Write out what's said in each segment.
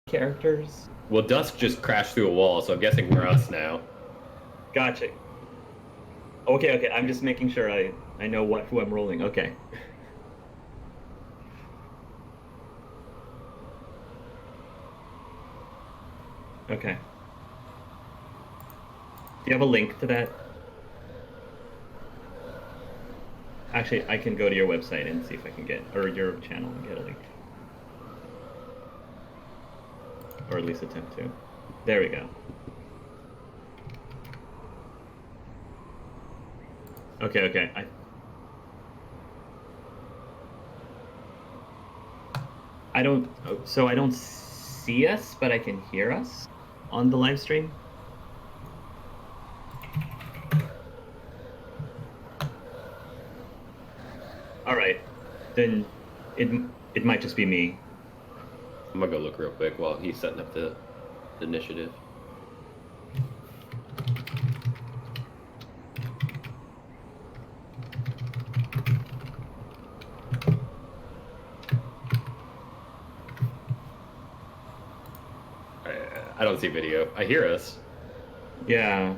characters? Well, Dusk just crashed through a wall, so I'm guessing we're us now. Gotcha. Okay. I'm just making sure I know who I'm rolling. Okay. Okay. Do you have a link to that? Actually, I can go to your website and see if I can get, or your channel and get a link. Or at least attempt to. There we go. Okay. I don't see us, but I can hear us on the live stream. All right, then it might just be me. I'm gonna go look real quick while he's setting up the initiative. I don't see video. I hear us. Yeah.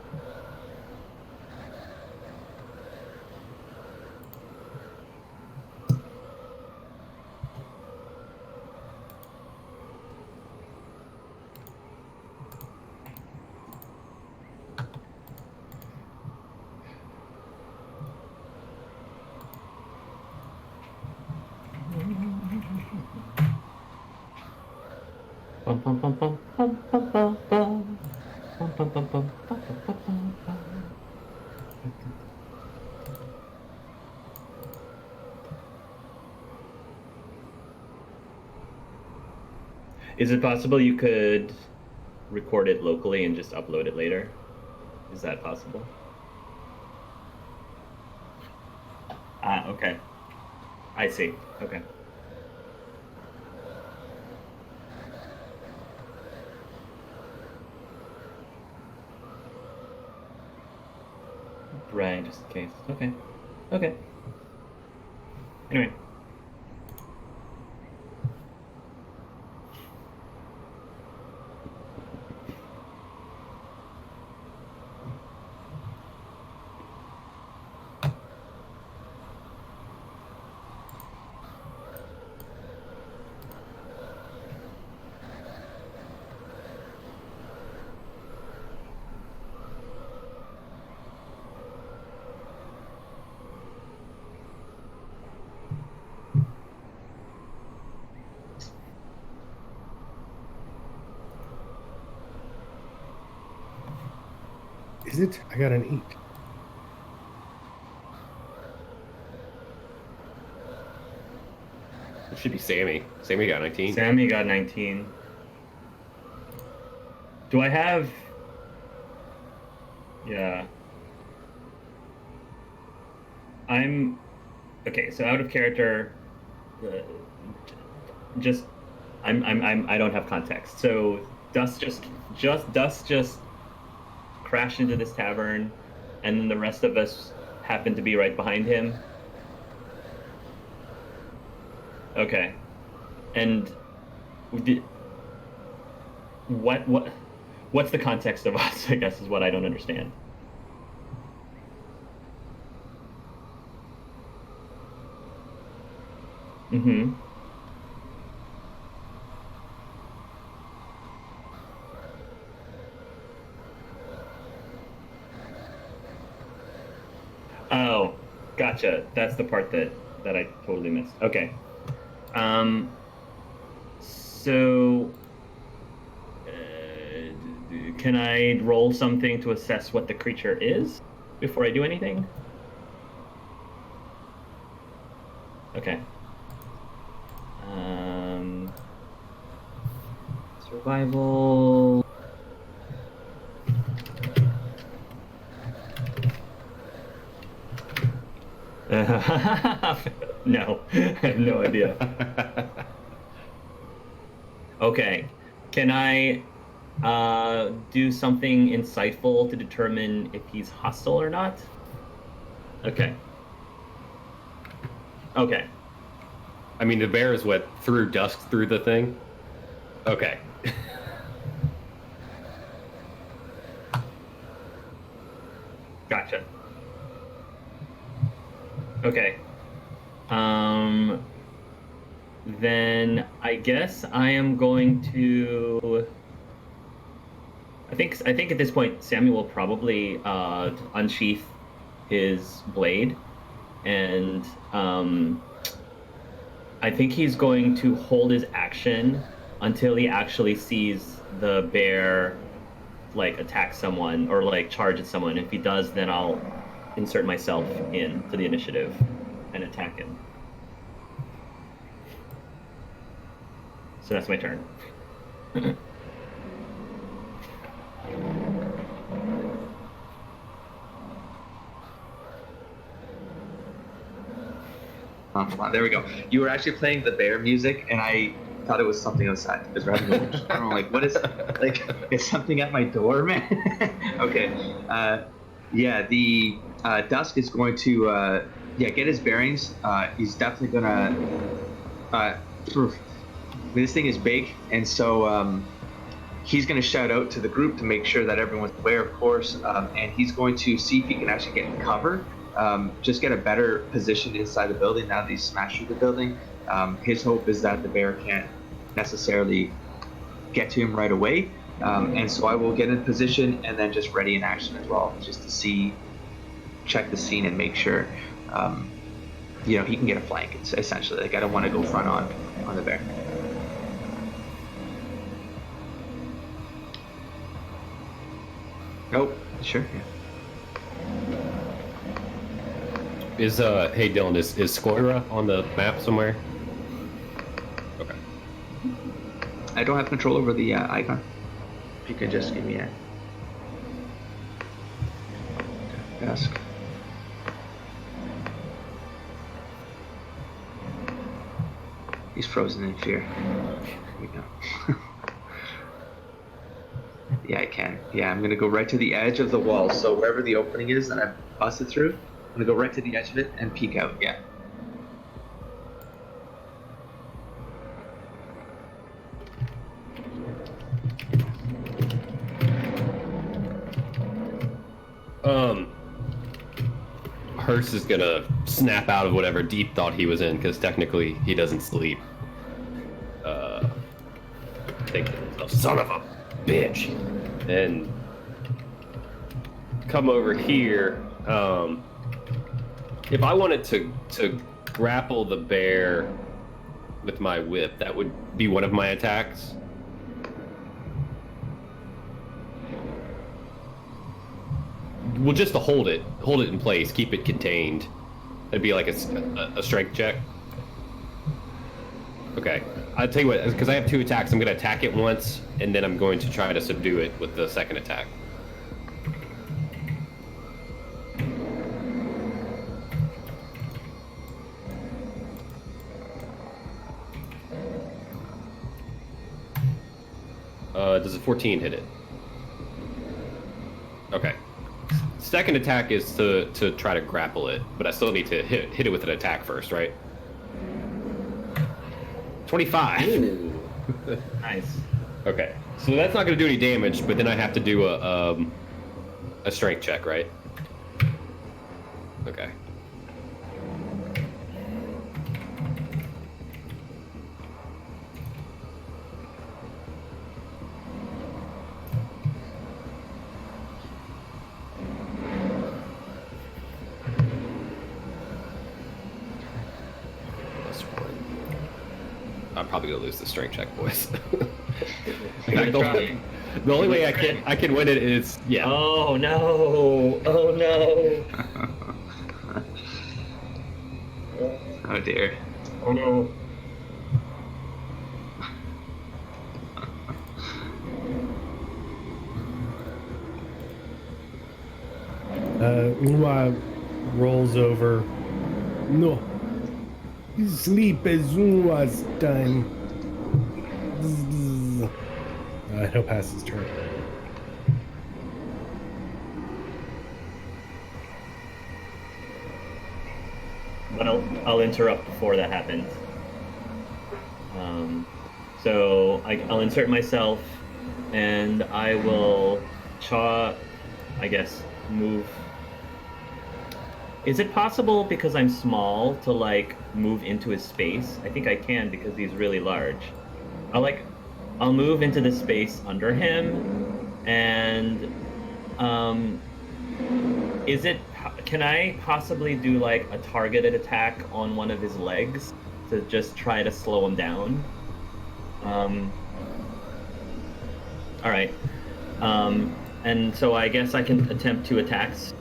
Is it possible you could record it locally and just upload it later? Is that possible? Ah, okay. I see. Okay. Right, just in case. Okay. Anyway. Is it? I got an 8. It should be Sammy. Sammy got 19. Sammy got 19. Do I have... Yeah. Okay, so out of character, just I don't have context. So Dust just crashed into this tavern, and then the rest of us happened to be right behind him. Okay, and what's the context of us? I guess is what I don't understand. Mm-hmm. Oh, gotcha. That's the part that I totally missed. Okay. So, can I roll something to assess what the creature is before I do anything? Okay. Survival. No, I have no idea. Okay, can I do something insightful to determine if he's hostile or not? Okay. I mean, the bear is what threw Dusk through the thing? Okay. Gotcha. Okay. Then I guess I am going to. I think at this point Samuel will probably unsheath his blade, and I think he's going to hold his action until he actually sees the bear like attack someone or like charge at someone. If he does, then I'll insert myself into the initiative and attack him. So that's my turn. Come on, there we go. You were actually playing the bear music, and I thought it was something outside because we're having a I don't know, like, what is like? Is something at my door, man? Okay. Yeah, the Dusk is going to get his bearings. He's definitely gonna. This thing is big, and so he's going to shout out to the group to make sure that everyone's aware, of course, and he's going to see if he can actually get in cover. Just get a better position inside the building now that he's smashed through the building. His hope is that the bear can't necessarily get to him right away. And so I will get in position and then just ready in action as well, just to check the scene and make sure, he can get a flank. It's essentially like I don't want to go front on the bear. Nope. Sure. Yeah. Hey Dylan, is Skoria on the map somewhere? Okay. I don't have control over the icon. If you could just give me a Dusk. He's frozen in fear. Here we go. Yeah, I can. Yeah, I'm gonna go right to the edge of the wall. So wherever the opening is that I busted through, I'm gonna go right to the edge of it and peek out. Yeah. Hearst is gonna snap out of whatever deep thought he was in, because technically he doesn't sleep. Think to himself, son of a bitch, and come over here. If I wanted to grapple the bear with my whip, that would be one of my attacks. Well, just to hold it in place, keep it contained. It'd be like a strength check. Okay, I'll tell you what, because I have two attacks, I'm going to attack it once, and then I'm going to try to subdue it with the second attack. Does a 14 hit it? Okay. Second attack is to try to grapple it, but I still need to hit it with an attack first, right? 25. Nice. Okay, so that's not going to do any damage, but then I have to do a strength check, right? Okay. I'm probably gonna lose the strength check, boys. In fact, the only way I can win it is Oh no! Oh no! Oh dear. Oh no! Ua rolls over. No. Sleep is Ua's time. He'll pass his turn. But I'll interrupt before that happens. So I'll insert myself, and I will I guess, move. Is it possible, because I'm small, to like move into his space? I think I can because he's really large. I'll move into the space under him, and can I possibly do like a targeted attack on one of his legs to just try to slow him down? All right. And so I guess I can attempt 2 attacks,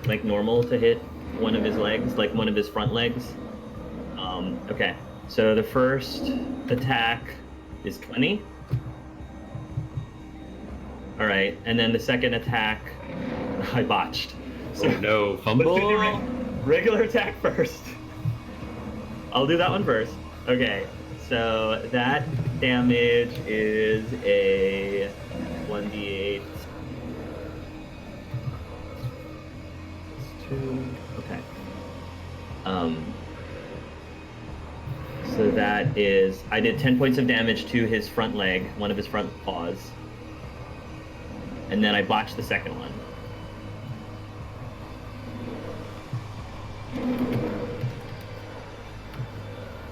like normal, to hit one of his legs, like one of his front legs. Okay. So the first attack is 20. All right, and then the second attack, I botched. So Oh no, fumble. let's do the regular attack first. I'll do that one first. Okay, so that damage is a 1d8. 2. Okay. So that is, I did 10 points of damage to his front leg, one of his front paws. And then I botched the second one.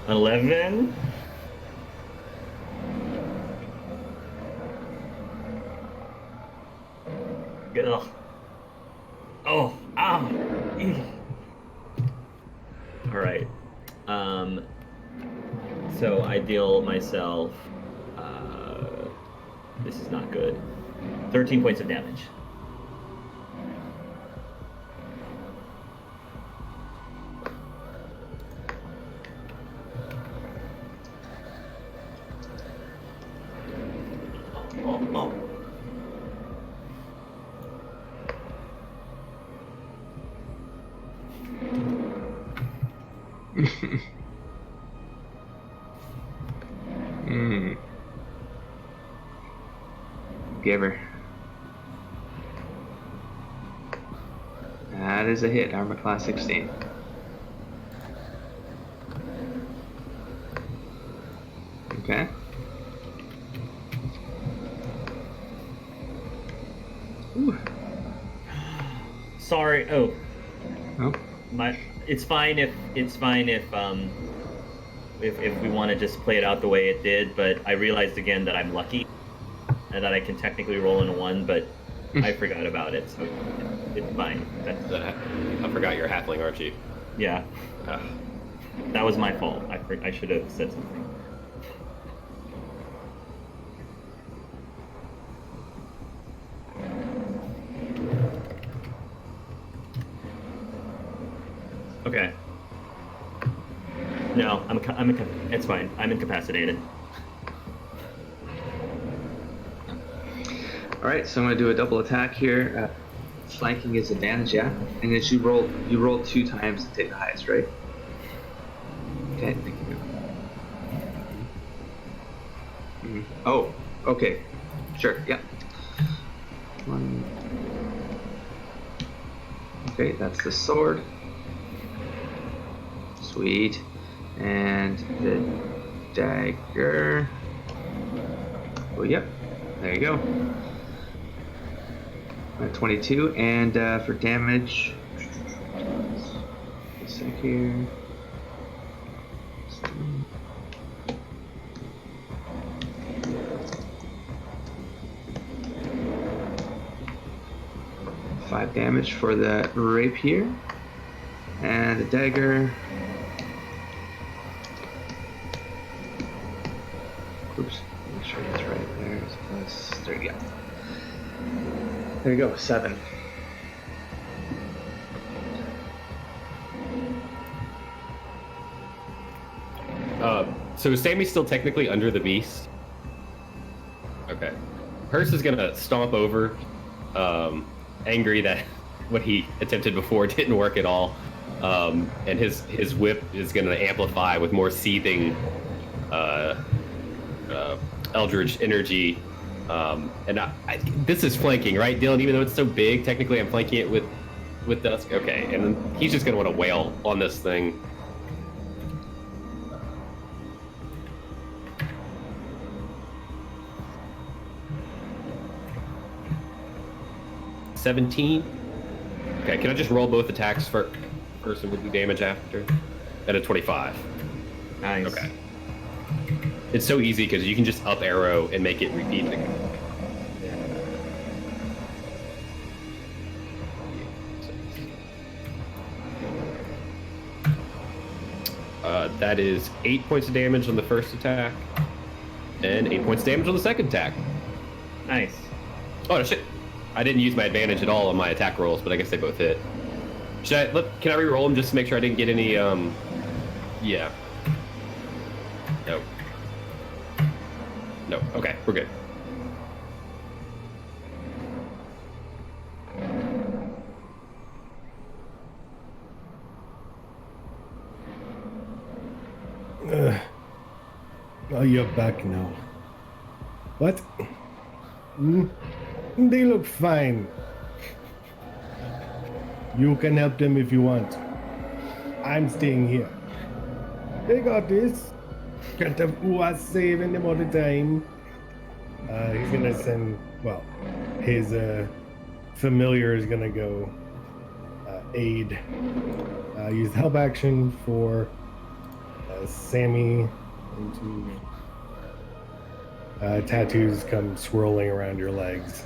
$11. Ugh. Oh, ah. All right. So I deal myself. This is not good. 13 points of damage. Oh. Giver. That is a hit, armor class 16. Okay. Ooh. Sorry. Oh. Oh. It's fine if we want to just play it out the way it did, but I realized again that I'm lucky and that I can technically roll in a 1, but I forgot about it, so it's fine. I forgot you're a halfling, aren't you? Yeah. That was my fault. I should have said something. Okay. No, it's fine. I'm incapacitated. All right, so I'm gonna do a double attack here. Flanking is advantage, yeah. And then you roll 2 times to take the highest, right? Okay. Thank you. Oh, okay. Sure. Yeah. 1. Okay, that's the sword. Sweet. And the dagger. Oh, yep. There you go. 22. And for damage. A sec here. 5 damage for the rapier. And the dagger. Oops, make sure that's right there. Plus 30, yeah. There you go, 7. So is Sammy still technically under the beast? Okay. Hearst is gonna stomp over, angry that what he attempted before didn't work at all. And his whip is gonna amplify with more seething eldritch energy. And this is flanking, right, Dylan? Even though it's so big, technically I'm flanking it with Dusk. Okay, and then he's just gonna want to wail on this thing. 17. Okay, can I just roll both attacks first and we'll do damage after? At a 25. Nice. Okay. It's so easy because you can just up arrow and make it repeat again. That is 8 points of damage on the first attack, and 8 points of damage on the second attack. Nice. Oh shit! I didn't use my advantage at all on my attack rolls, but I guess they both hit. Can I re-roll them just to make sure I didn't get any? Yeah. No. No. Okay, we're good. Oh, you're back now. What? They look fine. You can help them if you want. I'm staying here. They got this. Can't have was saving them all the time. He's gonna send, well, his familiar is gonna go aid. Use help action for Sammy into tattoos come swirling around your legs.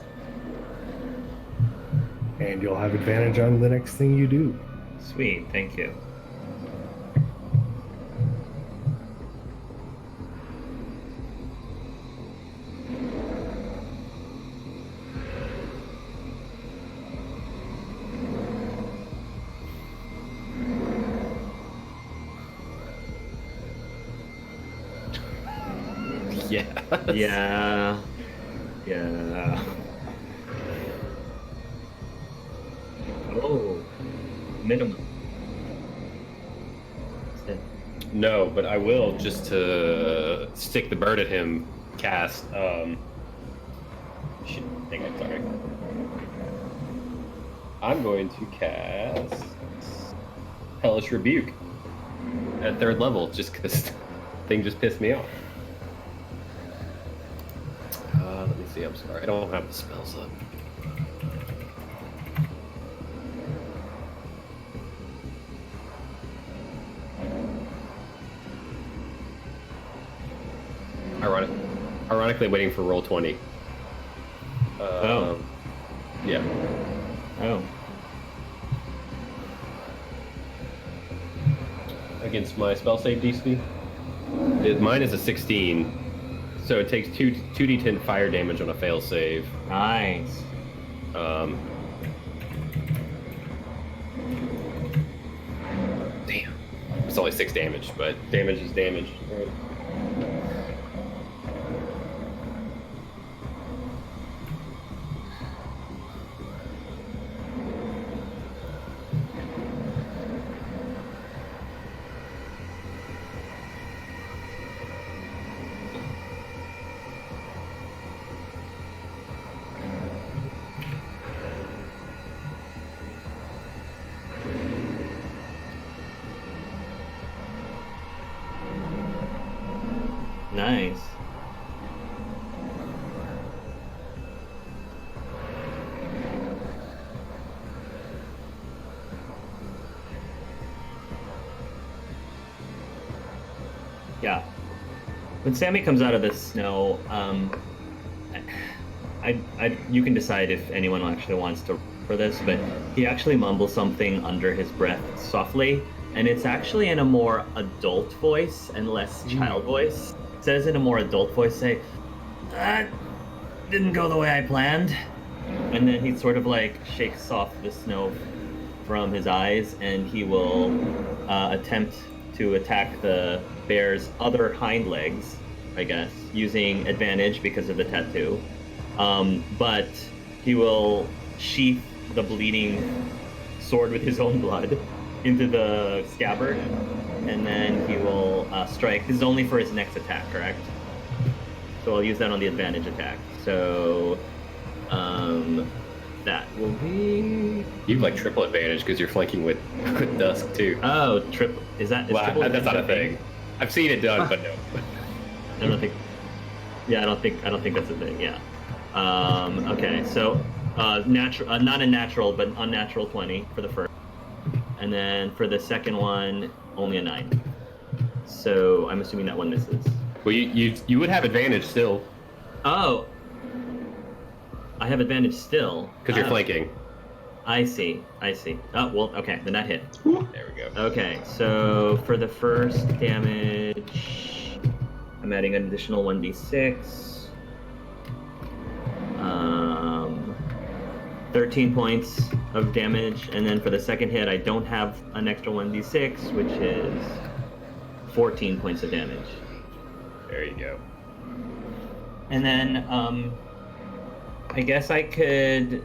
And you'll have advantage on the next thing you do. Sweet, thank you. Yeah. Yeah. Oh, minimum. No, but I will, just to stick the bird at him, cast, shit, dang it, sorry. I'm going to cast Hellish Rebuke at 3rd level, just because thing just pissed me off. Let me see, I'm sorry, I don't have the spells up. Ironically, waiting for roll 20. Oh. Yeah. Oh. Against my spell save DC. Mine is a 16, so it takes 2d10 fire damage on a fail save. Nice. Damn. It's only 6 damage, but damage is damage. Right. Nice. Yeah. When Sammy comes out of the snow, you can decide if anyone actually wants to for this, but he actually mumbles something under his breath softly, and it's actually in a more adult voice and less child voice. It says in a more adult voice, say, "That didn't go the way I planned," and then he sort of like shakes off the snow from his eyes, and he will attempt to attack the bear's other hind legs, I guess, using advantage because of the tattoo. But he will sheath the bleeding sword with his own blood into the scabbard, and then he will strike. This is only for his next attack, correct? So I'll use that on the advantage attack. So that will be... You have like triple advantage because you're flanking with Dusk too. Oh, triple. Is Well, triple that's not a advantage thing. I've seen it done, but no. I don't think. Yeah, I don't think that's a thing. Yeah. Okay, so Natural, not a natural, but unnatural 20 for the first. And then for the second one, only a 9. So I'm assuming that one misses. Well, you would have advantage still Oh, I have advantage still. because you're flanking. I see. Oh, well, okay, then that hit. There we go. Okay, so for the first damage, I'm adding an additional 1d6. 13 points of damage, and then for the second hit, I don't have an extra 1d6, which is 14 points of damage. There you go. And then, I guess I could...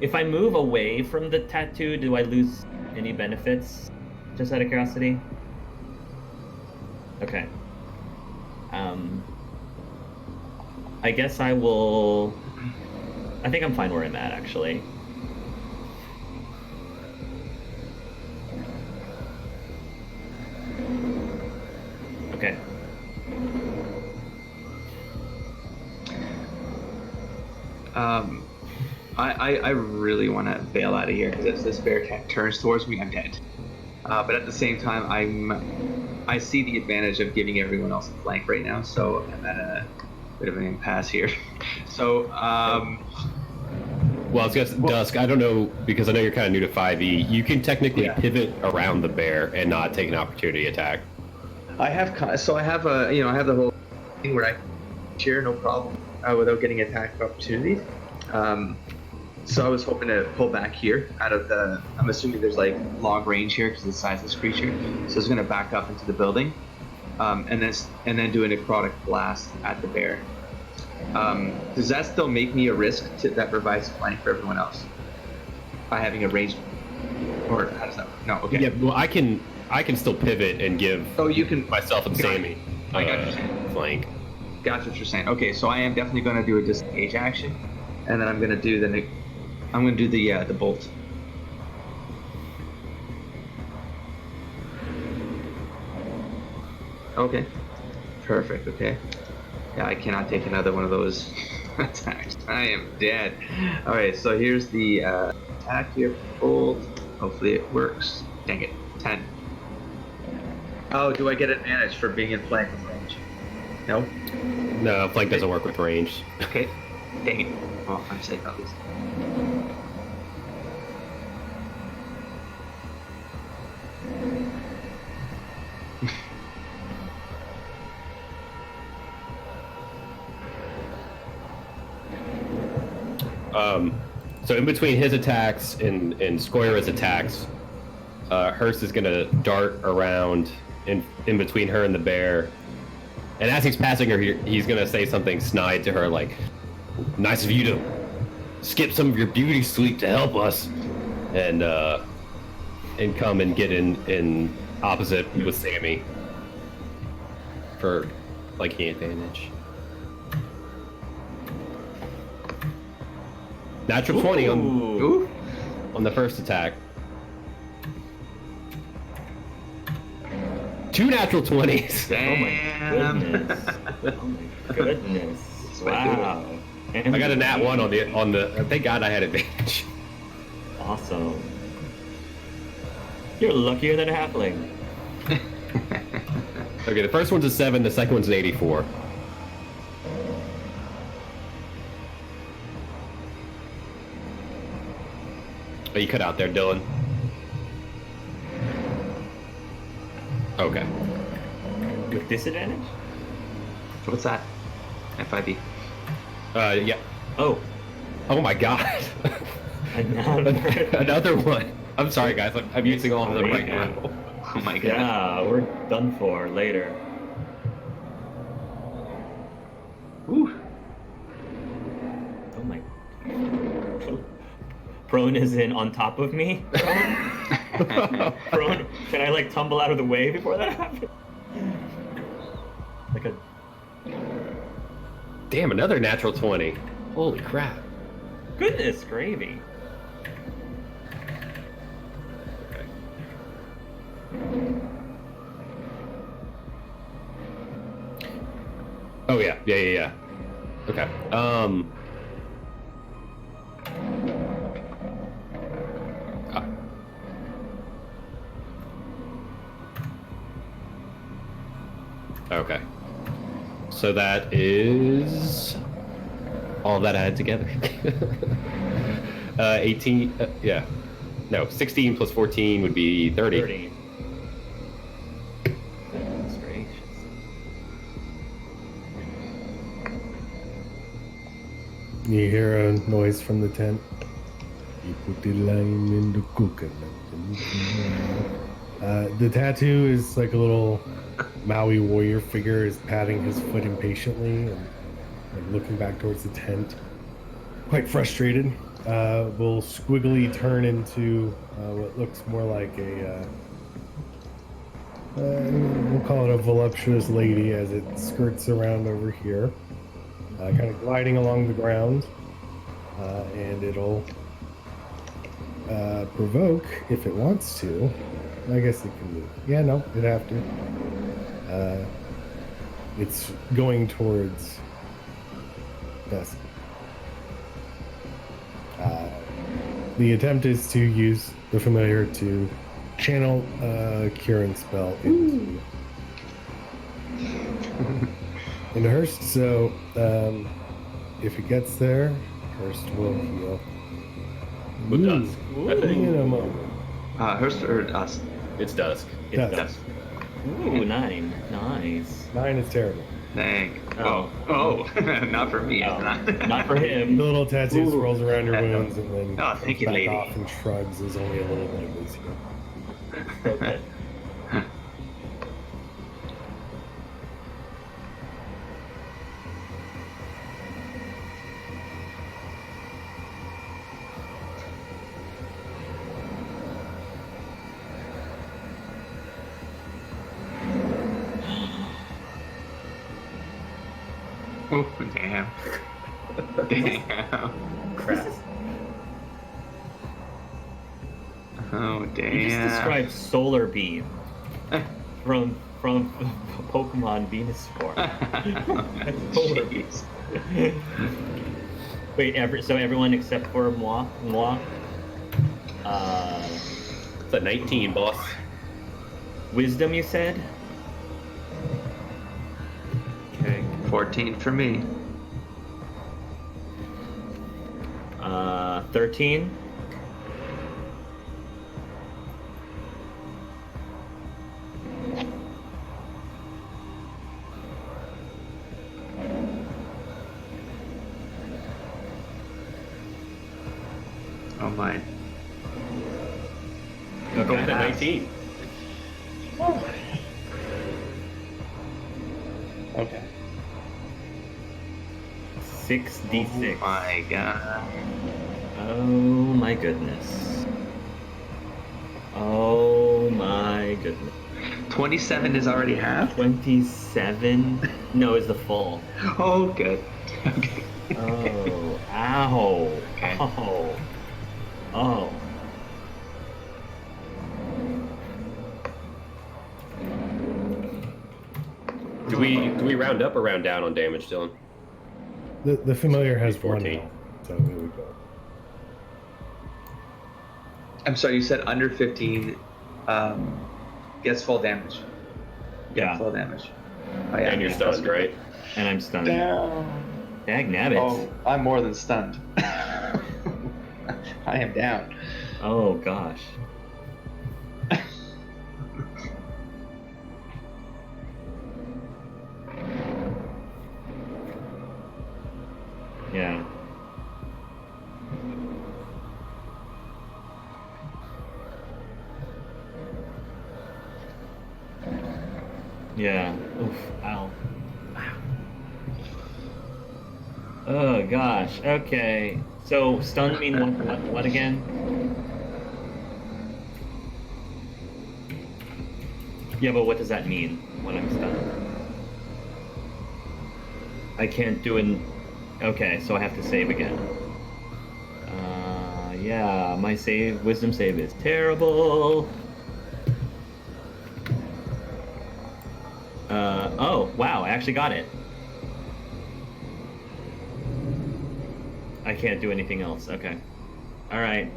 If I move away from the tattoo, do I lose any benefits? Just out of curiosity? Okay. I guess I will... I think I'm fine where I'm at, actually. Okay. I really want to bail out of here because if this bear turns towards me, I'm dead. But at the same time, I see the advantage of giving everyone else a flank right now, so I'm at a bit of an impasse here. So, Well, I was guessing, Dusk, I don't know, because I know you're kind of new to 5e, you can technically pivot around the bear and not take an opportunity attack. I have the whole thing where I cheer no problem without getting attack opportunities. So I was hoping to pull back here out of the. I'm assuming there's like long range here because of the size of this creature. So I was going to back up into the building, and then do a necrotic blast at the bear. Does that still make me a risk that provides flank for everyone else by having a range, or how does that work? No, okay. Yeah, well, I can still pivot and give. Oh, you can myself and Sammy I got what you're saying. flank. Gotcha what you're saying. Okay, so I am definitely going to do a disengage action, and then I'm going to do the bolt. Okay, perfect. Okay, yeah, I cannot take another one of those attacks. I am dead. All right, so here's the attack here. Bolt. Hopefully it works. Dang it, 10. Oh, do I get advantage for being in flank with range? No. No, flank doesn't work with range. Okay. Dang it. Oh, I'm safe at least. So in between his attacks and Skoira's attacks, Hearst is gonna dart around in between her and the bear. And as he's passing her, he's gonna say something snide to her, like, "Nice of you to skip some of your beauty sleep to help us," and come and get in opposite with Sammy for flanking advantage. Natural 20 on the first attack. 2 natural 20s. Damn. Oh my goodness. Wow. I got a nat 1 on the. Thank God I had advantage. Awesome. You're luckier than a halfling. Okay, the first one's a 7, the second one's an 84. Oh, you cut out there, Dylan. Okay. With disadvantage? What's that? F5E. Yeah. Oh. Oh my God. Another one. I'm sorry, guys. I'm using all of them right now. Oh my God. Yeah, we're done for later. Ooh. Oh my. Prone is in on top of me? Prone? Can I like tumble out of the way before that happens? Like a... Damn, another natural 20. Holy crap. Goodness gravy. Okay. Oh yeah. Okay. Okay. So that is all that I had together. 18. Yeah. No, 16 plus 14 would be 30. 30. Goodness gracious. You hear a noise from the tent. You put the lime in the coconut. The tattoo is like a little Maui warrior figure is patting his foot impatiently and like looking back towards the tent. Quite frustrated. Will squiggly turn into what looks more like a we'll call it a voluptuous lady as it skirts around over here, kind of gliding along the ground, and it'll provoke if it wants to. I guess it can move. Yeah, no, it'd have to. It's going towards Dusk. The attempt is to use the familiar to channel a curing spell into Hurst. So if it gets there, Hurst will heal. With Dusk. In a moment. Hurst or us? It's Dusk. It's Dusk. Dusk. Ooh, 9. Nice. 9 is terrible. Dang. Oh. Oh, not for me. Oh, not for The him. little tattoo swirls around your wounds and then Oh, thank you, comes back lady. off and shrugs as only a little bit of this here. Okay. Oh, damn. Damn. Crap. Oh, You just damn. described Solar Beam from Pokemon Venusaur. Solar Beam. Jeez. Wait, so everyone except for moi? It's a 19, boss. Wisdom, you said? Okay. 14 for me. 13. Oh, my. Going Okay. to 19. Okay. 6d6. Oh, my God. Oh my goodness. Oh my goodness. 27 is already half? 27? No, is the full. Oh, good. Okay. Oh, ow. Okay. Oh. Oh. Do we round up or round down on damage, Dylan? The familiar has 14. 1 health, so here we go. I'm sorry, you said under 15 gets full damage. Yeah. Full damage. Oh, yeah. And you're stunned, right? And I'm stunned. Down. Dag nabbit. Oh, I'm more than stunned. I am down. Oh gosh. Yeah. Yeah. Oof. Ow. Ow. Oh gosh. Okay. So stun mean what again? Yeah, but what does that mean when I'm stunned? I can't do an. Okay, so I have to save again. Yeah, my wisdom save is terrible. Oh, wow, I actually got it. I can't do anything else. Okay. All right.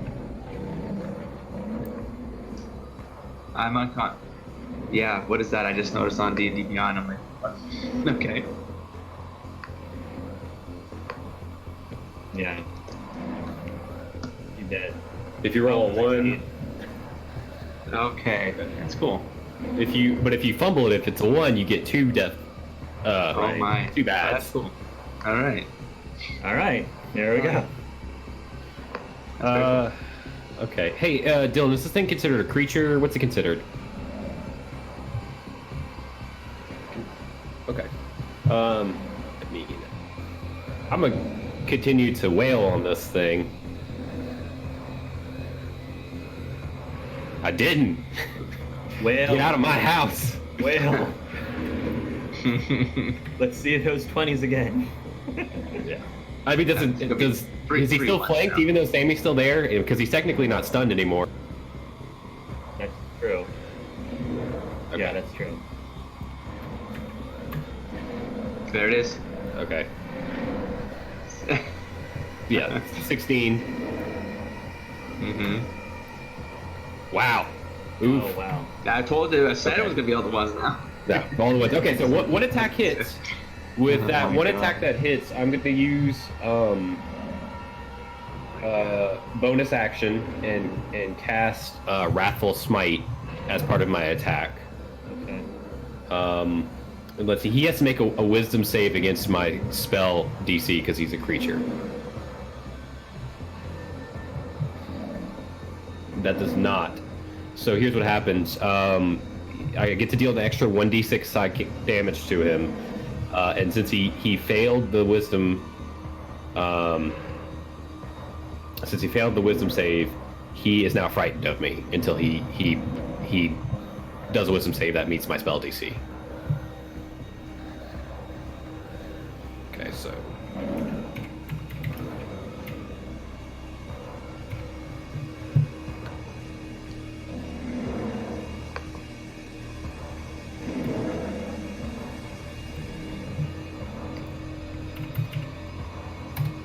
I'm unconscious. Yeah, what is that? I just noticed on D&D Beyond. I'm like, Okay. Yeah. You did. If you roll a 1, Okay. That's cool. if you fumble it, if it's a 1, you get 2 death. Oh my. 2 bads. That's cool. All right. All right. There we go. Okay. Hey, Dylan, is this thing considered a creature? What's it considered? Okay. I mean, I'm gonna continue to wail on this thing. I didn't. Well, Get out of my house. well. Let's see those 20s again. Yeah. I mean, is he still flanked even though Sammy's still there? Because he's technically not stunned anymore. That's true. Okay. Yeah, that's true. There it is. Okay. Yeah, 16. Mm-hmm. Wow. Oof. Oh, wow. I told you. I said it was gonna be all the ones now. Yeah, all the way. Okay, so one attack hits. With that one attack that hits, I'm going to use bonus action and cast Wrathful Smite as part of my attack. Okay. And let's see, he has to make a Wisdom save against my spell DC because he's a creature. That does not. So here's what happens. I get to deal the extra 1d6 psychic damage to him. And since he failed the wisdom, save, he is now frightened of me until he does a wisdom save that meets my spell DC. Okay, so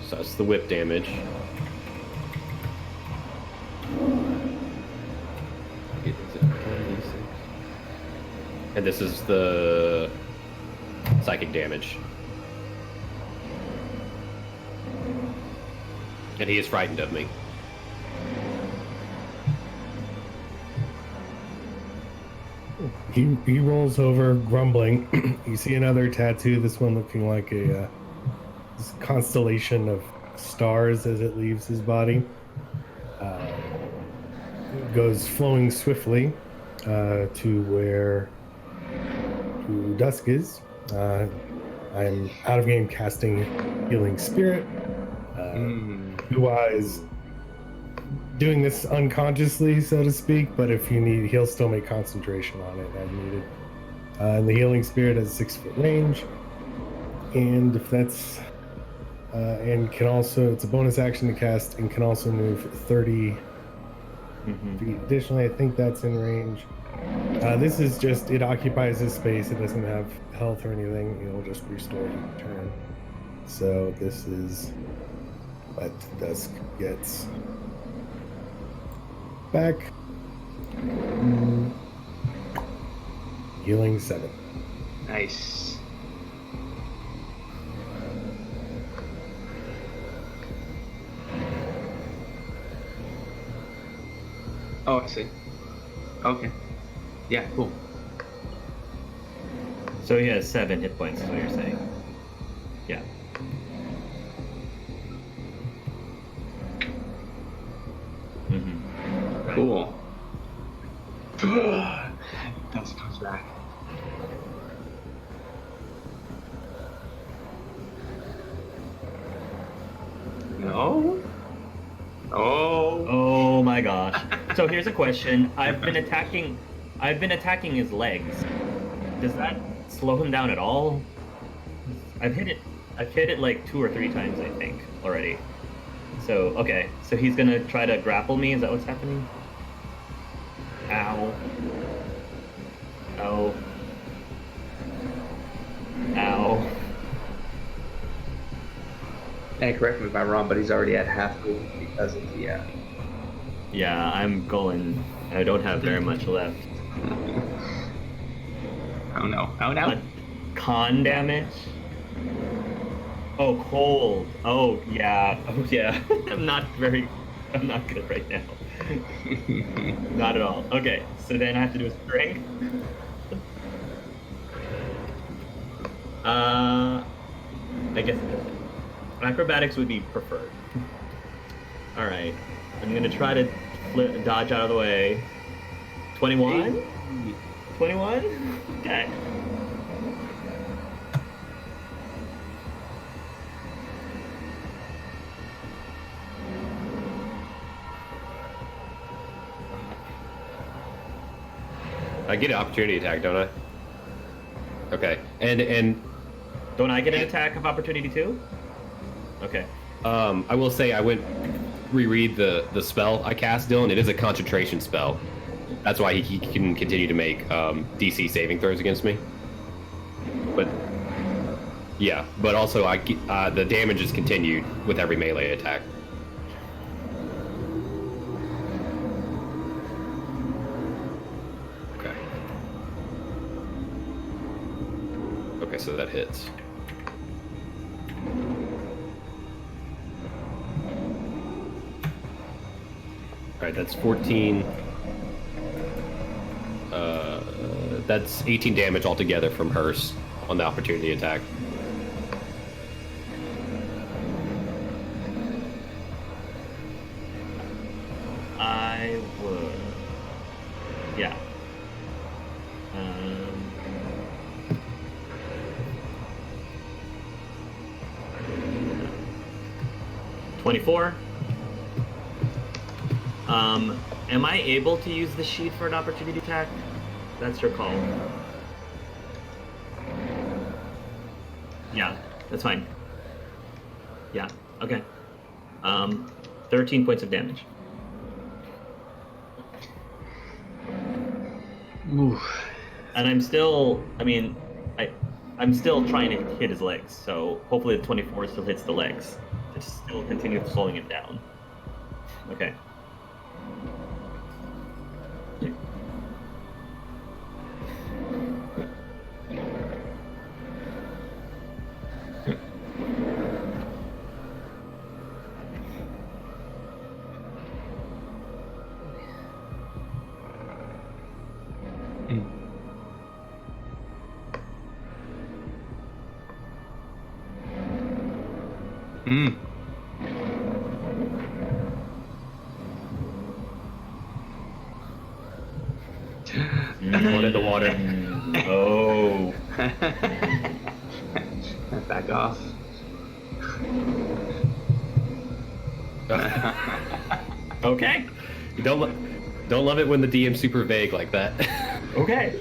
that's the whip damage. And this is the psychic damage. And he is frightened of me. He rolls over, grumbling. You see another tattoo. This one looking like a this constellation of stars as it leaves his body. Goes flowing swiftly to where Dusk is. I'm out of game casting Healing Spirit. Blue Eyes doing this unconsciously, so to speak, but if you need, he'll still make concentration on it as needed. And the Healing Spirit has 6 foot range, and if that's and can also, it's a bonus action to cast and can also move 30 feet. Additionally, I think that's in range. This is just, it occupies his space. It doesn't have health or anything. It'll just restore each turn. So this is what Dusk gets back. Healing 7. Nice. Oh, I see. Okay. Yeah, cool. So he has 7 hit points, is what you're saying. Yeah. Right. Cool. Dust comes back. No. Oh. Oh my gosh. So here's a question. I've been attacking his legs. Does that slow him down at all? I've hit it like 2 or 3 times, I think, already. So, okay. So he's gonna try to grapple me, is that what's happening? Ow. Ow. Ow. And correct me if I'm wrong, but he's already at half movement because of the. Yeah, I'm going. I don't have very much left. Oh no! Oh no! Con damage. Oh, cold. Oh yeah. Oh yeah. I'm not good right now. Not at all. Okay, so then I have to do a strength. I guess acrobatics would be preferred. All right, I'm gonna try to dodge out of the way. 21. 21. Okay. I get an opportunity attack, don't I? Okay, and Don't I get an attack of opportunity too? Okay. I will say I went reread the spell I cast, Dylan. It is a concentration spell. That's why he can continue to make DC saving throws against me. But yeah, but also the damage is continued with every melee attack. Okay. Okay, so that hits. All right, that's 14. That's 18 damage altogether from Hearst on the opportunity attack. I would. Yeah. 24. Am I able to use the sheath for an opportunity attack? That's your call. Yeah, that's fine. Yeah, okay. 13 points of damage. Ooh. And I'm still trying to hit his legs, so hopefully the 24 still hits the legs. To still continue slowing it down. Okay. Mm. One in the water. Oh. Back off. Okay. You don't love it when the DM's super vague like that. Okay.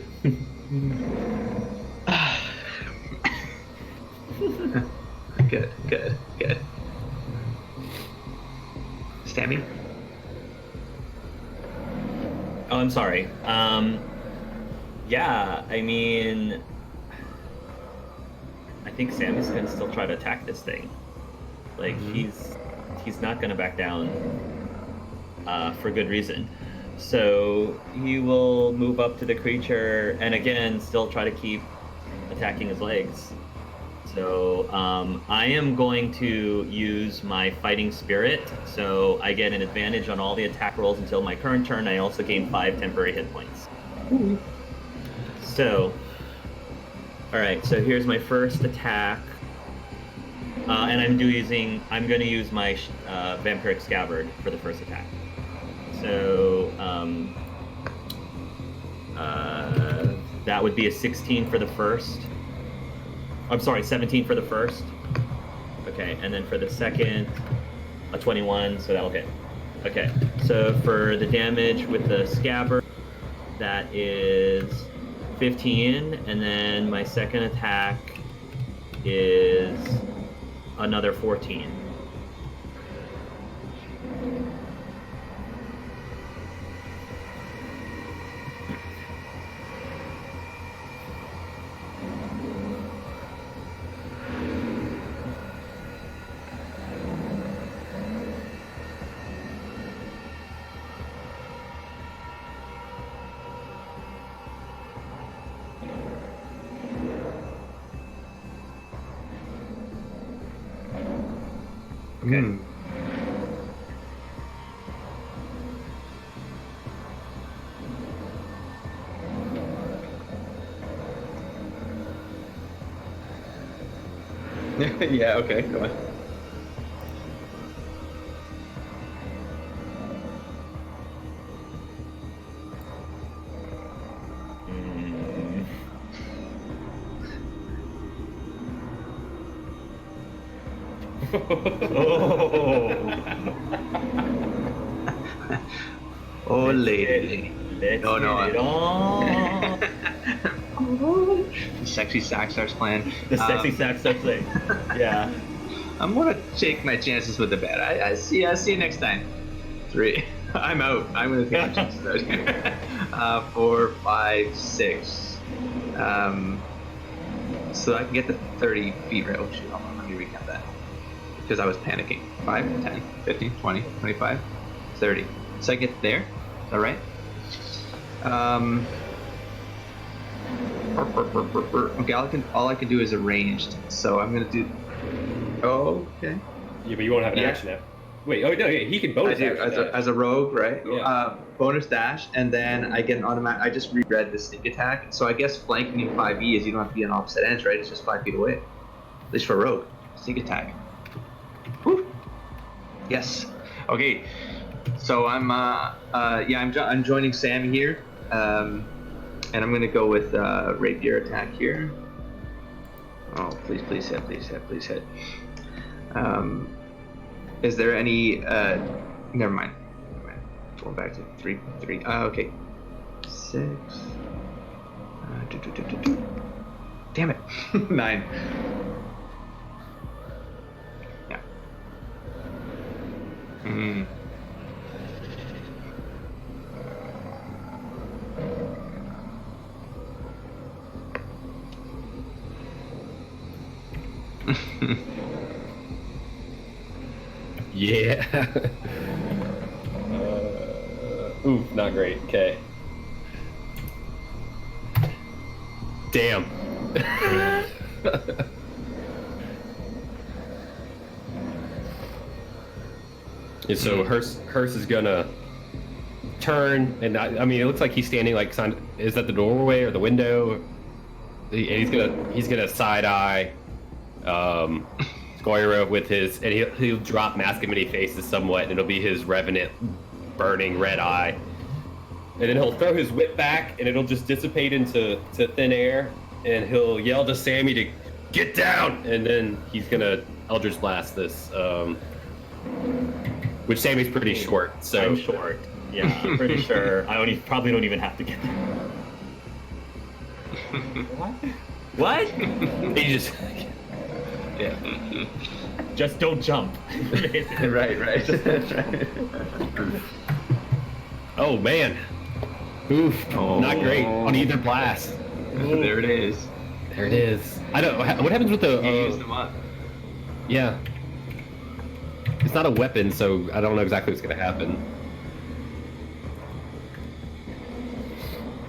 Good. Stammy? Oh, I'm sorry. Yeah, I mean, I think Sammy's gonna still try to attack this thing. Like he's not gonna back down for good reason. So he will move up to the creature and again still try to keep attacking his legs. So I am going to use my fighting spirit, so I get an advantage on all the attack rolls until my current turn. I also gain 5 temporary hit points. Ooh. So, all right. So here's my first attack, and I'm going to use my vampiric scabbard for the first attack. So that would be a 16 for the first. I'm sorry, 17 for the first. Okay, and then for the second, a 21, so that'll hit. Okay, so for the damage with the scabbard, that is 15, and then my second attack is another 14. Okay. Yeah, okay, go on. Mm. Oh, Let's lady. Let's No, no, get it on. The sexy sax starts playing. The sexy sax starts playing. Yeah. I'm gonna take my chances with the bet. I see you next time. 3. I'm out. I'm gonna take my chances out here. 4, 5, 6. So I can get to 30 feet, right? Oh shoot, hold on, let me recount that. Because I was panicking. 5, 10, 15, 20, 25, 30. So I get there. Is that right? Okay, all I can do is arranged. So I'm gonna do. Oh, okay. Yeah, but you won't have an Yeah. action now. Wait, oh no, yeah, he can I bonus do action dash. as a rogue, right? Yeah. Bonus dash, and then I get an automatic. I just reread the sneak attack, so I guess flanking in 5e is you don't have to be on opposite ends, right? It's just 5 feet away, at least for rogue. Sneak attack. Whew. Yes. Okay. So I'm joining Sam here, and I'm gonna go with rapier attack here. Oh, please hit, please hit, please hit. Is there any? Never mind. Going back to 3. Okay. 6. Damn it. 9. Yeah. Yeah. Ooh, not great. Okay. Damn. And so Hearst is gonna turn, and I mean, it looks like he's standing like, is that the doorway or the window? And he's gonna side eye Skoria with his, and he'll drop Mask of Many Faces somewhat, and it'll be his revenant burning red eye. And then he'll throw his whip back, and it'll just dissipate into thin air, and he'll yell to Sammy to get down, and then he's gonna Eldritch Blast this, which Sammy's pretty short, so I'm short. Yeah, I'm pretty sure probably don't even have to get there. What? he just Yeah. Just don't jump. right. oh man, oof, not great on either blast. There it is. There it is. I don't. What happens with the? You used them up. Yeah. It's not a weapon, so I don't know exactly what's gonna happen.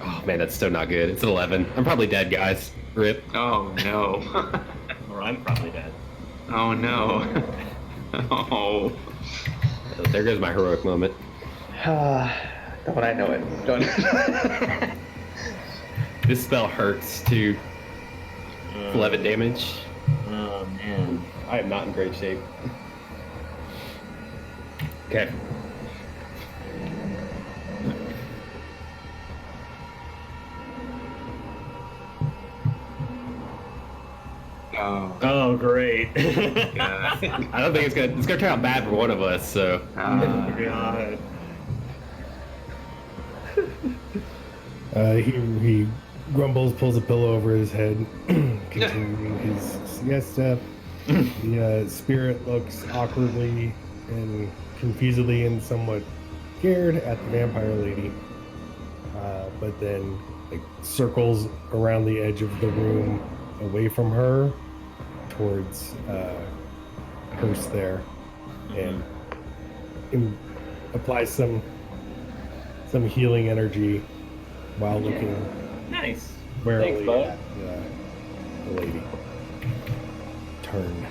Oh man, that's still not good. It's an 11. I'm probably dead, guys. Rip. Oh no. Or I'm probably dead. Oh no. Oh. There goes my heroic moment. Don't I know it? Don't. This spell hurts too. 11 damage. Oh man. I am not in great shape. Okay. Oh great. Yeah. I don't think it's gonna turn out bad for one of us. So. God. He grumbles, pulls a pillow over his head, continuing his siesta. The spirit looks awkwardly and confusedly and somewhat scared at the vampire lady, but then circles around the edge of the room away from her towards Hearst there, and applies some healing energy while looking Nice. warily Thanks, bud. at the lady. Turn.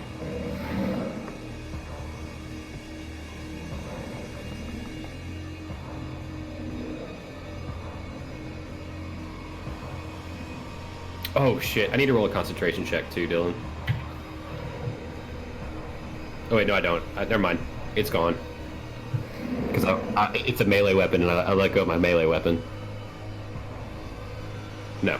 Oh shit! I need to roll a concentration check too, Dylan. Oh wait, no, I don't. Never mind. It's gone. Because it's a melee weapon, and I let go of my melee weapon. No.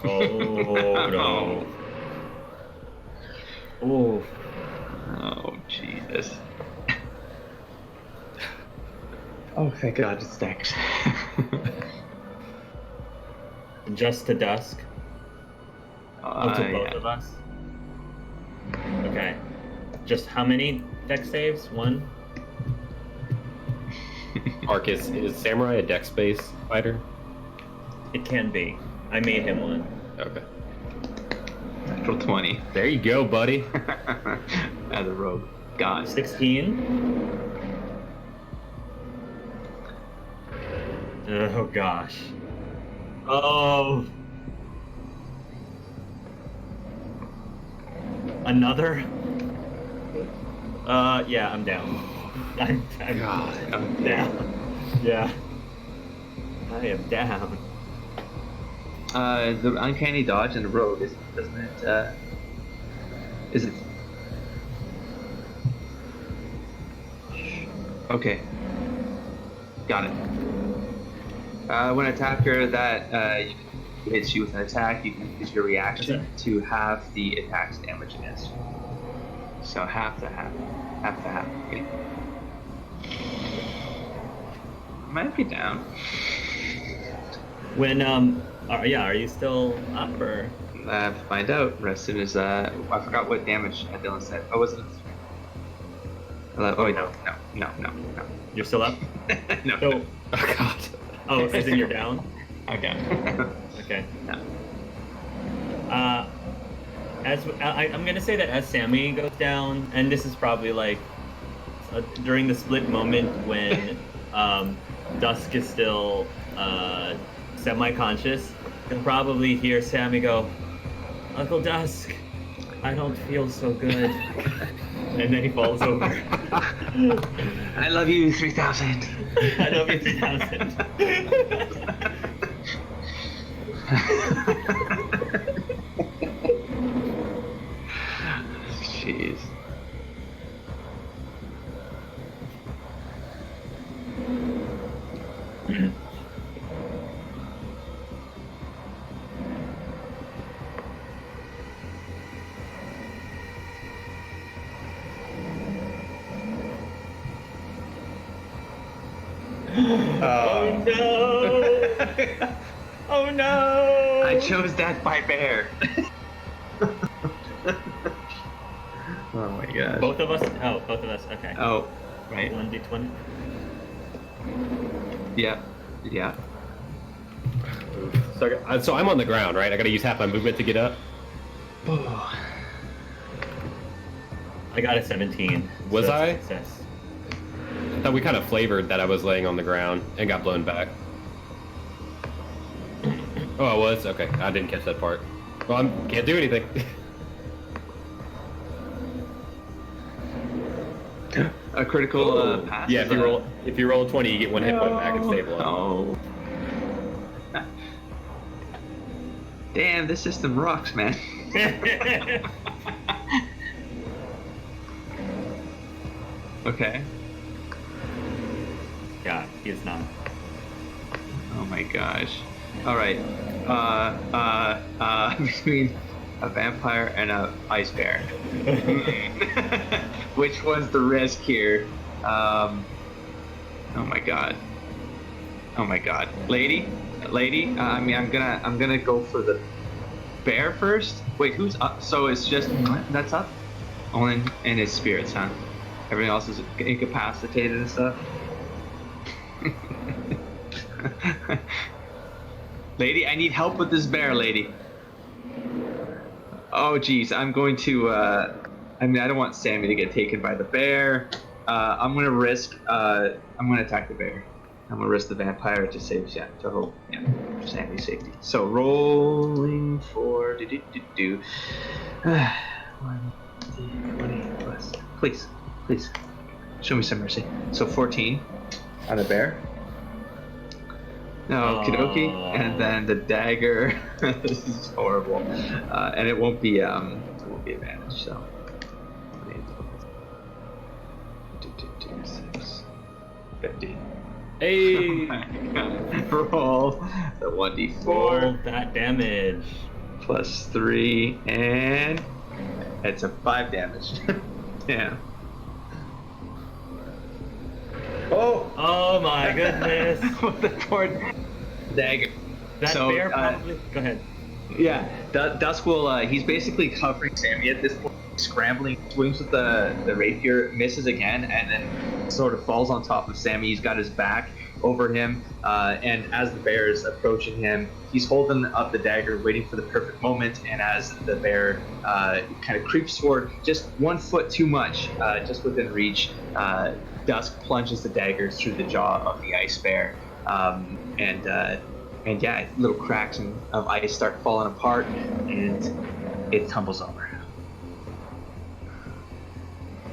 Oh no. Oh. Oh, Jesus. Oh, thank God it's Dex. Just to Dusk. Oh, to both Yeah. of us. Okay. Just how many dex saves? One? Arcus, is Samurai a dex-based fighter? It can be. I made him one. Okay. Natural 20. There you go, buddy. As a rogue. God. 16? Oh gosh. Oh. Another? Yeah, I'm down. I'm down. Yeah. I am down. The uncanny dodge in a rogue, doesn't it? Is it? Okay. Got it. When an attacker that hits you with an attack, you can use your reaction to halve the attack's damage against you. So half to half. Okay. Might be down. When, are you still up or? Find out as soon as, I forgot what damage Dylan said. Oh, was it? Oh, wait, no. You're still up? No. So, Oh god. oh, as in you're down? Okay. Okay. No. I'm gonna say that as Sammy goes down, and this is probably like during the split moment when Dusk is still semi-conscious, you'll probably hear Sammy go, "Uncle Dusk, I don't feel so good," and then he falls over. I love you, 3000. I love you, 3000. Jeez. Oh no! Oh no! I chose death by bear. Oh my god. Both of us? Oh, both of us. Okay. Oh, right. 1d20. Yeah. So I'm on the ground, right? I gotta use half my movement to get up. Oh. I got a 17. Was so that's I? a Success. I thought we kind of flavored that I was laying on the ground and got blown back. Oh, I was? Okay, I didn't catch that part. Well, I can't do anything. A critical pass. Yeah, if you roll a 20, you get one hit point back and stabilize. Oh. Damn, this system rocks, man. Okay. Yeah, he is not. Oh my gosh. All right. Between a vampire and a ice bear. Which one's the risk here? Oh my god. Lady. I'm gonna go for the bear first. Wait, who's up? So it's just that's up. Only and his spirits, huh? Everything else is incapacitated and stuff. Lady, I need help with this bear, lady. Oh, geez, I'm going to. I don't want Sammy to get taken by the bear. I'm gonna risk. I'm gonna attack the bear. I'm gonna risk the vampire to save Sammy's safety. So rolling for do. 20 plus. Please. Show me some mercy. So 14 on the bear. No, Kidoki, and then the dagger. This is horrible, and it won't be advantage. So 50. Hey. Roll the 1d4. Roll that damage. Plus 3, and it's a 5 damage. Yeah. Oh my goodness. With the poor dagger. That bear probably. Go ahead. Yeah, Dusk will. He's basically covering Sammy at this point, scrambling, swings with the rapier, misses again, and then sort of falls on top of Sammy. He's got his back over him, and as the bear is approaching him, he's holding up the dagger, waiting for the perfect moment. And as the bear kind of creeps forward, just 1 foot too much, just within reach, Dusk plunges the dagger through the jaw of the ice bear, and yeah, little cracks of ice start falling apart, and it tumbles over.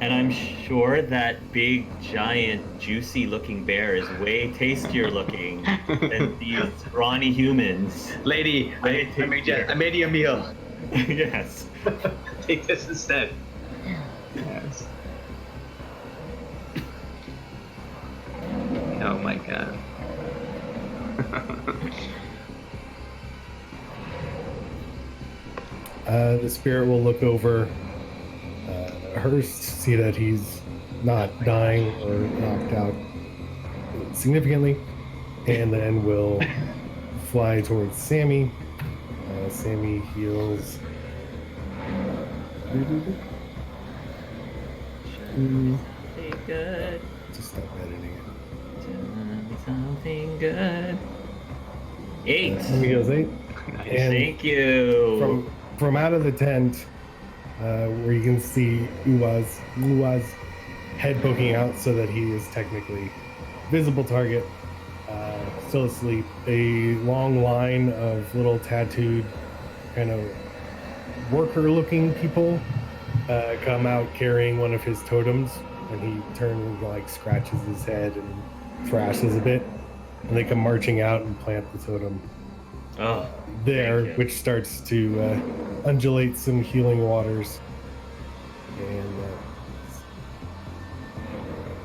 And I'm sure that big, giant, juicy-looking bear is way tastier looking than these brawny humans. Lady, I made you a meal. Yes. Take this instead. Yes. Oh my god. The spirit will look over Hurst, see that he's not dying or knocked out significantly, and then will fly towards Sammy. Sammy heals. Something good. Just stop editing it. Something good. 8. Sammy heals 8. Nice. And Thank you. from out of the tent, where you can see Uwa's head poking out so that he is technically visible target, still asleep. A long line of little tattooed kind of worker-looking people come out carrying one of his totems, and he turns and like scratches his head and thrashes a bit, and they come marching out and plant the totem there, which starts to undulate some healing waters,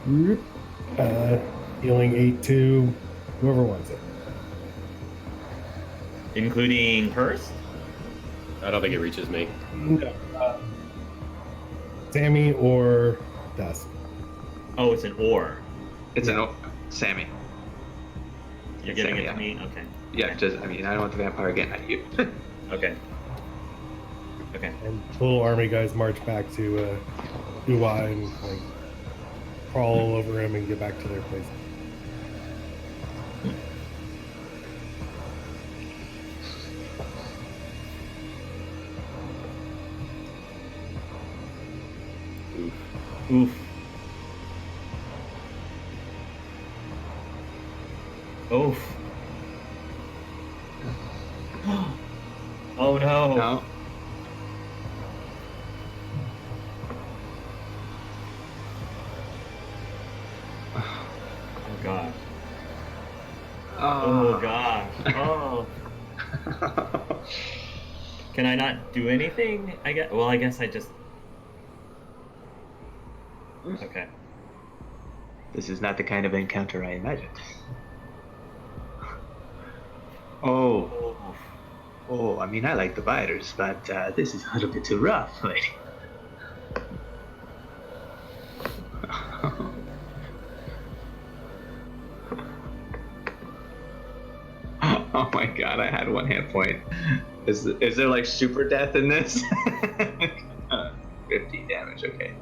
and healing 8 to whoever wants it, Including Hurst? I don't think it reaches me. no, Sammy or Dusk. Oh, it's an or. It's Sammy. You're giving Sammy, it to me? Okay. Yeah, I don't want the vampire getting at you. Okay. Okay. And the little army guys march back to Uwa and like crawl all over him and get back to their place. Oof. Oof. Oh no. No. Oh god. Oh, Oh gosh. Oh. Can I not do anything? I guess I just. Okay. This is not the kind of encounter I imagined. Oh, I mean, I like the biters, but this is a little bit too rough, lady. Oh my god, I had 1 hit point. Is there like super death in this? 50 damage, okay.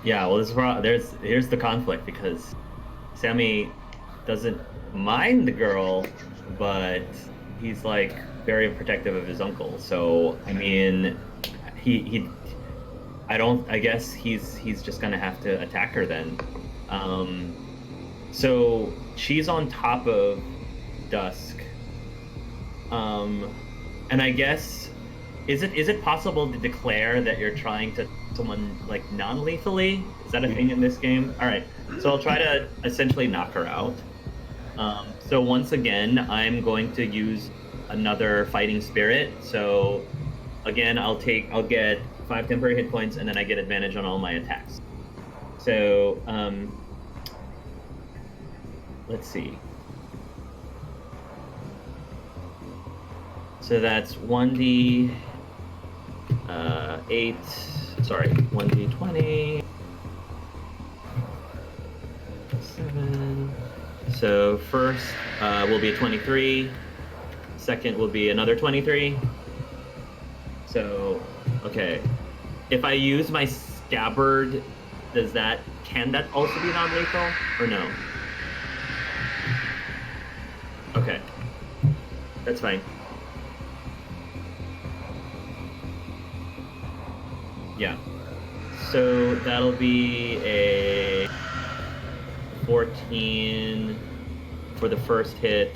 Yeah, well, here's the conflict, because Sammy doesn't mind the girl, but he's like very protective of his uncle. So I mean, he I guess he's just gonna have to attack her then. So she's on top of Dusk. And I guess is it possible to declare that you're trying to someone like non-lethally? Is that a thing in this game? All right. So I'll try to essentially knock her out. So once again, I'm going to use another fighting spirit. So again, I'll get 5 temporary hit points, and then I get advantage on all my attacks. So let's see. So that's 1d 8. Sorry, 1d20. 7. So first will be a 23. Second will be another 23. So, okay. If I use my scabbard, can that also be non-lethal or no? Okay. That's fine. Yeah. So that'll be a 14 for the first hit,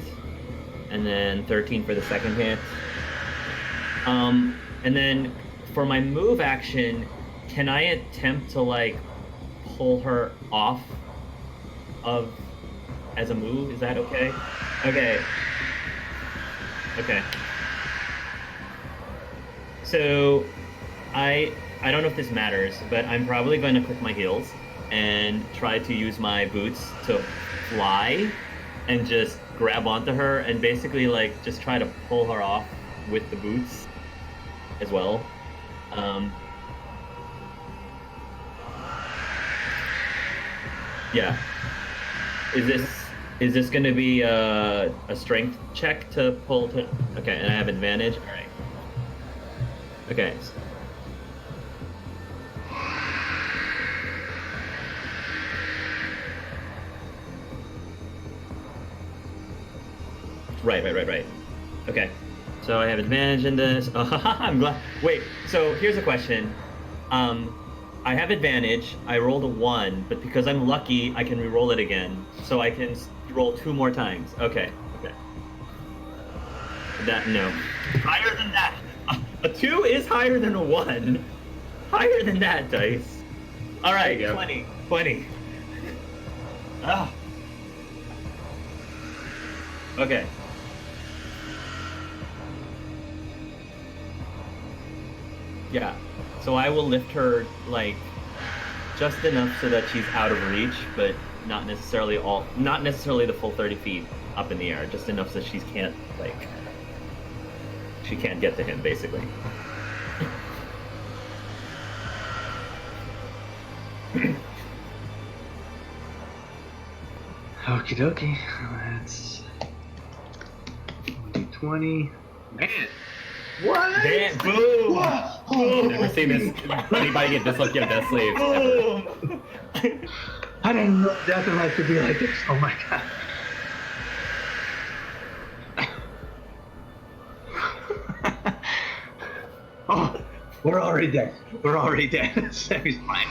and then 13 for the second hit. And then for my move action, can I attempt to like pull her off of as a move? Is that okay? Okay. Okay. So I don't know if this matters, but I'm probably going to click my heels and try to use my boots to fly and just grab onto her and basically like just try to pull her off with the boots as well. Yeah. Is this going to be a strength check to pull to? Okay, and I have advantage. All right. Okay. Right. Okay. So I have advantage in this. I'm glad. Wait, so here's a question. I have advantage. I rolled a 1, but because I'm lucky, I can re-roll it again. So I can roll 2 more times. Okay. No. Higher than that. A 2 is higher than a 1. Higher than that, dice. All right, 20. Ah. Okay. Yeah. So I will lift her like just enough so that she's out of reach, but not necessarily the full 30 feet up in the air, just enough so she can't get to him basically. Okie dokie. That's 20. Man. What? Damn, boom! I've never seen anybody get this lucky on Death Slaves ever. I didn't know Death and Life could be like this. Oh my god. Oh, we're already dead. Sammy's fine.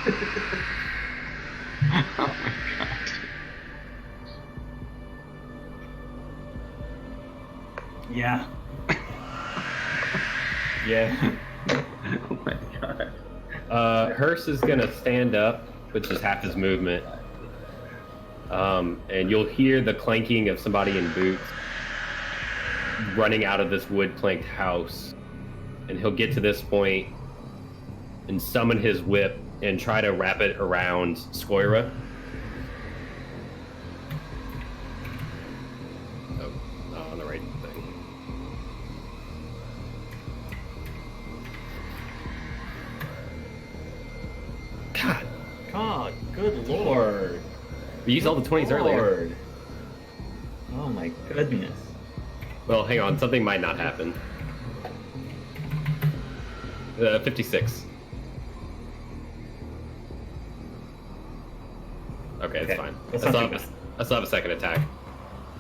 Oh my god. Yeah. Yeah. Oh my god. Hearst is gonna stand up with just half his movement. And you'll hear the clanking of somebody in boots running out of this wood planked house. And he'll get to this point and summon his whip and try to wrap it around Skoria. Oh, not on the right thing. God, good lord. We used all the 20s earlier. Oh my goodness. Well, hang on. Something might not happen. 56. Okay, it's fine. I still have a second attack.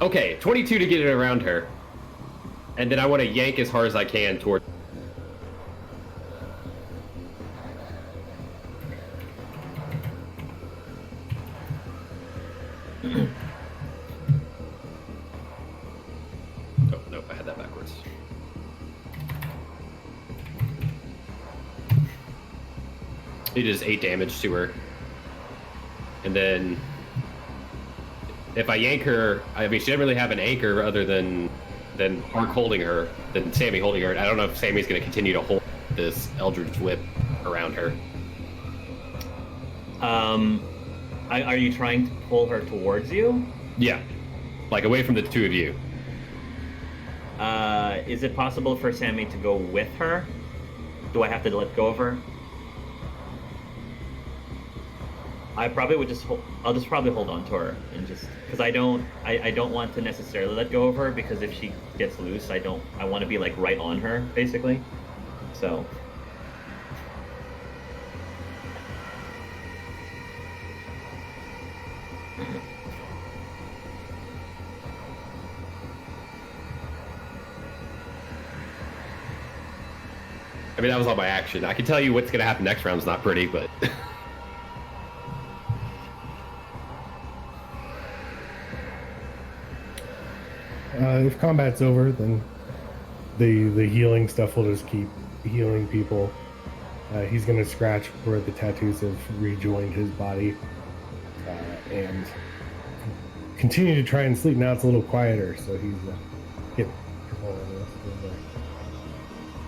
Okay, 22 to get it around her. And then I want to yank as hard as I can toward... Oh, nope, I had that backwards. He does 8 damage to her. And then if I yank her, I mean, she doesn't really have an anchor other than Hark holding her, than Sammy holding her. I don't know if Sammy's going to continue to hold this Eldritch Whip around her. Are you trying to pull her towards you? Yeah, like away from the two of you. Is it possible for Sammy to go with her? Do I have to let go of her? I probably would just I'll just probably hold on to her and just because I don't want to necessarily let go of her because if she gets loose I want to be like right on her basically. So I mean, that was all my action. I can tell you what's going to happen next round's not pretty, but... If combat's over, then the healing stuff will just keep healing people. He's going to scratch where the tattoos have rejoined his body and continue to try and sleep. Now it's a little quieter, so he's getting control of this.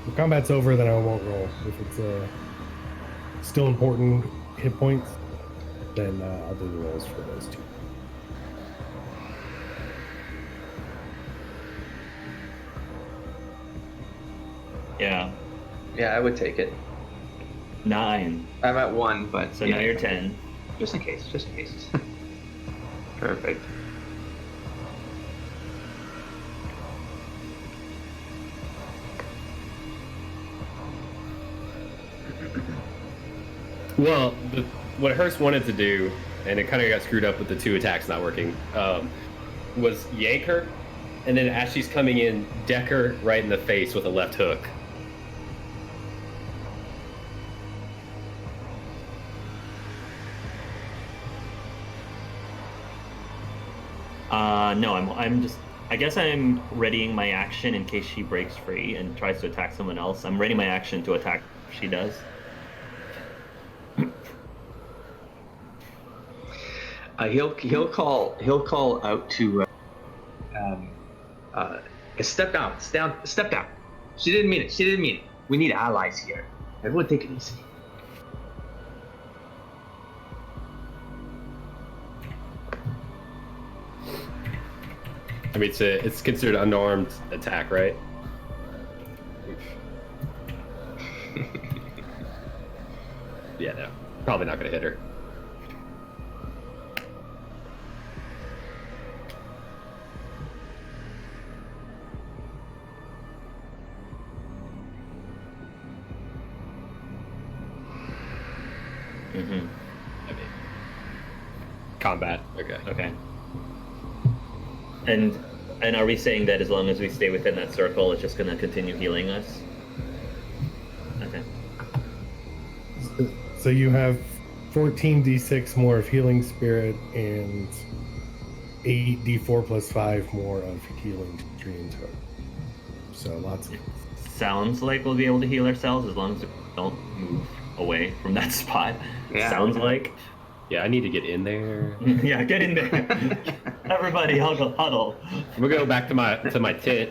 If combat's over, then I won't roll. If it's still important hit points, then I'll do the rolls for those two. yeah, Yeah, I would take it. 9. I'm at 1, but So yeah, now you're 10. Just in case. Perfect. Well, what Hearst wanted to do, and it kind of got screwed up with the 2 attacks not working, was yank her, and then as she's coming in, deck her right in the face with a left hook. No, I'm just. I guess I'm readying my action in case she breaks free and tries to attack someone else. I'm readying my action to attack if she does. He'll call out to step down. She didn't mean it. We need allies here. Everyone take it easy. I mean, it's considered an unarmed attack, right? Yeah, no. Probably not going to hit her. Mm-hmm. I mean, combat. Okay. Okay. And are we saying that as long as we stay within that circle, it's just going to continue healing us? Okay. So you have 14d6 more of healing spirit and 8d4 plus 5 more of healing dream total. So lots of. Sounds like we'll be able to heal ourselves as long as we don't move away from that spot. Yeah. Sounds like. Yeah, I need to get in there. Yeah, get in there. Everybody huddle. I'm gonna go back to my tent.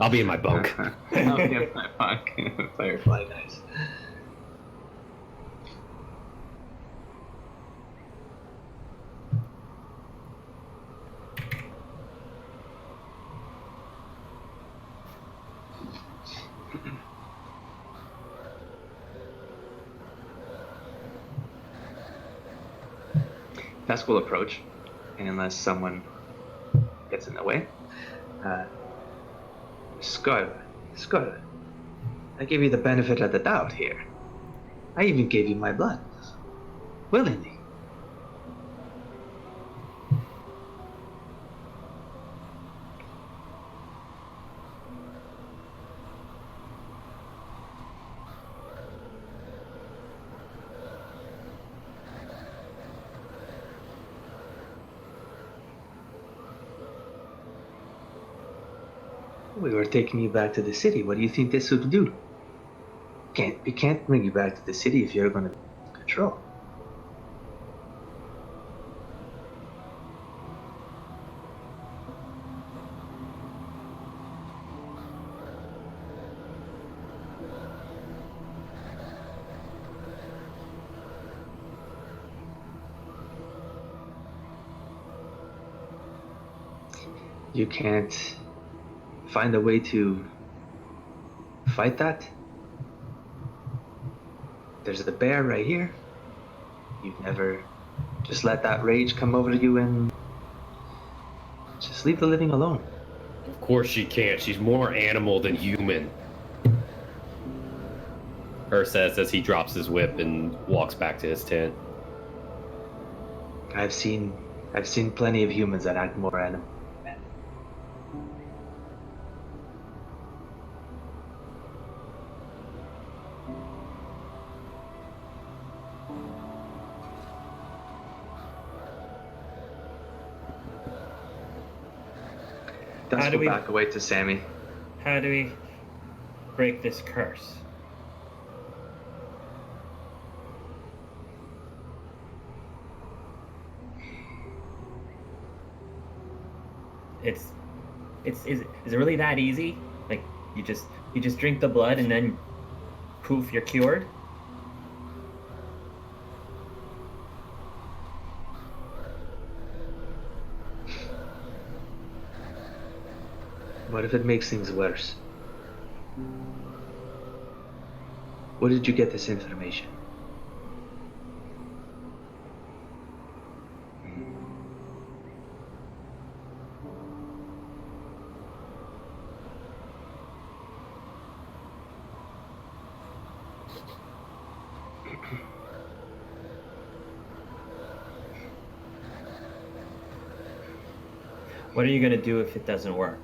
I'll be in my bunk. I'll be in my bunk. Firefly, nice. Dusk will approach, and unless someone gets in the way, Skoria, I give you the benefit of the doubt here. I even gave you my blood, willingly. We were taking you back to the city. What do you think this would do? We can't bring you back to the city if you're going to be in control. You can't find a way to fight that? There's the bear right here. You've never just let that rage come over you and just leave the living alone. Of course she can't. She's more animal than human. Her says as he drops his whip and walks back to his tent. I've seen plenty of humans that act more animal. How do Go we- back away to Sammy. How do we break this curse? Is it really that easy? Like you just drink the blood and then poof, you're cured? What if it makes things worse? Where did you get this information? What are you gonna do if it doesn't work?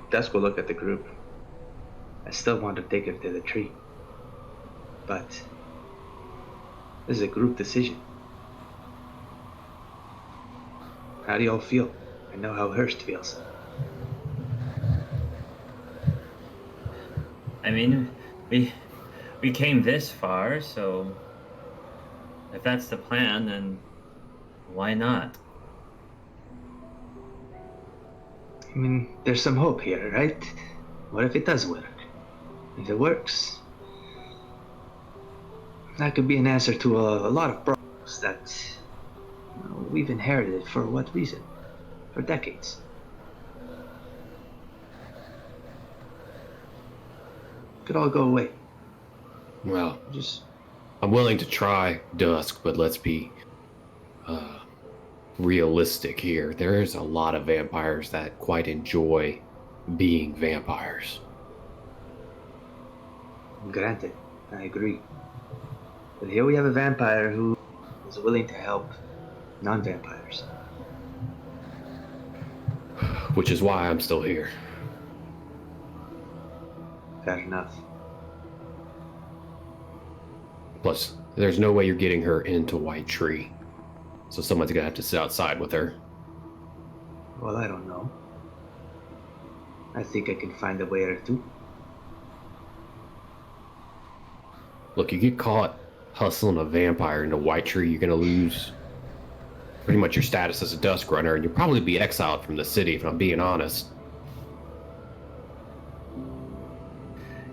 Dusk will look at the group. I still want to take her to the tree. But this is a group decision. How do y'all feel? I know how Hurst feels. I mean, we came this far, so if that's the plan, then why not? I mean, there's some hope here, right? What if it does work? If it works, that could be an answer to a lot of problems that we've inherited for what reason? For decades. Could all go away. Well, Just I'm willing to try, Dusk, but let's be realistic here. There's a lot of vampires that quite enjoy being vampires. granted, I agree. But here we have a vampire who is willing to help non-vampires. Which is why I'm still here. Fair enough. Plus, there's no way you're getting her into White Tree. So someone's gonna have to sit outside with her. Well, I don't know. I think I can find a way or two. Look, you get caught hustling a vampire into White Tree, you're gonna lose pretty much your status as a Dusk Runner, and you'll probably be exiled from the city, if I'm being honest.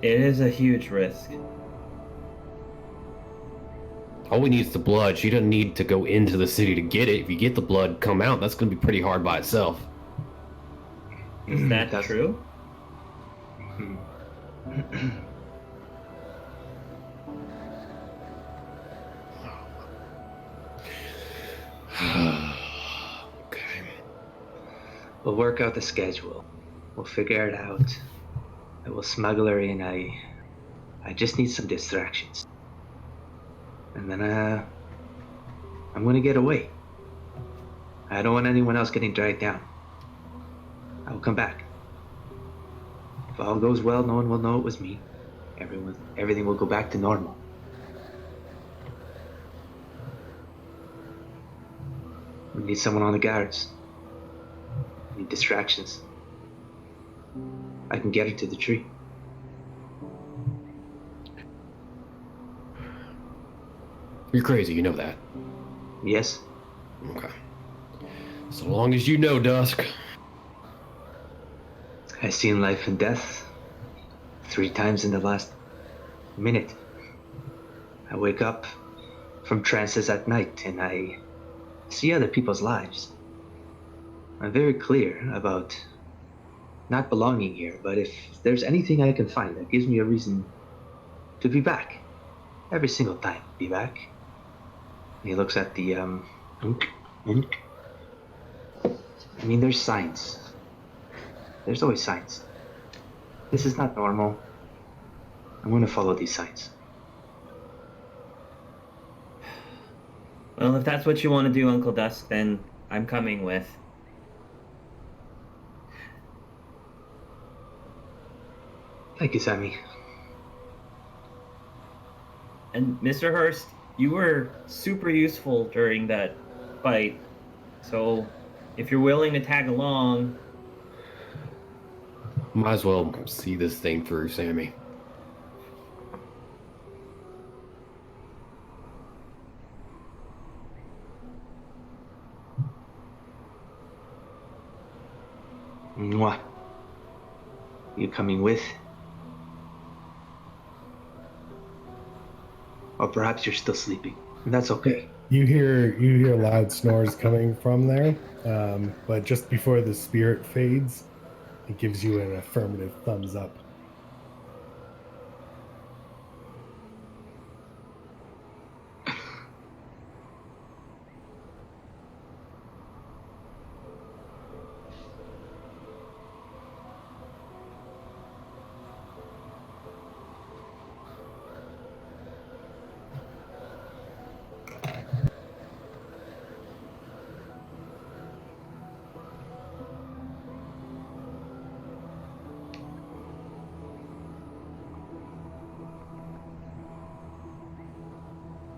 It is a huge risk. All we need is the blood. She doesn't need to go into the city to get it. If you get the blood, come out, that's gonna be pretty hard by itself. Is that That's- true? Okay. We'll work out the schedule. We'll figure it out. I will smuggle her in. I just need some distractions. And then, I'm gonna get away. I don't want anyone else getting dragged down. I will come back. If all goes well, no one will know it was me. Everything will go back to normal. We need someone on the guards. We need distractions. I can get her to the tree. You're crazy, you know that. Yes? Okay. So long as you know, Dusk. I've seen life and death 3 times in the last minute. I wake up from trances at night and I see other people's lives. I'm very clear about not belonging here, but if there's anything I can find that gives me a reason to be back, every single time, be back. And he looks at the, ink. I mean, there's signs. There's always signs. This is not normal. I'm going to follow these signs. Well, if that's what you want to do, Uncle Dusk, then I'm coming with. Thank you, Sammy. And Mr. Hurst, you were super useful during that fight. So if you're willing to tag along. Might as well see this thing through, Sammy. Mwah. You coming with? Or perhaps you're still sleeping. And that's okay. You hear loud snores coming from there, but just before the spirit fades, it gives you an affirmative thumbs up.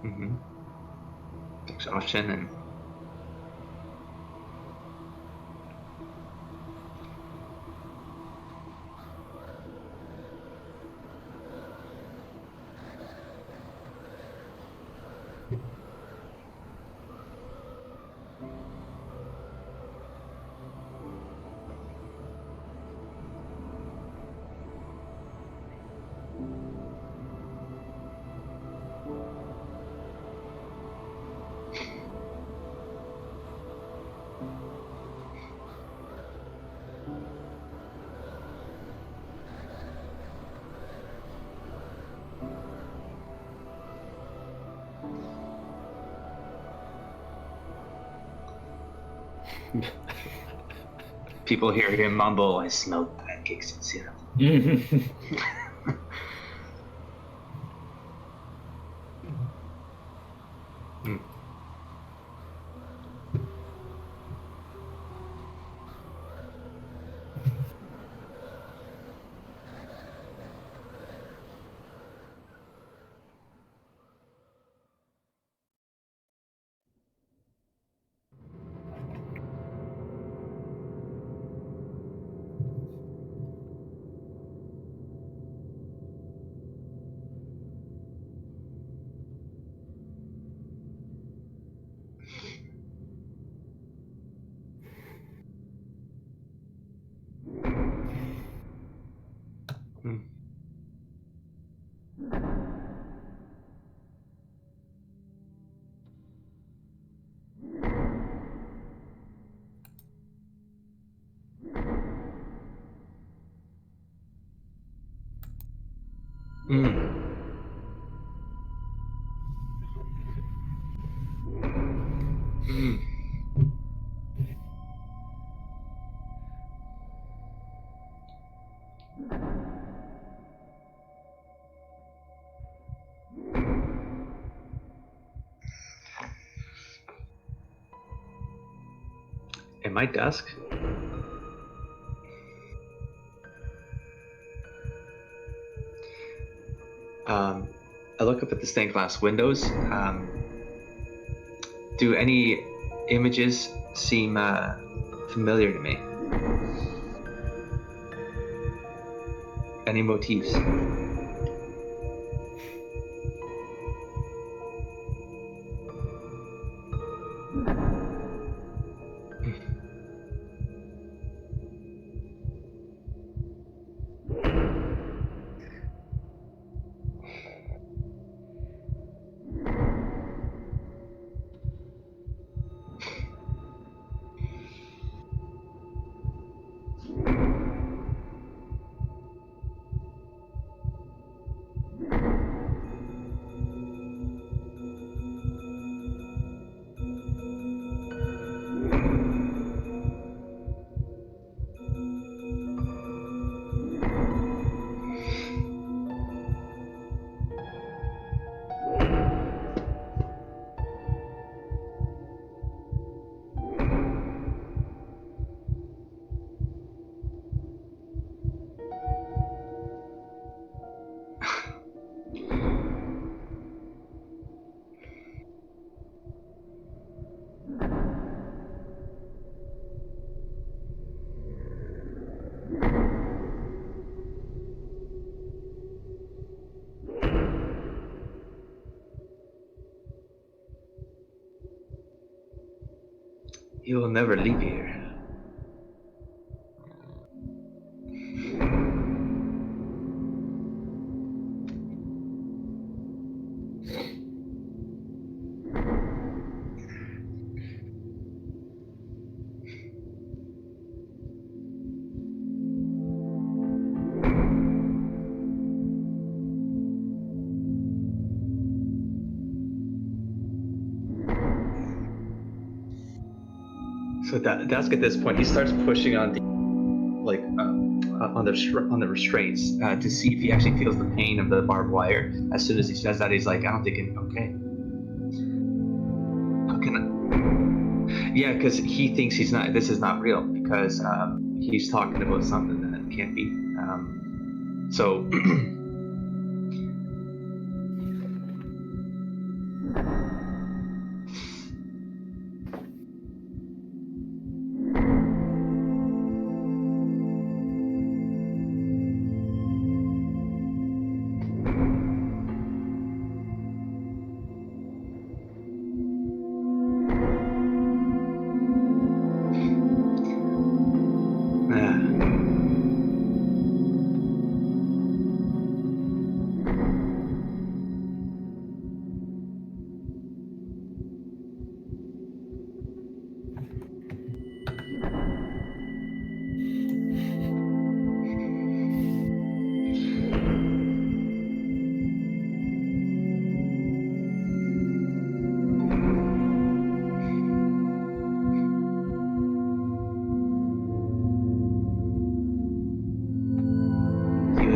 Mm-hmm. Exhaustion and people hear him mumble, I smell pancakes and syrup. Mm. Mm. Mm. Mm. Am I dusk? I look up at the stained glass windows. Do any images seem familiar to me? Any motifs? You will never leave here. So Dusk at this point, he starts pushing on the on the restraints to see if he actually feels the pain of the barbed wire. As soon as he says that, he's like, I don't think it. Okay. How can I? Yeah, because he thinks he's not. This is not real because he's talking about something that can't be. So.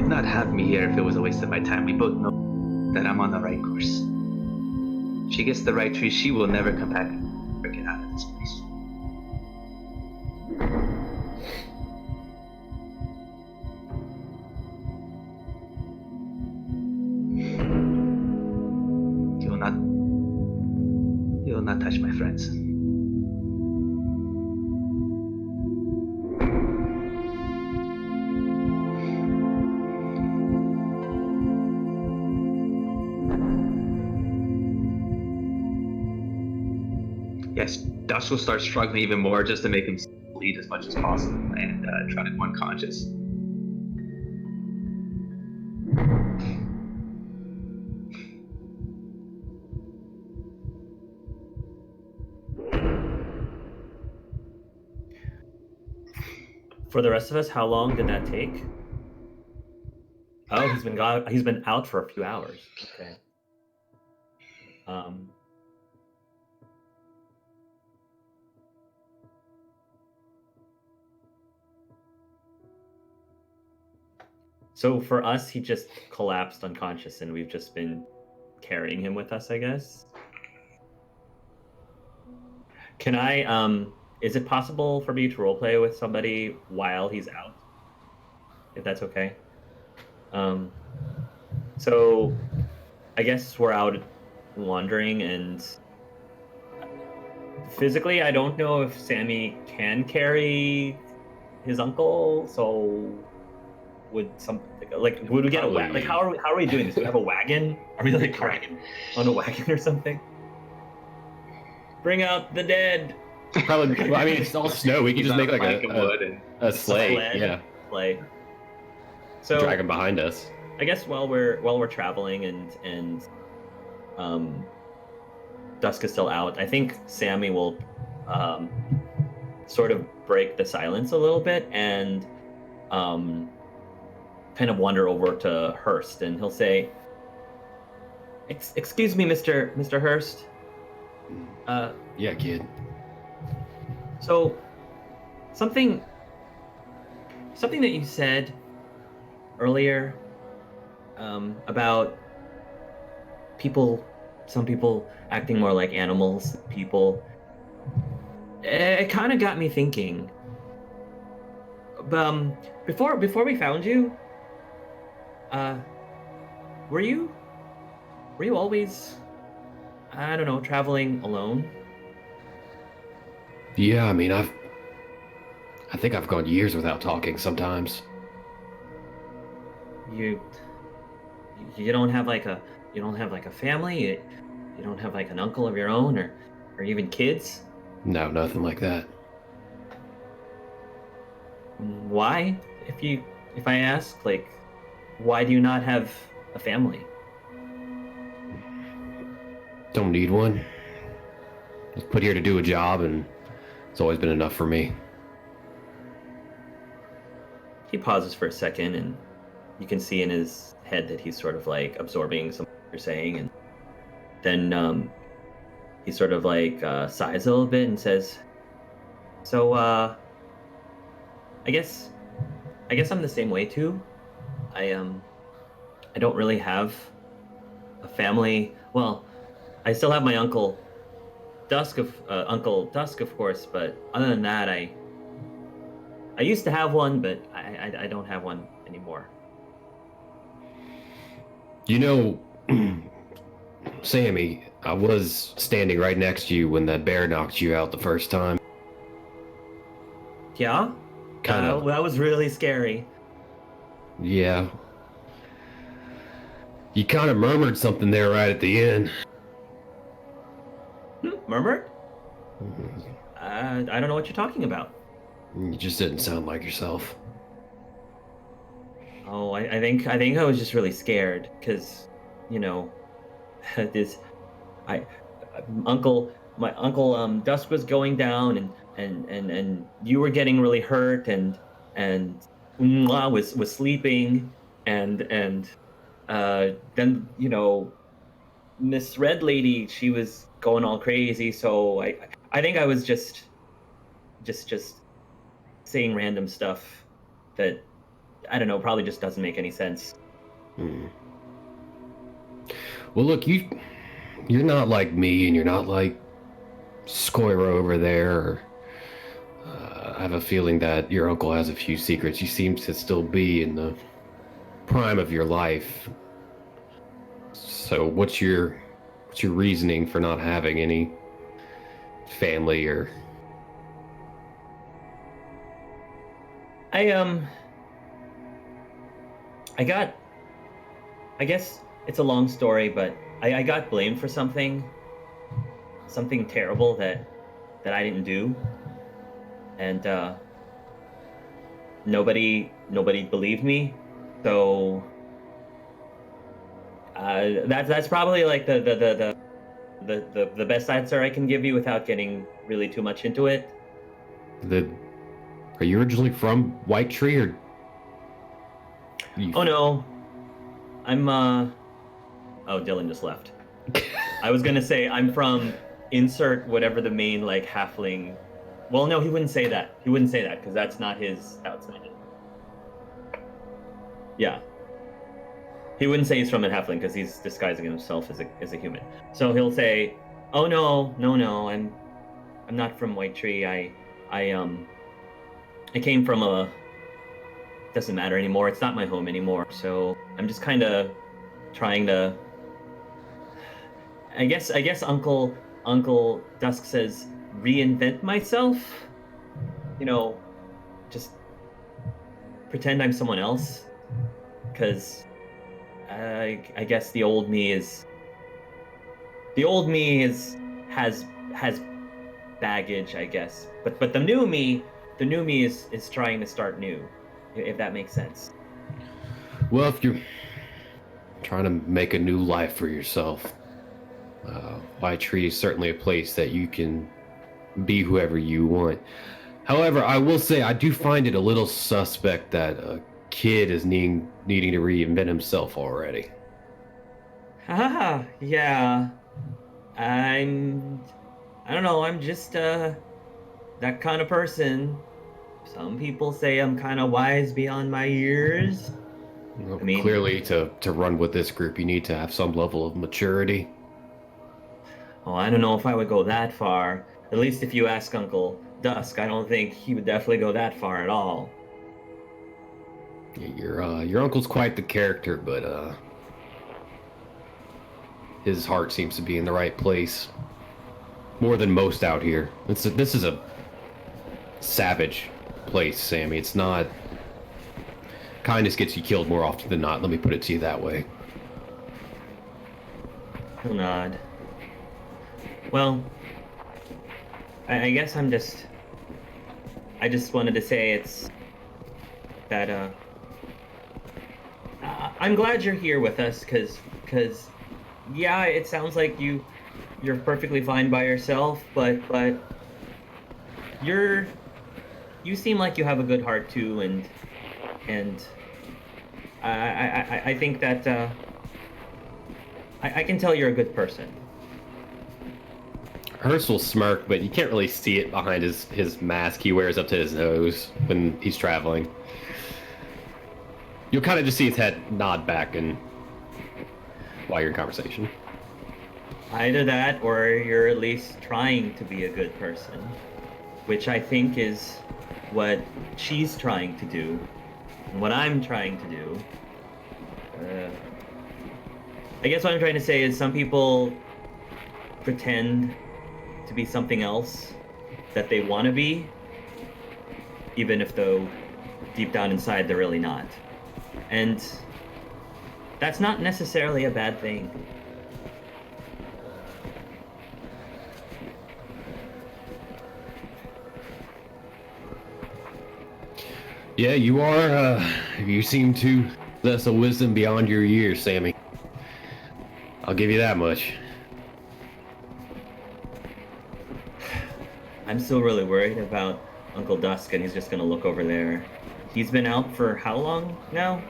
Not have me here if it was a waste of my time. We both know that I'm on the right course. She gets the right tree, she will never come back or get out of this place. You will not touch my friends. Yes, Dusk will start struggling even more just to make him bleed as much as possible and try to go unconscious. For the rest of us, how long did that take? Oh, he's been out for a few hours. Okay. So for us, he just collapsed unconscious, and we've just been carrying him with us, I guess. Can I? Is it possible for me to roleplay with somebody while he's out? If that's okay. So I guess we're out wandering, and physically, I don't know if Sammy can carry his uncle. So would would we get a wagon? Like how are we doing this? Do we have a wagon? Are we like on a wagon or something? Bring out the dead. Probably. Well, I mean, it's all snow. We could just make like a sleigh. Yeah. Sleigh. So drag him behind us. I guess while we're traveling and Dusk is still out, I think Sammy will sort of break the silence a little bit and kind of wander over to Hurst, and he'll say, "Excuse me, Mr. Hurst. Yeah, kid. So something that you said earlier about some people acting more like animals than people. It kind of got me thinking. Before we found you, were you always, I don't know, traveling alone? Yeah, I mean, I think I've gone years without talking sometimes. You don't have like a family? You don't have like an uncle of your own or even kids? No, nothing like that. Why? If I ask, like, why do you not have a family? Don't need one. I was put here to do a job, and it's always been enough for me. He pauses for a second, and you can see in his head that he's sort of like absorbing something you're saying, and then he sort of like sighs a little bit and says, "So I guess I'm the same way too. I don't really have a family. Well, I still have my Uncle Dusk, of course, but other than that, I used to have one, but I don't have one anymore." You know, Sammy, I was standing right next to you when that bear knocked you out the first time. Yeah? Kind of. That was really scary. Yeah. You kind of murmured something there right at the end. Murmured? I don't know what you're talking about. You just didn't sound like yourself. Oh, I think I was just really scared because, you know, my uncle Dusk was going down and you were getting really hurt and Mwah was sleeping and then, you know, Miss Red Lady, she was going all crazy, so I think I was just saying random stuff that, I don't know, probably just doesn't make any sense. Well, look, you're not like me, and you're not like Skoria over there. I have a feeling that your uncle has a few secrets. You seem to still be in the prime of your life. So what's your reasoning for not having any family or... I guess it's a long story, but I got blamed for something terrible that I didn't do, and nobody believed me, so that's probably like the best answer I can give you without getting really too much into it. Are you originally from White Tree, or? Oh no, I'm Oh, Dylan just left. I was gonna say I'm from insert whatever the main like halfling. Well, no, he wouldn't say that. He wouldn't say that because that's not his outside. Yeah, He wouldn't say he's from a halfling because he's disguising himself as a human. So he'll say, "Oh no, I'm not from White Tree. I came from a. Doesn't matter anymore. It's not my home anymore. So I'm just kind of trying to. I guess Uncle Dusk says reinvent myself. You know, just pretend I'm someone else, because I guess the old me has baggage, I guess. But the new me is trying to start new, if that makes sense. Well, if you're trying to make a new life for yourself, White Tree is certainly a place that you can be whoever you want. However, I will say I do find it a little suspect that a kid is needing to reinvent himself already. Yeah. I don't know, I'm just that kind of person. Some people say I'm kind of wise beyond my years. Well, I mean, clearly, to run with this group, you need to have some level of maturity. oh, I don't know if I would go that far. At least if you ask Uncle Dusk, I don't think he would definitely go that far at all. Your uncle's quite the character, but his heart seems to be in the right place. More than most out here. This is a savage place, Sammy. It's not. Kindness gets you killed more often than not. Let me put it to you that way. He'll nod. Well, I guess I just wanted to say it's that I'm glad you're here with us, cause yeah, it sounds like you're perfectly fine by yourself, but you seem like you have a good heart too, and I think that I can tell you're a good person. Hearst will smirk, but you can't really see it behind his mask he wears up to his nose when he's traveling. You'll kind of just see his head nod back and while you're in conversation. Either that, or you're at least trying to be a good person, which I think is what she's trying to do, and what I'm trying to do. I guess what I'm trying to say is some people pretend to be something else that they want to be, even if though deep down inside they're really not. And that's not necessarily a bad thing. Yeah, you are, you seem to possess a wisdom beyond your years, Sammy. I'll give you that much. I'm still really worried about Uncle Dusk, and he's just gonna look over there. He's been out for how long now?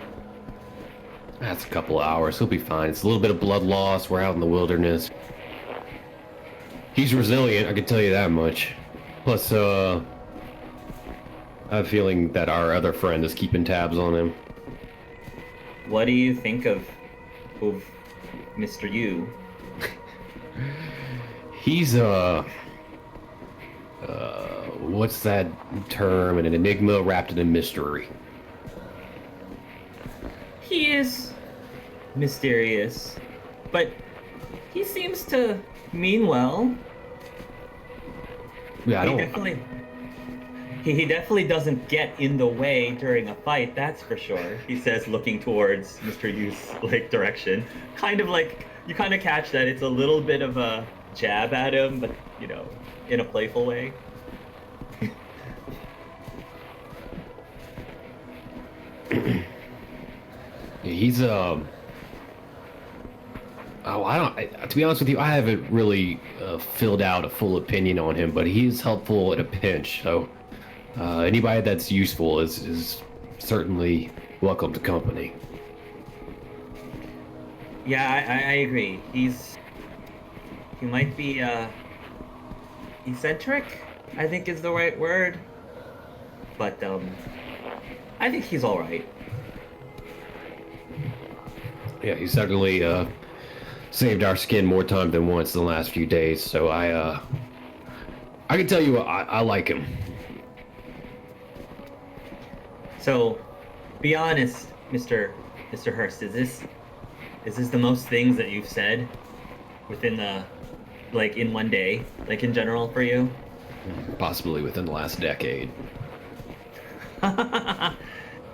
That's a couple of hours. He'll be fine. It's a little bit of blood loss. We're out in the wilderness. He's resilient, I can tell you that much. Plus, I have a feeling that our other friend is keeping tabs on him. What do you think of Mr. Yu? He's, what's that term? An enigma wrapped in a mystery. He is mysterious, but he seems to mean well. Yeah, He definitely doesn't get in the way during a fight, that's for sure. He says, looking towards Mr. Yu's direction. Kind of like, you kind of catch that it's a little bit of a jab at him, but, in a playful way. He's, to be honest with you, I haven't really filled out a full opinion on him, but he's helpful at a pinch, so anybody that's useful is certainly welcome to company. Yeah, I agree. He might be eccentric, I think is the right word, but I think he's all right. Yeah, he certainly saved our skin more time than once in the last few days. So I can tell you I like him. So, be honest, Mr. Hurst. Is this the most things that you've said within the, like, in one day, like in general for you? Possibly within the last decade.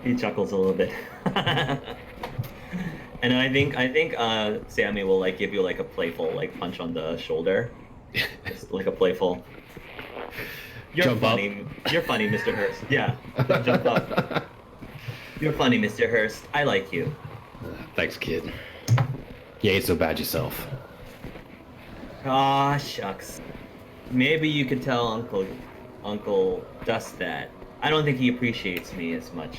He chuckles a little bit. And I think Sammy will like give you like a playful like punch on the shoulder. Just like a playful. Jump funny. You're funny, Mr. Hurst. Yeah. Jump up. You're funny, Mr. Hurst. I like you. Thanks, kid. You ain't so bad yourself. Aw, shucks. Maybe you could tell Uncle Dust that. I don't think he appreciates me as much.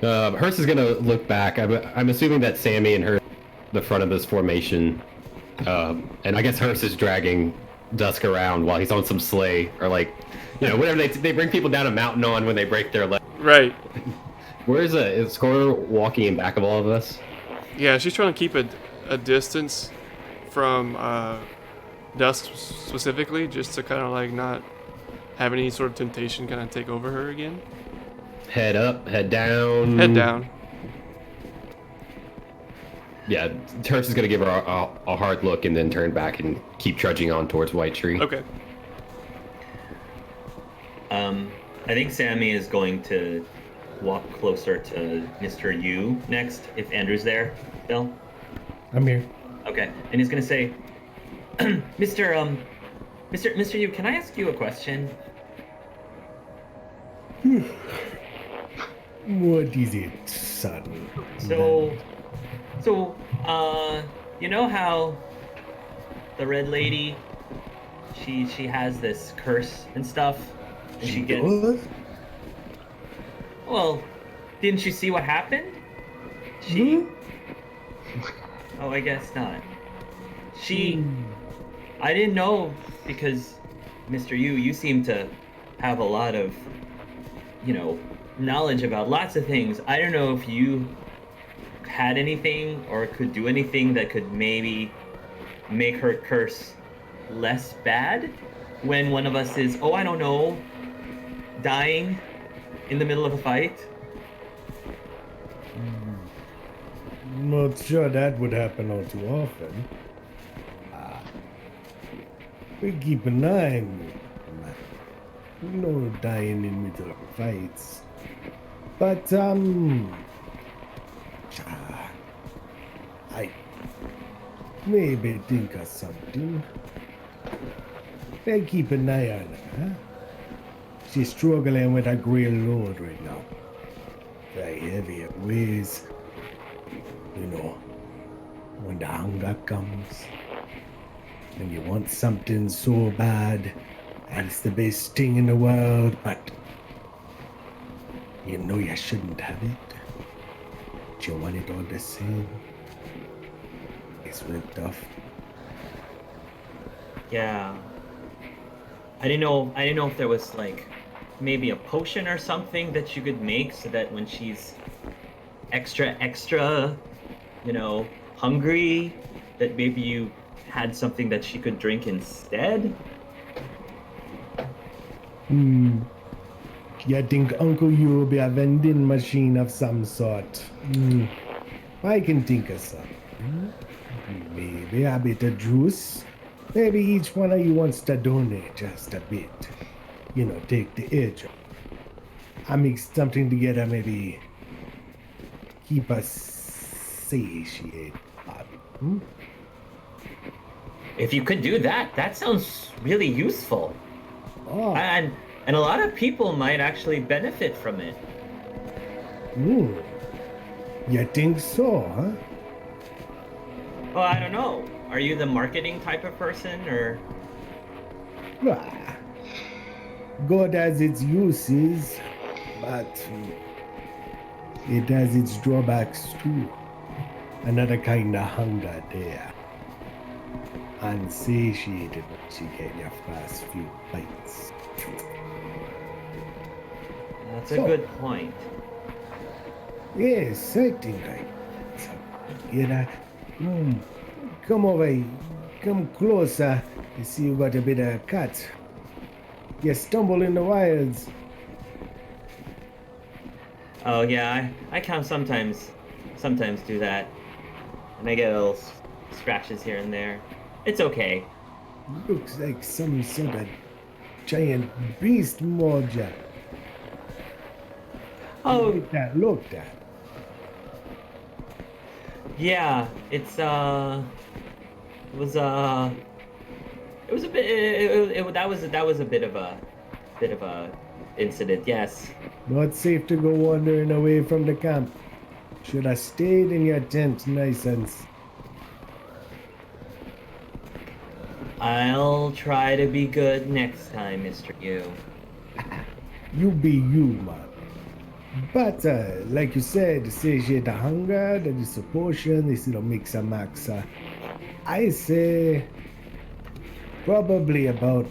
Hurst is gonna look back. I'm assuming that Sammy and her, the front of this formation, and I guess Hurst is dragging Dusk around while he's on some sleigh or like, you know, whatever they bring people down a mountain on when they break their leg. Right. Where is Skoria walking in back of all of us? Yeah, she's trying to keep a distance from Dusk specifically, just to kind of like not have any sort of temptation kind of take over her again. Head up, head down. Head down. Yeah, Hurst is gonna give her a hard look and then turn back and keep trudging on towards White Tree. Okay. I think Sammy is going to walk closer to Mr. Yu next, if Andrew's there still. I'm here. Okay, and he's gonna say, Mr. Yu, can I ask you a question? What is it, son? So, you know how the red lady, she has this curse and stuff, and she gets. does? Well, didn't you see what happened? Oh, I guess not. I didn't know because, Mr. Yu, you seem to have a lot of, knowledge about lots of things. I don't know if you had anything or could do anything that could maybe make her curse less bad when one of us is, I don't know, dying in the middle of a fight. Not sure that would happen all too often. We keep an eye on you, man. No dying in middle of fights. But, I maybe think of something. They keep an eye on her, huh? She's struggling with a great load right now. Very heavy it weighs. When the hunger comes, and you want something so bad, and it's the best thing in the world, but you know you shouldn't have it. But you want it all the same. It's real tough. Yeah. I didn't know if there was like maybe a potion or something that you could make so that when she's extra, hungry, that maybe you had something that she could drink instead. You think Uncle you will be a vending machine of some sort? I can think of something. Maybe a bit of juice. Maybe each one of you wants to donate just a bit. Take the edge off. I mix something together, maybe keep us satiated. If you could do that, that sounds really useful. Oh. And a lot of people might actually benefit from it. You think so, huh? Well, I don't know. Are you the marketing type of person, or? God has its uses, but it has its drawbacks too. Another kind of hunger there. Unsatiated once you get your first few bites. That's a good point. Yes, certainly. So, come over here. Come closer. You see you got a bit of cut. You stumble in the wilds. Oh yeah, I can sometimes do that, and I get little scratches here and there. It's okay. Looks like some sort of giant beast moja. Oh Like that looked at. yeah, it was it was a bit that was a bit of a incident. Yes. Not safe to go wandering away from the camp. Should have stayed in your tent, nice and I'll try to be good next time, Mr. Yu. you be you, man. But like you said, satiate the hunger, the disproportion, this little mix and max. I say probably about.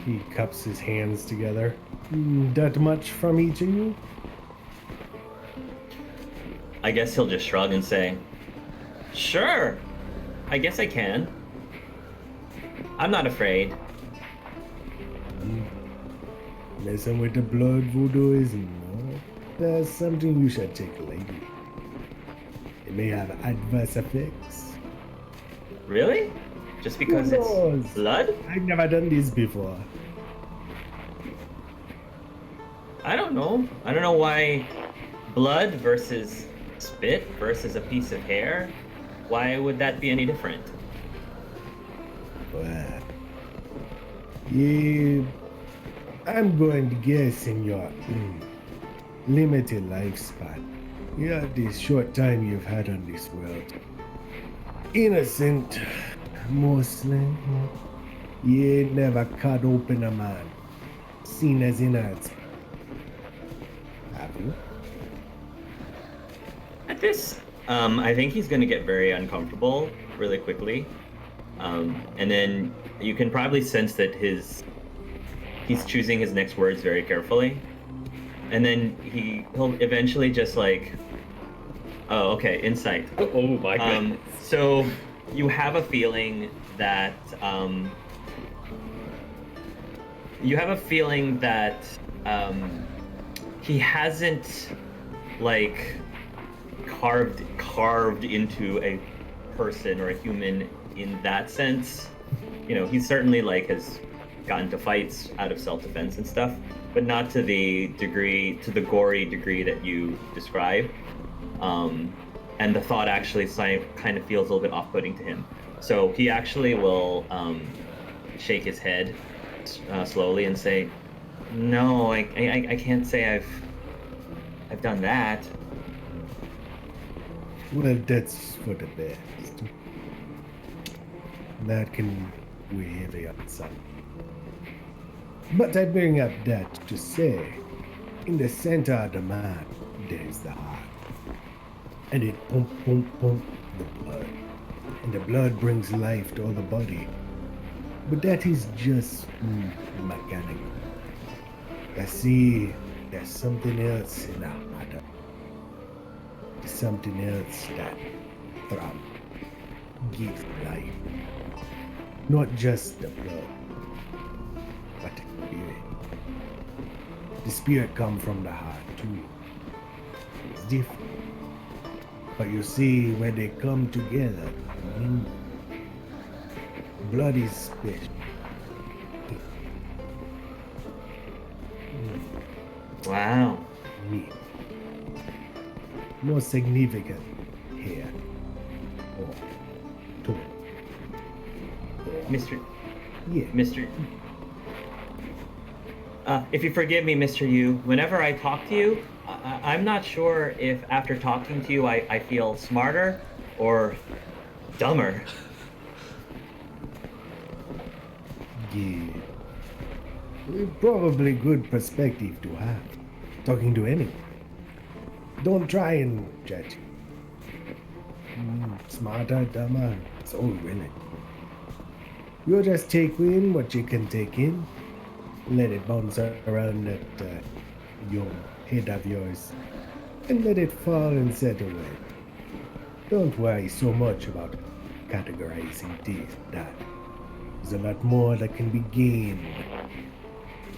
He cups his hands together. That much from each of you? I guess he'll just shrug and say, "Sure, I guess I can. I'm not afraid." Messing with the blood voodoo is not something you should take lightly. It may have adverse effects. Really? Just because Who it's knows? blood? I've never done this before. I don't know. I don't know why blood versus spit versus a piece of hair. Why would that be any different? Well, yeah, I'm going to guess in your limited lifespan. Yeah, this short time you've had on this world. Innocent, mostly. You ain't never cut open a man, seen as inert. Have you? At this, I think he's gonna get very uncomfortable really quickly. And then you can probably sense that he's choosing his next words very carefully. And then he'll eventually just like, oh, okay, insight. Oh my goodness. So you have a feeling that he hasn't like carved into a person or a human in that sense. You know, he certainly like has gotten to fights out of self-defense and stuff, but not to the gory degree that you describe. And the thought actually kind of feels a little bit off-putting to him. So he actually will shake his head slowly and say, "No, I can't say I've done that." Well, that's for the best. That can weigh heavy on some. But I bring up that to say, in the center of the man, there's the heart. And it pump, the blood. And the blood brings life to all the body. But that is just mechanical. I see there's something else in our matter. There's something else that gives life. Not just the blood, but the spirit. The spirit comes from the heart too. It's different. But you see, when they come together, blood is special. Wow. Me. More significant here. Or to Mr. yeah. Mr. If you forgive me, Mr. Yu, whenever I talk to you, I'm not sure if after talking to you I feel smarter or dumber. Yeah. Probably good perspective to have. Talking to anyone. Don't try and judge. Smarter, dumber, it's all relative. You just take in what you can take in. Let it bounce around that your head of yours and let it fall and settle it. Don't worry so much about categorizing this, that. There's a lot more that can be gained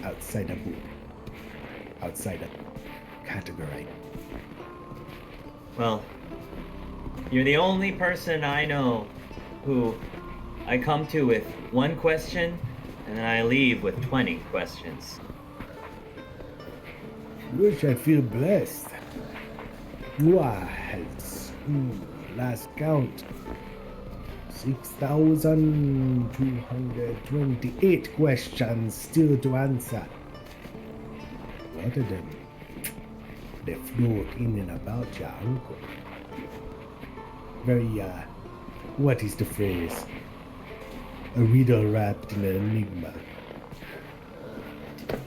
outside a book, outside a category. Well, you're the only person I know who I come to with one question, and then I leave with 20 questions. Wish I feel blessed. Noah has, last count, 6,228 questions still to answer. A lot of them, they float in and about your uncle. Very, what is the phrase? A riddle wrapped in an enigma.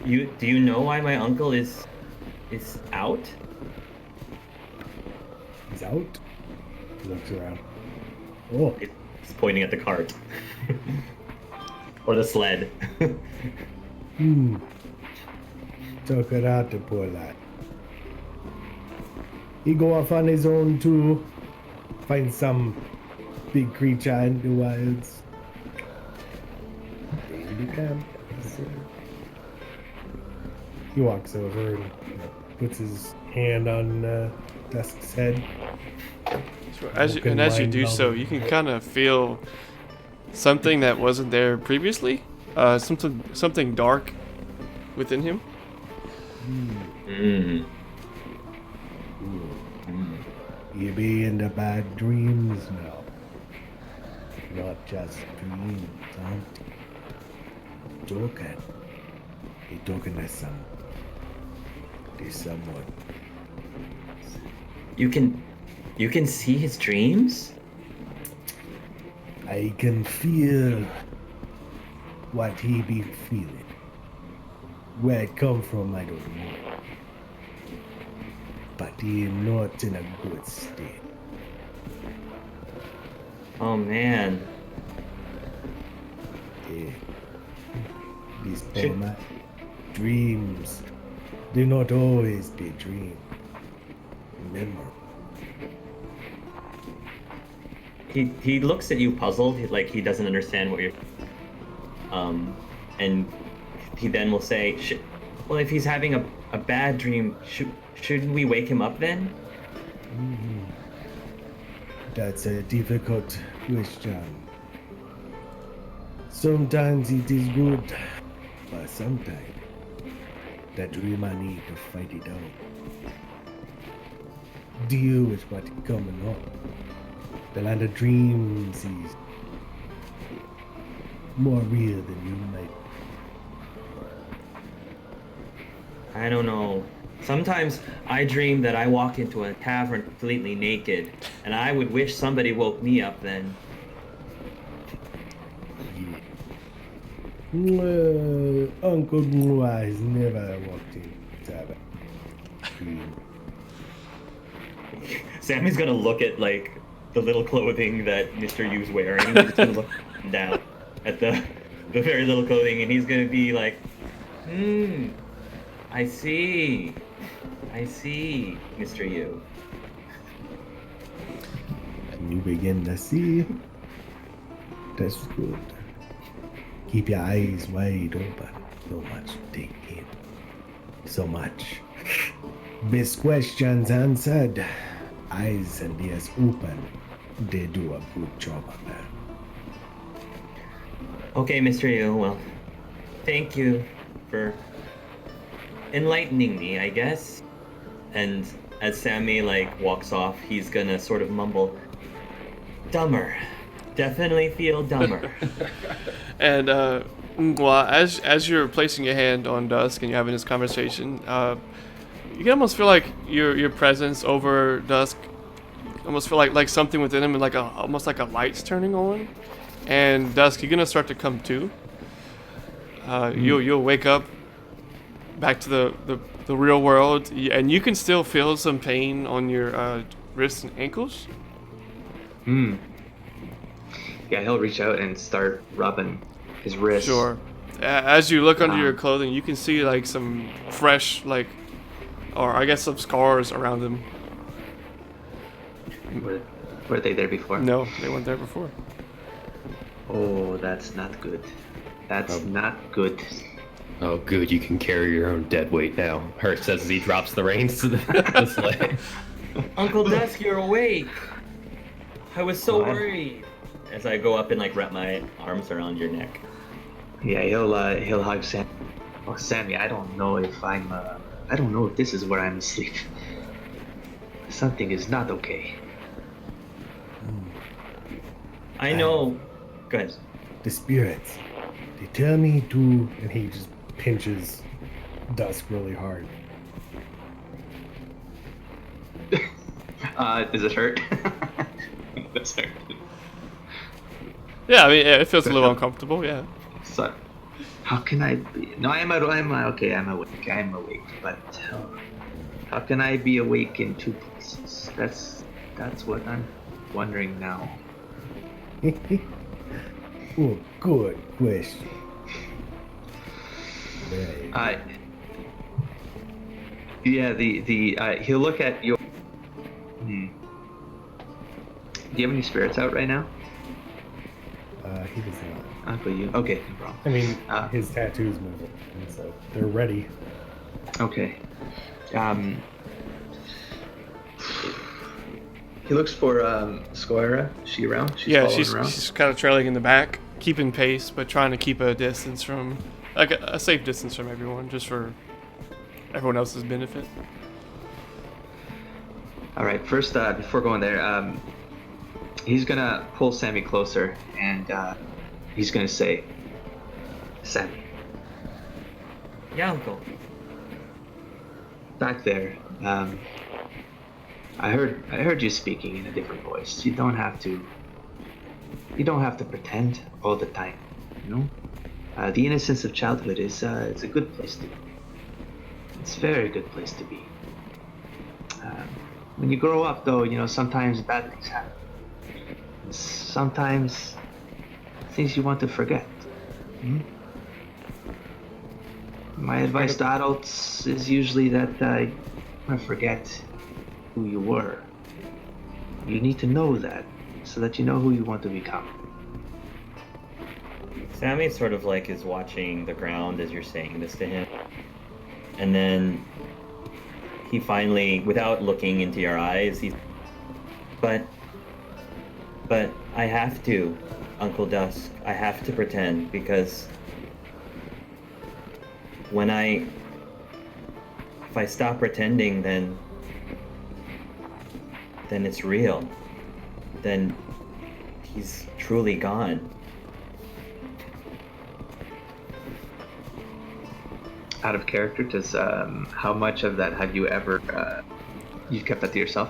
Do you know why my uncle is out? He's out. He looks around. Oh, He's pointing at the cart. Or the sled. took it out, the poor lad. He go off on his own too. Find some big creature in the wilds. Baby camp. He walks over and puts his hand on Dusk's head. So as you do so, you can kind of feel something that wasn't there previously. Something dark within him. You be in the bad dreams now. Not just dreams, aren't you? Joking. He talking to some. To someone. You can see his dreams? I can feel what he be feeling. Where it come from, I don't know. But he not in a good state. Oh man. Yeah. These poor dreams do not always be dreams. Remember. He looks at you puzzled, like he doesn't understand what you're and he then will say, well, if he's having a bad dream, shouldn't we wake him up then? That's a difficult question. Sometimes it is good, but sometimes the dreamer need to fight it out. Deal with what is coming up. The land of dreams is more real than you might. I don't know. Sometimes I dream that I walk into a tavern completely naked, and I would wish somebody woke me up then. Uncle Noah has never walked in tavern. Sammy's gonna look at like the little clothing that Mr. Yu's wearing. He's gonna look down at the very little clothing, and he's gonna be like, I see, Mr. Yu. And you begin to see. That's good. Keep your eyes wide open. So much to take in. So much. Best questions answered. Eyes and ears open. They do a good job of that. Okay, Mr. Yu, well, thank you for enlightening me, I guess. And as Sammy like walks off, he's gonna sort of mumble, dumber. Definitely feel dumber. And Ngwa, as you're placing your hand on Dusk and you're having this conversation, you can almost feel like your presence over Dusk. Almost feel like something within him, and like almost like a light's turning on. And Dusk, you're gonna start to come to. You'll wake up back to the real world, and you can still feel some pain on your wrists and ankles. Yeah, he'll reach out and start rubbing his wrist. Sure. As you look under your clothing, you can see like some fresh like or I guess some scars around him. Were they there before? No, they weren't there before. Oh, that's not good. That's not good. Oh, good, you can carry your own dead weight now. Hurt says as he drops the reins to the sleigh. Uncle Dusk, you're awake. I was so What? worried. As I go up and like wrap my arms around your neck. Yeah, he'll hug Sam. Oh, Sammy, I don't know if I don't know if this is where I'm asleep. Something is not okay. I know. Go ahead. The spirits, they tell me to, and he just pinches Dusk really hard. Does it hurt? Does it hurt? Yeah, I mean, it feels a little uncomfortable. Yeah. So, how can I be? No, I'm okay. I'm awake. I'm awake. But how can I be awake in two places? That's what I'm wondering now. Oh, good question. Right. Yeah. He'll look at your. Do you have any spirits out right now? He does not. Uncle, you. Okay, no problem. I mean, his tattoo's moving, and so they're ready. Okay. He looks for Skoria. Is she around? She's around? She's kind of trailing in the back, keeping pace, but trying to keep a distance from, like a safe distance from everyone, just for everyone else's benefit. All right. First, before going there, he's gonna pull Sammy closer, and he's gonna say, "Sammy, Yeah, Uncle. back there. I heard you speaking in a different voice. You don't have to pretend all the time. You know, the innocence of childhood is it's a good place to be. It's a very good place to be. When you grow up, though, you know, sometimes bad things happen. And sometimes things you want to forget. My advice to adults is usually that you want to forget who you were. You need to know that so that you know who you want to become. Sammy sort of like is watching the ground as you're saying this to him. And then he finally, without looking into your eyes, but I have to, Uncle Dusk. I have to pretend because if I stop pretending, then it's real. Then he's truly gone. Out of character, does how much of that have you ever you've kept that to yourself?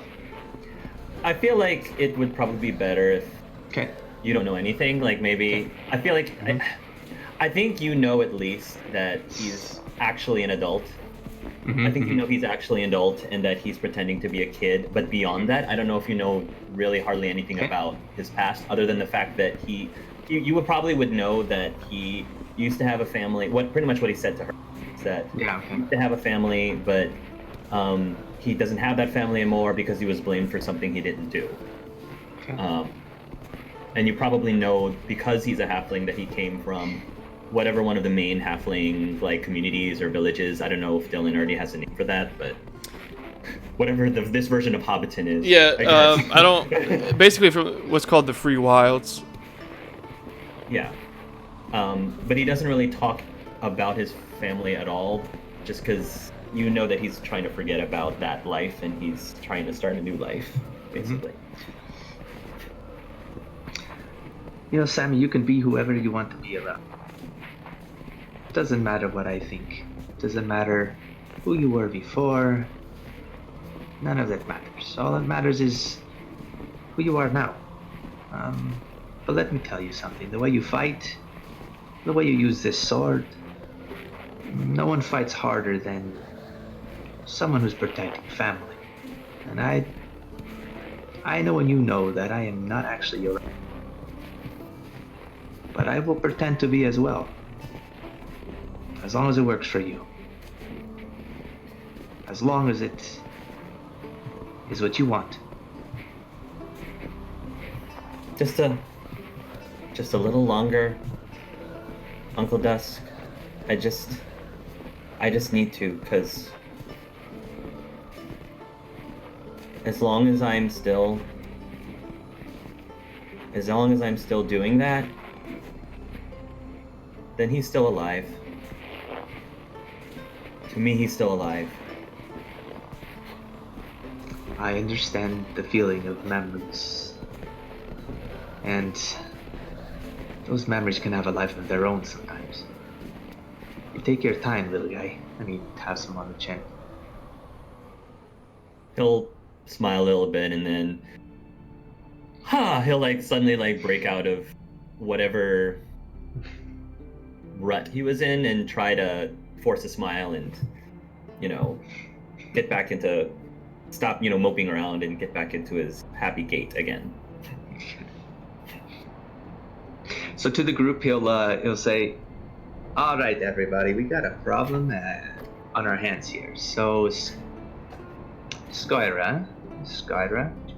I feel like it would probably be better if Okay. you don't know anything. Like maybe I feel like I think you know at least that he's actually an adult. I think you know he's actually an adult and that he's pretending to be a kid. But beyond that, I don't know if you know really hardly anything about his past, other than the fact that you would probably know that he used to have a family. Pretty much what he said to her is that he used to have a family, but he doesn't have that family anymore because he was blamed for something he didn't do. Okay. And you probably know, because he's a halfling, that he came from whatever one of the main halfling like communities or villages. I don't know if Dylan already has a name for that, but whatever this version of Hobbiton is. Yeah, I don't. Basically, from what's called the Free Wilds. Yeah, but he doesn't really talk about his family at all, just because you know that he's trying to forget about that life and he's trying to start a new life, basically. You know, Sammy, you can be whoever you want to be around. It doesn't matter what I think. It doesn't matter who you were before. None of that matters. All that matters is who you are now. But let me tell you something. The way you fight, the way you use this sword, no one fights harder than someone who's protecting family. And I know and you know that I am not actually your... But I will pretend to be as well. As long as it works for you. as long as it is what you want. Just a little longer, Uncle Dusk. I just need to, cause as long as I'm still doing that, then he's still alive. To me, he's still alive. I understand the feeling of memories. And those memories can have a life of their own sometimes. You take your time, little guy. And he taps him on the chin. He'll smile a little bit and then he'll like suddenly like break out of whatever rut he was in and try to force a smile and, you know, get back into, stop, you know, moping around and get back into his happy gait again. So to the group, he'll say, "All right, everybody, we got a problem on our hands here. So, Skoria,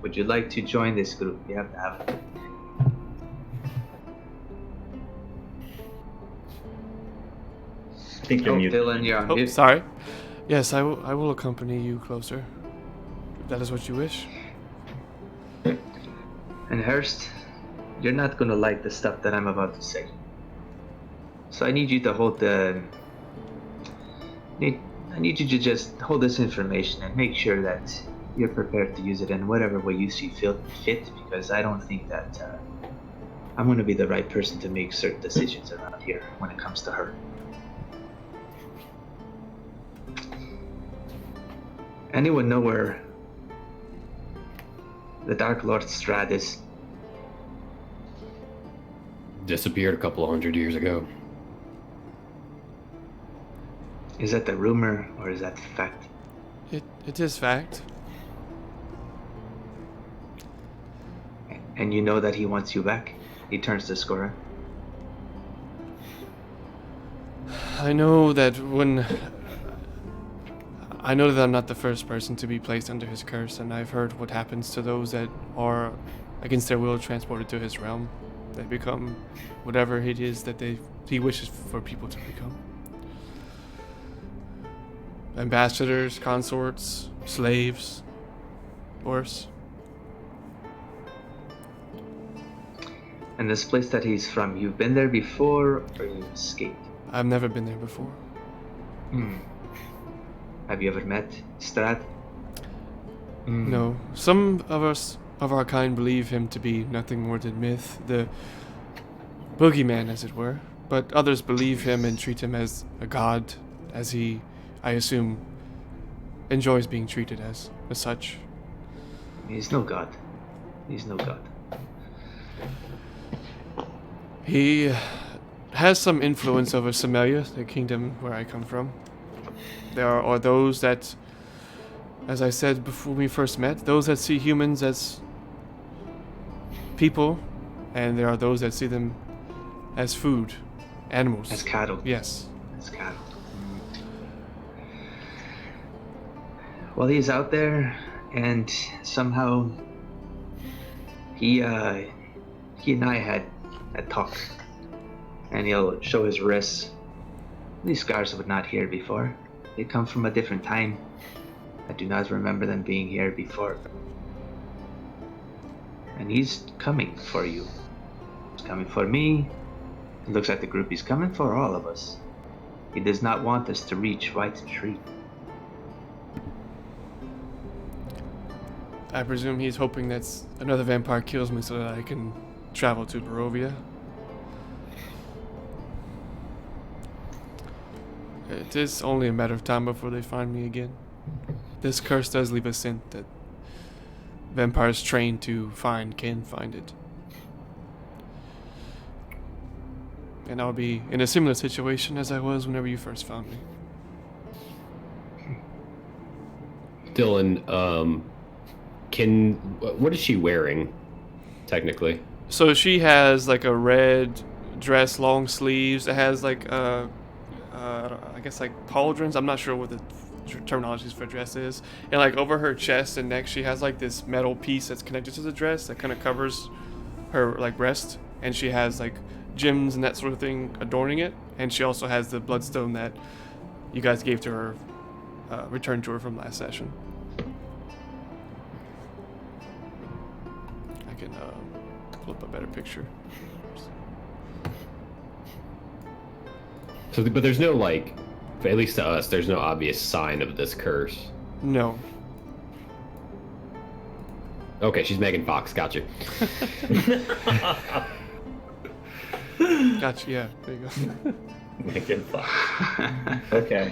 would you like to join this group? You have to have it." I think you're muted. Dylan, you're on Oh, mute. sorry. Yes, I will accompany you closer. If that is what you wish. And Hurst, you're not gonna like the stuff that I'm about to say. So I need you to hold I need you to just hold this information and make sure that you're prepared to use it in whatever way you see fit, because I don't think that I'm gonna be the right person to make certain decisions around here when it comes to her. Anyone know where the Dark Lord Strahd is? Disappeared a couple of 100 years ago. Is that the rumor or is that the fact? It is fact. And you know that he wants you back? He turns to Skoria. I know that I'm not the first person to be placed under his curse, and I've heard what happens to those that are against their will transported to his realm. They become whatever it is that he wishes for people to become. Ambassadors, consorts, slaves, worse. And this place that he's from, you've been there before or you escaped? I've never been there before. Have you ever met Strahd? No. Some of us of our kind believe him to be nothing more than myth, the boogeyman, as it were. But others believe him and treat him as a god, as he, I assume, enjoys being treated as such. He's no god. He's no god. He has some influence over Semelia, the kingdom where I come from. There are those that, as I said before we first met, those that see humans as people, and there are those that see them as food, animals. As cattle. Yes. As cattle. Well, he's out there, and somehow he and I had a talk, and he'll show his wrists. These scars were not here before. They come from a different time. I do not remember them being here before. And he's coming for you. He's coming for me. It looks like the group he's coming for all of us. He does not want us to reach White Tree. I presume he's hoping that another vampire kills me so that I can travel to Barovia. It is only a matter of time before they find me again. This curse does leave a scent that vampires trained to find can find it. And I'll be in a similar situation as I was whenever you first found me. Dylan, what is she wearing, technically? So she has like a red dress, long sleeves. It has like I guess like pauldrons. I'm not sure what the terminologies for dresses. And like over her chest and neck, she has like this metal piece that's connected to the dress that kind of covers her like breast, and she has like gems and that sort of thing adorning it. And she also has the bloodstone that you guys gave to her, returned to her from last session. I can pull up a better picture. So, but there's no like, at least to us, there's no obvious sign of this curse. No. Okay, she's Megan Fox. Gotcha. Gotcha. Yeah. There you go. Megan Fox. Okay.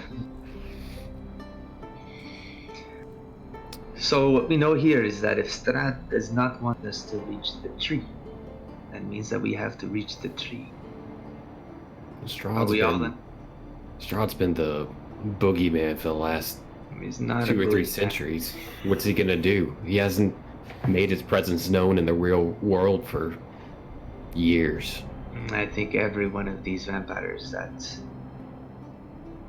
So what we know here is that if Strahd does not want us to reach the tree, that means that we have to reach the tree. Are we all in? Strahd's been the boogeyman for the last He's not 2 or 3 boogeyman. centuries. What's he gonna do? He hasn't made his presence known in the real world for years. I think every one of these vampires that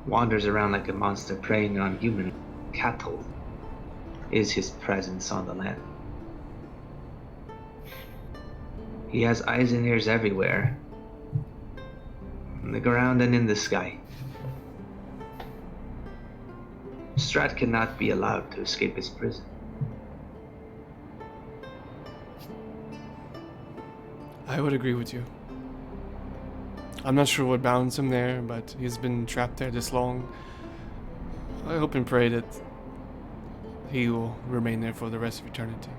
wanders around like a monster preying on human cattle is his presence on the land. He has eyes and ears everywhere, on the ground and in the sky. Strahd cannot be allowed to escape his prison. I would agree with you. I'm not sure what bounds him there, but he's been trapped there this long. I hope and pray that he will remain there for the rest of eternity.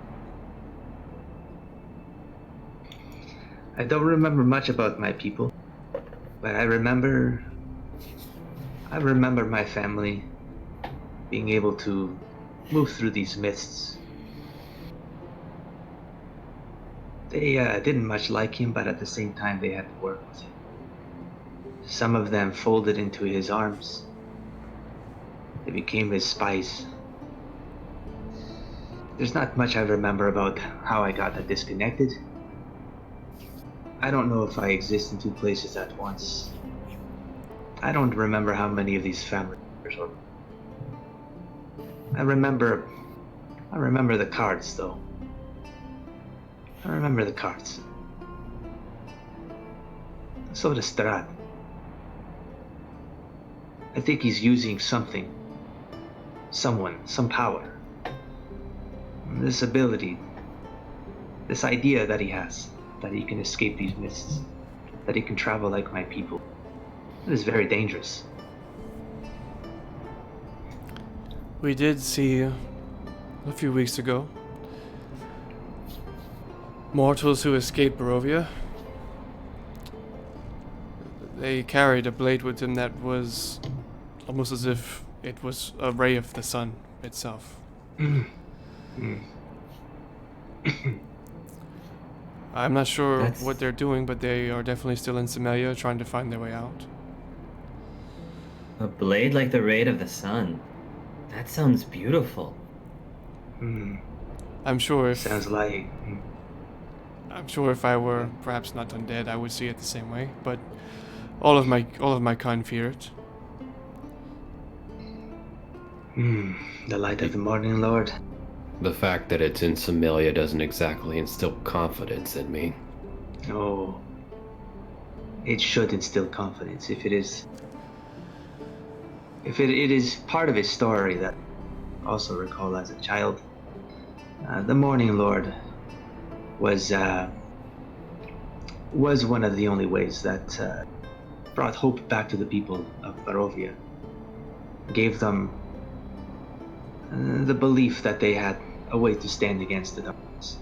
I don't remember much about my people, but I remember my family being able to move through these mists. They didn't much like him, but at the same time they had to work with him. Some of them folded into his arms. They became his spies. There's not much I remember about how I got that disconnected. I don't know if I exist in 2 places at once. I don't remember how many of these family members are. I remember the cards though. I remember the cards. So does Strahd. I think he's using something, someone, some power. This ability, this idea that he has, that he can escape these mists, that he can travel like my people. It is very dangerous. We did see a few weeks ago mortals who escaped Barovia. They carried a blade with them that was almost as if it was a ray of the sun itself. I'm not sure what they're doing, but they are definitely still in Semelia trying to find their way out. A blade like the raid of the sun. That sounds beautiful. I'm sure if I were perhaps not undead, I would see it the same way, but all of my kind fear it. The light of the morning, Lord. The fact that it's in Semelia doesn't exactly instill confidence in me. Oh, it should instill confidence if it is. If it is part of his story that I also recall as a child. The Morning Lord was one of the only ways that brought hope back to the people of Barovia. Gave them the belief that they had a way to stand against the darkness.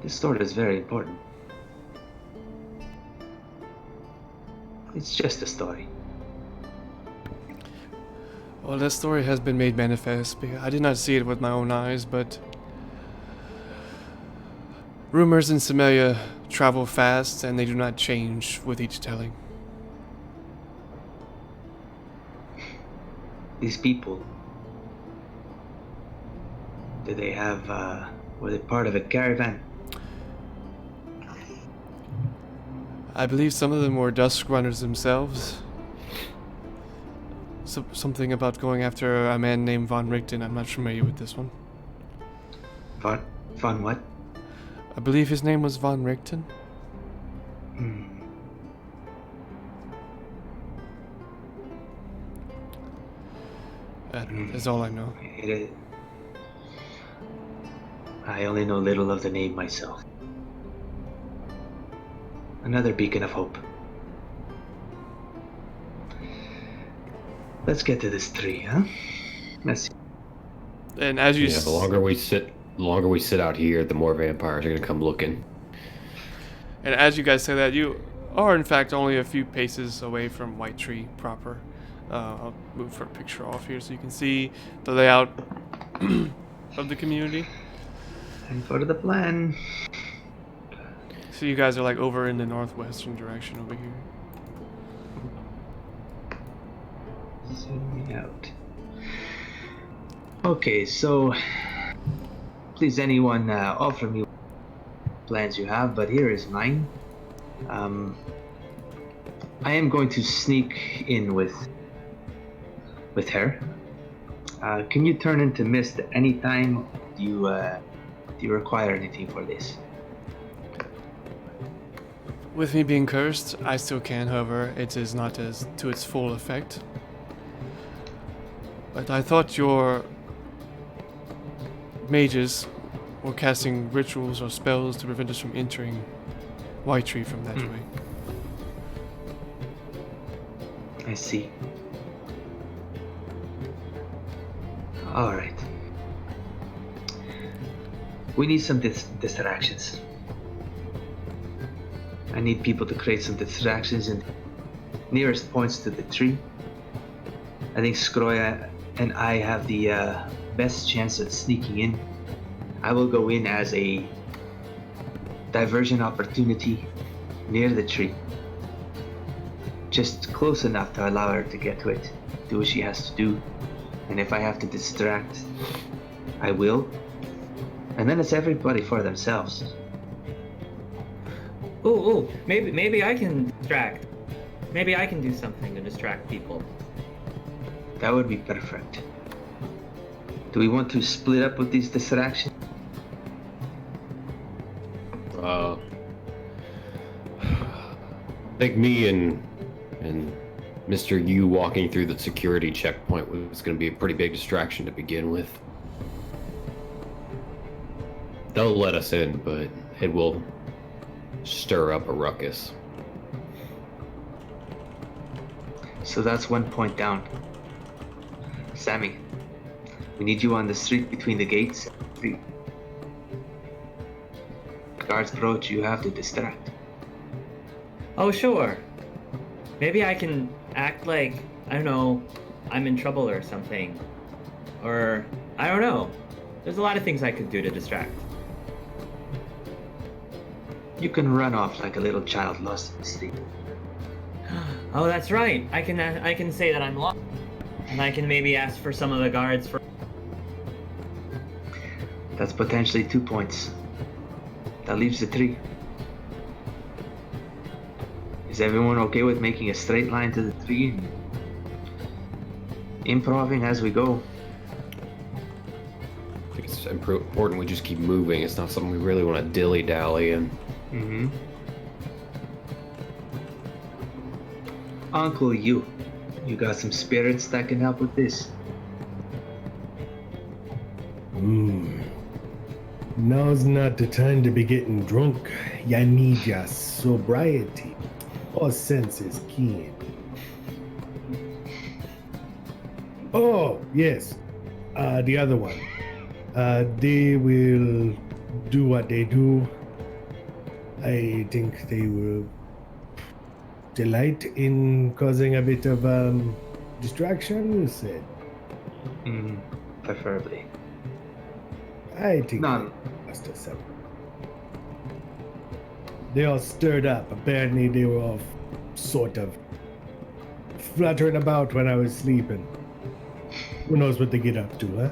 This story is very important. It's just a story. Well, that story has been made manifest. I did not see it with my own eyes, but rumors in Semelia travel fast and they do not change with each telling. These people, did they have, were they part of a caravan? I believe some of them were Dusk Runners themselves. something about going after a man named Von Richten. I'm not familiar with this one. Von what? I believe his name was Von Richten. That's all I know. I only know little of the name myself. Another beacon of hope. Let's get to this tree, huh? Let's see. And as you The longer we sit out here, the more vampires are gonna come looking. And as you guys say that, you are in fact only a few paces away from White Tree proper. I'll move for a picture off here so you can see the layout of the community. And for the plan. So you guys are like over in the northwestern direction over here. Zoom me out. Okay, so please anyone offer me plans you have, but here is mine. I am going to sneak in with her. Can you turn into mist at any time? Do you require anything for this? With me being cursed, I still can, however, it is not as to its full effect. But I thought your mages were casting rituals or spells to prevent us from entering White Tree from that way. I see. Alright. We need some distractions. I need people to create some distractions in nearest points to the tree. I think Skoria and I have the best chance at sneaking in. I will go in as a diversion opportunity near the tree. Just close enough to allow her to get to it, do what she has to do. And if I have to distract, I will. And then it's everybody for themselves. Ooh, maybe I can distract. Maybe I can do something to distract people. That would be perfect. Do we want to split up with these distractions? I think me and Mr. Yu walking through the security checkpoint was going to be a pretty big distraction to begin with. They'll let us in, but it will stir up a ruckus. So that's 1 point down. Sammy, we need you on the street between the gates. Guards approach, you have to distract. Oh, sure. Maybe I can act like, I don't know, I'm in trouble or something. Or, I don't know. There's a lot of things I could do to distract. You can run off like a little child lost in sleep. Oh, that's right. I can say that I'm lost. And I can maybe ask for some of the guards for... That's potentially 2 points. That leaves the 3. Is everyone okay with making a straight line to the 3 and improving as we go? I think it's important we just keep moving. It's not something we really want to dilly-dally in. Mm-hmm. Uncle, you got some spirits that can help with this? Now's not the time to be getting drunk. Ya need your sobriety. All senses keen. Oh, yes. The other one. They will do what they do. I think they will delight in causing a bit of distraction, you said. Preferably. I think None. they must have some. They all stirred up. Apparently they were all sort of fluttering about when I was sleeping. Who knows what they get up to, huh?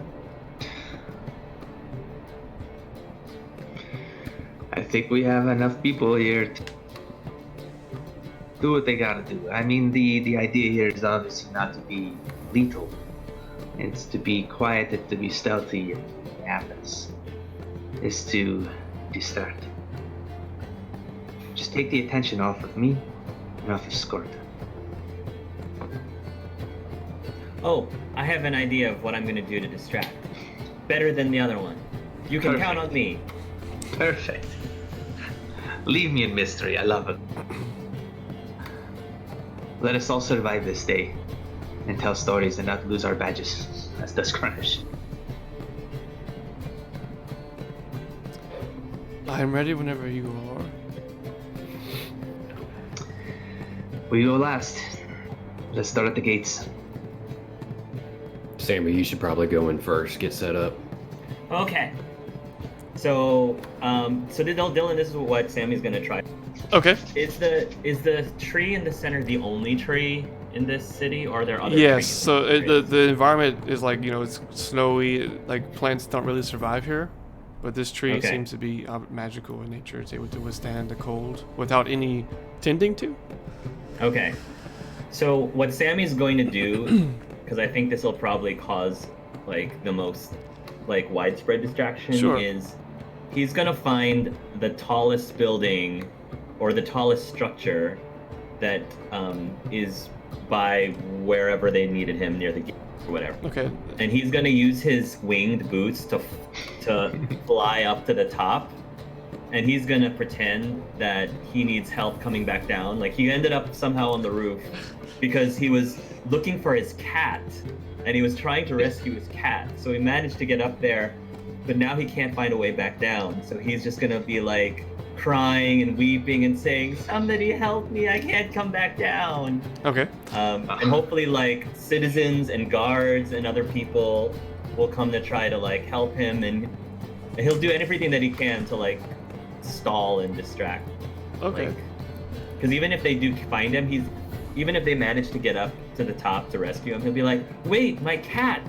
I think we have enough people here do what they gotta do. I mean, the idea here is obviously not to be lethal. It's to be quiet, it's to be stealthy. If it happens, it's to distract. Just take the attention off of me and off of Skoria. Oh, I have an idea of what I'm gonna do to distract. Better than the other one. You can count on me. Perfect. Leave me in mystery. I love it. Let us all survive this day and tell stories and not lose our badges as Dusk Runners. I'm ready whenever you are. We go last. Let's start at the gates. Sammy, you should probably go in first. Get set up. Okay. So, Dylan, this is what Sammy's gonna try. Okay. Is the tree in the center the only tree in this city, or are there other Yes. trees? So the environment is like, you know, it's snowy. Like plants don't really survive here, but this tree Okay. seems to be magical in nature. It's able to withstand the cold without any tending to. Okay. So what Sammy's going to do, because I think this will probably cause like the most like widespread distraction, Sure. is he's gonna find the tallest building or the tallest structure that is by wherever they needed him near the gate or whatever. Okay. And he's gonna use his winged boots to fly up to the top, and he's gonna pretend that he needs help coming back down. Like he ended up somehow on the roof because he was looking for his cat, and he was trying to rescue his cat. So he managed to get up there, but now he can't find a way back down. So he's just gonna be like crying and weeping and saying, "Somebody help me! I can't come back down." Okay. And hopefully like citizens and guards and other people will come to try to like help him, and he'll do everything that he can to like stall and distract. Okay. Because even if they do find him, even if they manage to get up to the top to rescue him, he'll be like, "Wait, my cat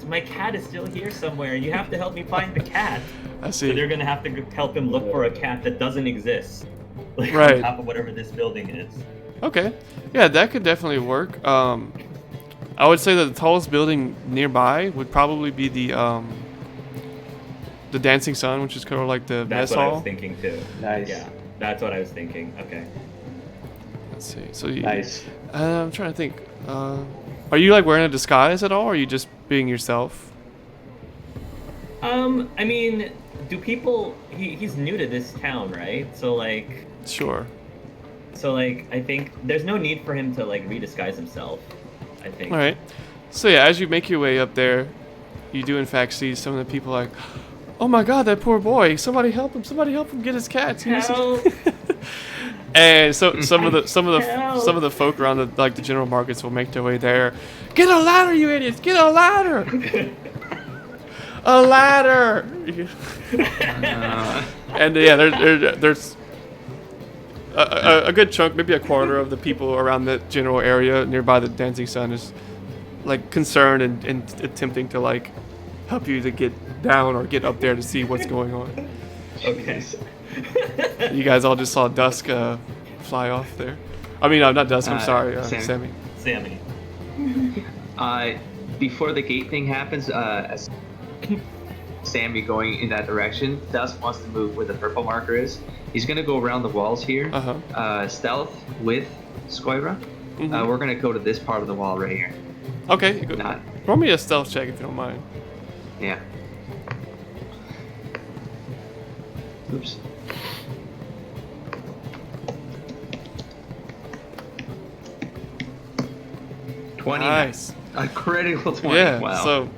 is still here somewhere. You have to help me find the cat." I see. So they're gonna have to help him look for a cat that doesn't exist, like Right. on top of whatever this building is. Okay. Yeah, that could definitely work. I would say that the tallest building nearby would probably be the Dancing Sun, which is kind of like the That's mess what I hall. was thinking too. Nice. Yeah, that's what I was thinking. Okay. Let's see. So you, Nice. I'm trying to think. Are you like wearing a disguise at all, or are you just being yourself? I mean, do people? He's new to this town, right? So like, Sure. I think there's no need for him to like redisguise himself. I think. All right. So yeah, as you make your way up there, you do in fact see some of the people like, "Oh my God, that poor boy! Somebody help him! Somebody help him get his cat!" Help. And so some of the folk around the general markets will make their way there. Get a ladder, you idiots! Get a ladder! A ladder! And yeah, there's a good chunk, maybe a quarter of the people around the general area nearby the Dancing Sun is like concerned and attempting to like help you to get down or get up there to see what's going on. Okay. You guys all just saw Dusk fly off there. I mean, not Dusk. I'm sorry, Sammy. Sammy. Before the gate thing happens, as Sammy going in that direction, Dusk wants to move where the purple marker is. He's gonna go around the walls here. Stealth with Skoira. Mhm. We're gonna go to this part of the wall right here. Okay. Not, Roll me a stealth check if you don't mind. yeah. Oops. Nice. A critical 20. Yeah. Wow. So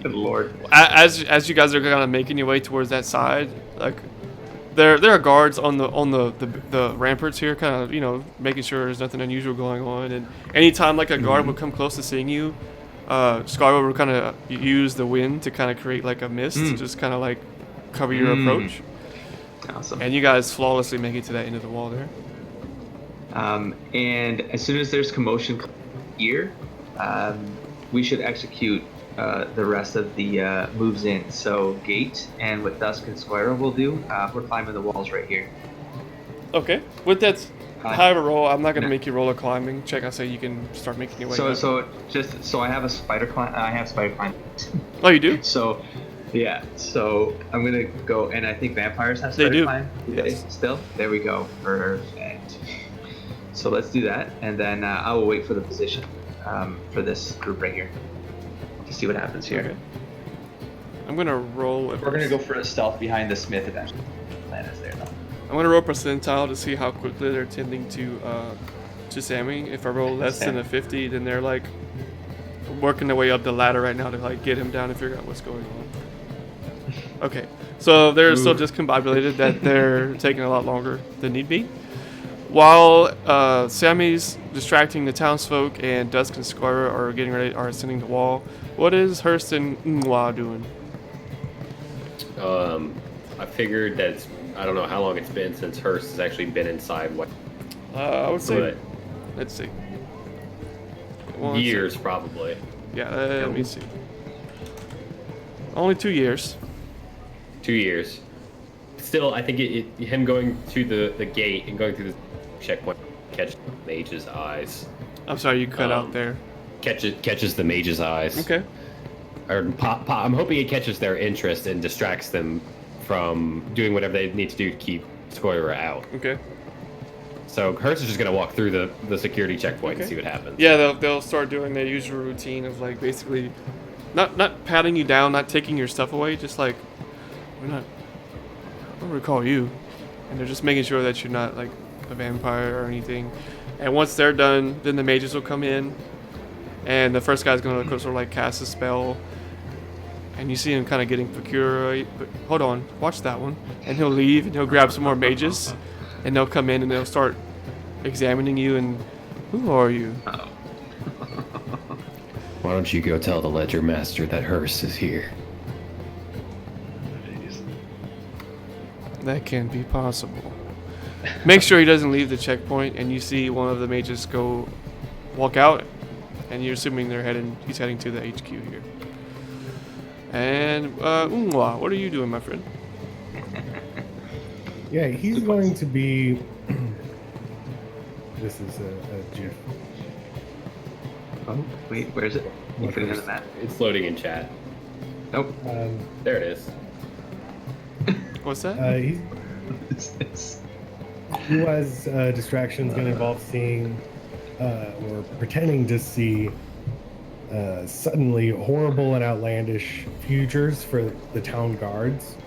Good lord. as you guys are kind of making your way towards that side, like there are guards on the ramparts here, kind of, you know, making sure there's nothing unusual going on. And anytime like a guard would come close to seeing you, Skoria would kind of use the wind to kind of create like a mist to just kind of like cover your approach. Awesome. And you guys flawlessly make it to that end of the wall there. And as soon as there's commotion here, we should execute the rest of the moves in. So gate and what Dusk and Skoira will do, we're climbing the walls right here. Okay. With that have a roll. I'm not gonna make you roll a climbing check. I say you can start making your way up. So I have a spider climb. I have spider climb. Oh, you do? So, yeah. So I'm gonna go, and I think vampires have spider climb. Yes. Still, there we go. Perfect. So let's do that, and then I will wait for the position for this group right here to see what happens here. Okay. I'm gonna roll. We're gonna go for a stealth behind the smith eventually. Plan is there though. I'm gonna roll percentile to see how quickly they're tending to Sammy. If I roll less than a 50, then they're like working their way up the ladder right now to like get him down and figure out what's going on. Okay, so they're still discombobulated that they're taking a lot longer than need be. While Sammy's distracting the townsfolk and Dusk and Skoria are ascending the wall, what is Hurst and Ngwa doing? I figured that I don't know how long it's been since Hurst has actually been inside. What? I would say, But let's see. years, probably. Yeah, let me see. Only 2 years. 2 years. Still, I think him going through the gate and going through the checkpoint catches the mage's eyes. I'm sorry, you cut out there. Catches the mage's eyes. Okay. Or I'm hoping it catches their interest and distracts them from doing whatever they need to do to keep Skoria out. Okay. So Hurst is just gonna walk through the security checkpoint and see what happens. Yeah, they'll start doing their usual routine of like basically not patting you down, not taking your stuff away, just like I don't recall you, and they're just making sure that you're not like a vampire or anything. And once they're done, then the mages will come in, and the first guy's gonna sort of like cast a spell, and you see him kind of getting peculiar. But hold on, watch that one, and he'll leave and he'll grab some more mages, and they'll come in and they'll start examining you. And who are you? Why don't you go tell the Ledger Master that Hurst is here? That can't be possible. Make sure he doesn't leave the checkpoint, and you see one of the mages walk out, and you're assuming he's heading to the HQ here. And Ngwa, what are you doing, my friend? Yeah, he's going to be. This is a GIF. Oh, wait, where is it? You putting it on the map? It's loading in chat. Nope. There it is. What's that? Who has distractions going to involve seeing or pretending to see suddenly horrible and outlandish futures for the town guards.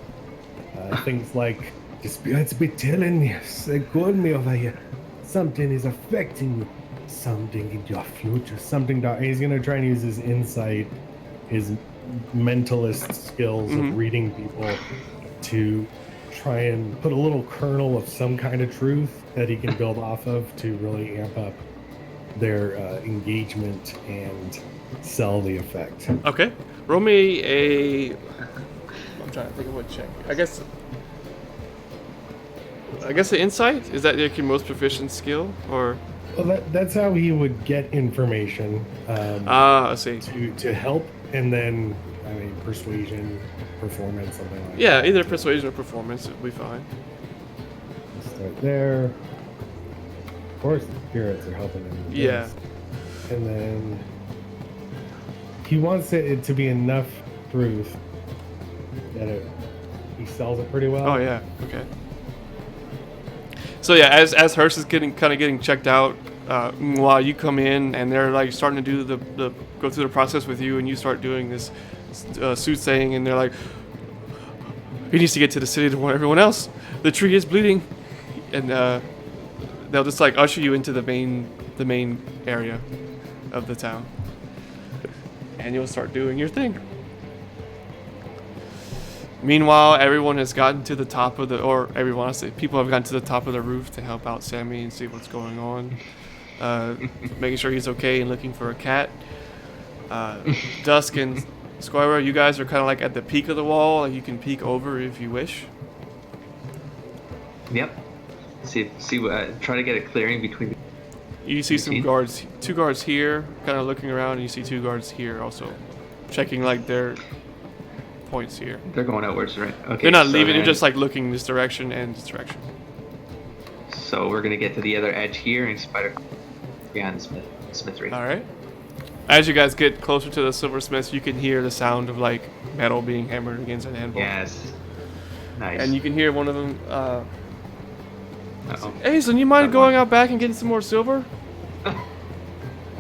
Things like, the spirits be telling me, they called me over here. Something is affecting you. Something in your future. Something dark. And he's going to try and use his insight, his mentalist skills of reading people to try and put a little kernel of some kind of truth that he can build off of to really amp up their engagement and sell the effect. Okay. Roll me a... I'm trying to think of what check. I guess the insight? Is that like your most proficient skill? Or... Well, that's how he would get information. I see. To help, and then, I mean, persuasion, performance, something like that. Yeah, either persuasion or performance would be fine. Start there. Of course, the spirits are helping him. with Yeah. this. And then he wants it to be enough truth that he sells it pretty well. Oh yeah. Okay. So yeah, as Hurst is getting checked out, while you come in and they're like starting to do go through the process with you, and you start doing this soothsaying, and they're like, he needs to get to the city to warn everyone else. The tree is bleeding, and they'll just like usher you into the main area of the town, and you'll start doing your thing. Meanwhile, everyone has gotten to the top of people have gotten to the top of the roof to help out Sammy and see what's going on, making sure he's okay and looking for a cat. Dusk and Skoria, you guys are kind of like at the peak of the wall. Like you can peek over if you wish. Yep. Try to get a clearing between. You see some guards, 2 guards here, kind of looking around, and you see 2 guards here also, checking like their points here. They're going outwards, right? Okay. They're not leaving. They're just like looking this direction and this direction. So we're gonna get to the other edge here and spider behind the smithery. All right. As you guys get closer to the silversmith, you can hear the sound of like metal being hammered against an anvil. Yes. Nice. And you can hear one of them. Uh-oh. Hazen, you mind going out back and getting some more silver?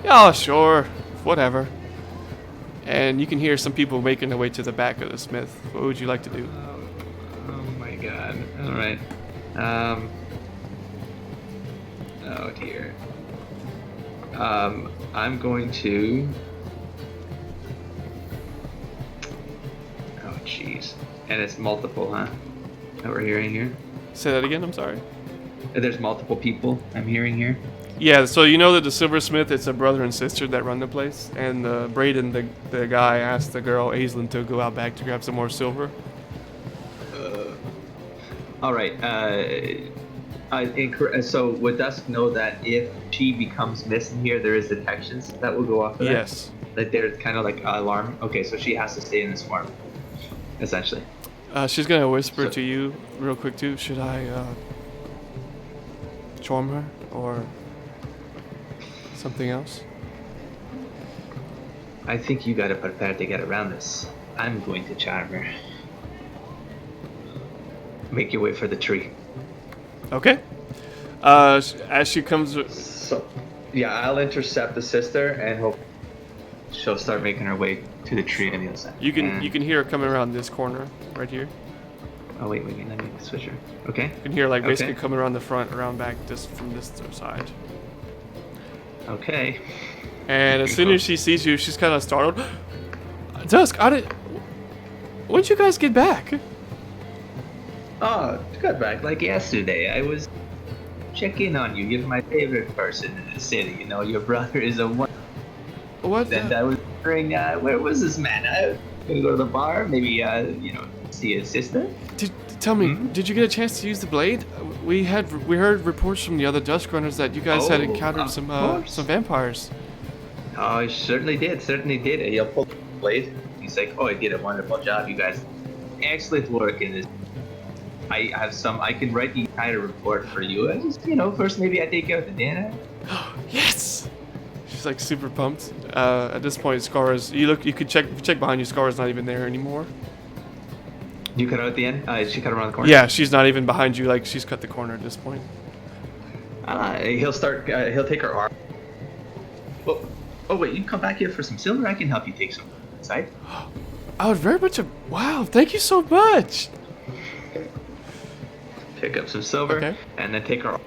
Yeah, sure. Whatever. And you can hear some people making their way to the back of the smith. What would you like to do? Oh my god. Alright. Oh dear. I'm going to... Oh jeez. And it's multiple, huh? That we're hearing here? Say that again, I'm sorry. There's multiple people I'm hearing here? Yeah, so you know that the silversmith, it's a brother and sister that run the place. And Braden, the guy, asked the girl, Aislinn, to go out back to grab some more silver. Alright, so would Dusk know that if she becomes missing here, there is detections that will go off of that? Yes. Like there's kind of like an alarm? Okay, so she has to stay in this form, essentially. She's gonna whisper to you real quick too. Should I charm her or something else? I think you gotta prepare to get around this. I'm going to charm her. Make your way for the tree. Okay. As she comes, So, yeah, I'll intercept the sister and hope she'll start making her way to the tree on the other side. you can hear her coming around this corner right here. Oh wait, let me switch her. Okay. You can hear like basically Okay. coming around the front, around back, just from this side. Okay. And as soon as she sees you, she's kind of startled. Dusk, when'd you guys get back? Oh, got back like yesterday. I was checking on you. You're my favorite person in the city. You know, your brother is a one. What? And I was wondering, where was this man? Gonna go to the bar? Maybe, see his sister? Tell me, did you get a chance to use the blade? We heard reports from the other Dusk Runners that you guys had encountered some vampires. Oh, I certainly did. He'll pull the blade. He's like, oh, I did a wonderful job, you guys. Excellent work in this. I can write the entire report for you. I just, first maybe I take you out to dinner. Yes! She's like super pumped. At this point, Skoria's, you could check behind you, Skoria's not even there anymore. You cut out at the end? She cut around the corner? Yeah, she's not even behind you, like she's cut the corner at this point. He'll take her arm. Oh wait, you come back here for some silver? I can help you take some inside. I would very much, wow, thank you so much! Pick up some silver, Okay. and then take her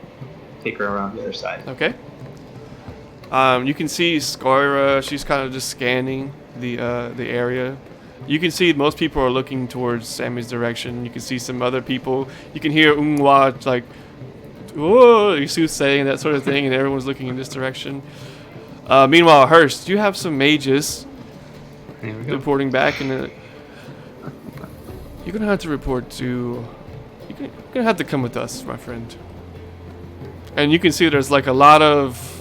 around the other side. Okay. You can see Skoria, she's kind of just scanning the area. You can see most people are looking towards Sammy's direction. You can see some other people. You can hear Ungwa like, whoa, Yusu saying that sort of thing, and everyone's looking in this direction. Meanwhile, Hurst, you have some mages There we go. reporting back, and you're gonna have to report to. You're gonna have to come with us, my friend. And you can see there's like a lot of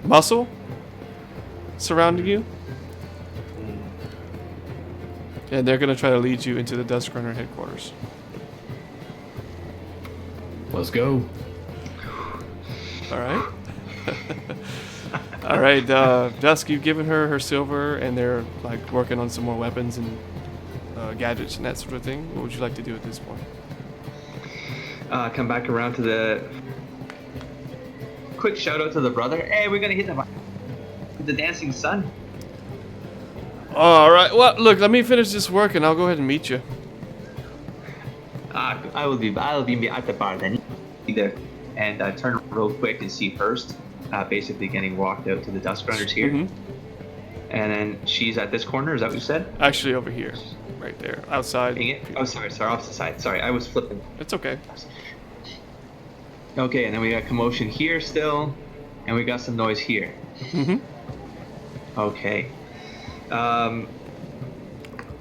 muscle surrounding you. And they're gonna try to lead you into the Dusk Runner headquarters. Let's go. Alright. Alright, Dusk, you've given her silver, and they're like working on some more weapons and gadgets and that sort of thing. What would you like to do at this point? Come back around to the... Quick shout out to the brother. Hey, we're gonna hit the dancing sun. Alright, well, look, let me finish this work and I'll go ahead and meet you. I'll be at the bar then. Either and turn real quick and see Hurst, basically getting walked out to the Dusk Runners here. Mm-hmm. And then she's at this corner. Is that what you said? Actually, over here. Right there. Outside. Dang it. Oh, sorry, opposite side. Sorry, I was flipping. It's okay. Okay, and then we got commotion here still, and we got some noise here. Mm-hmm. Okay.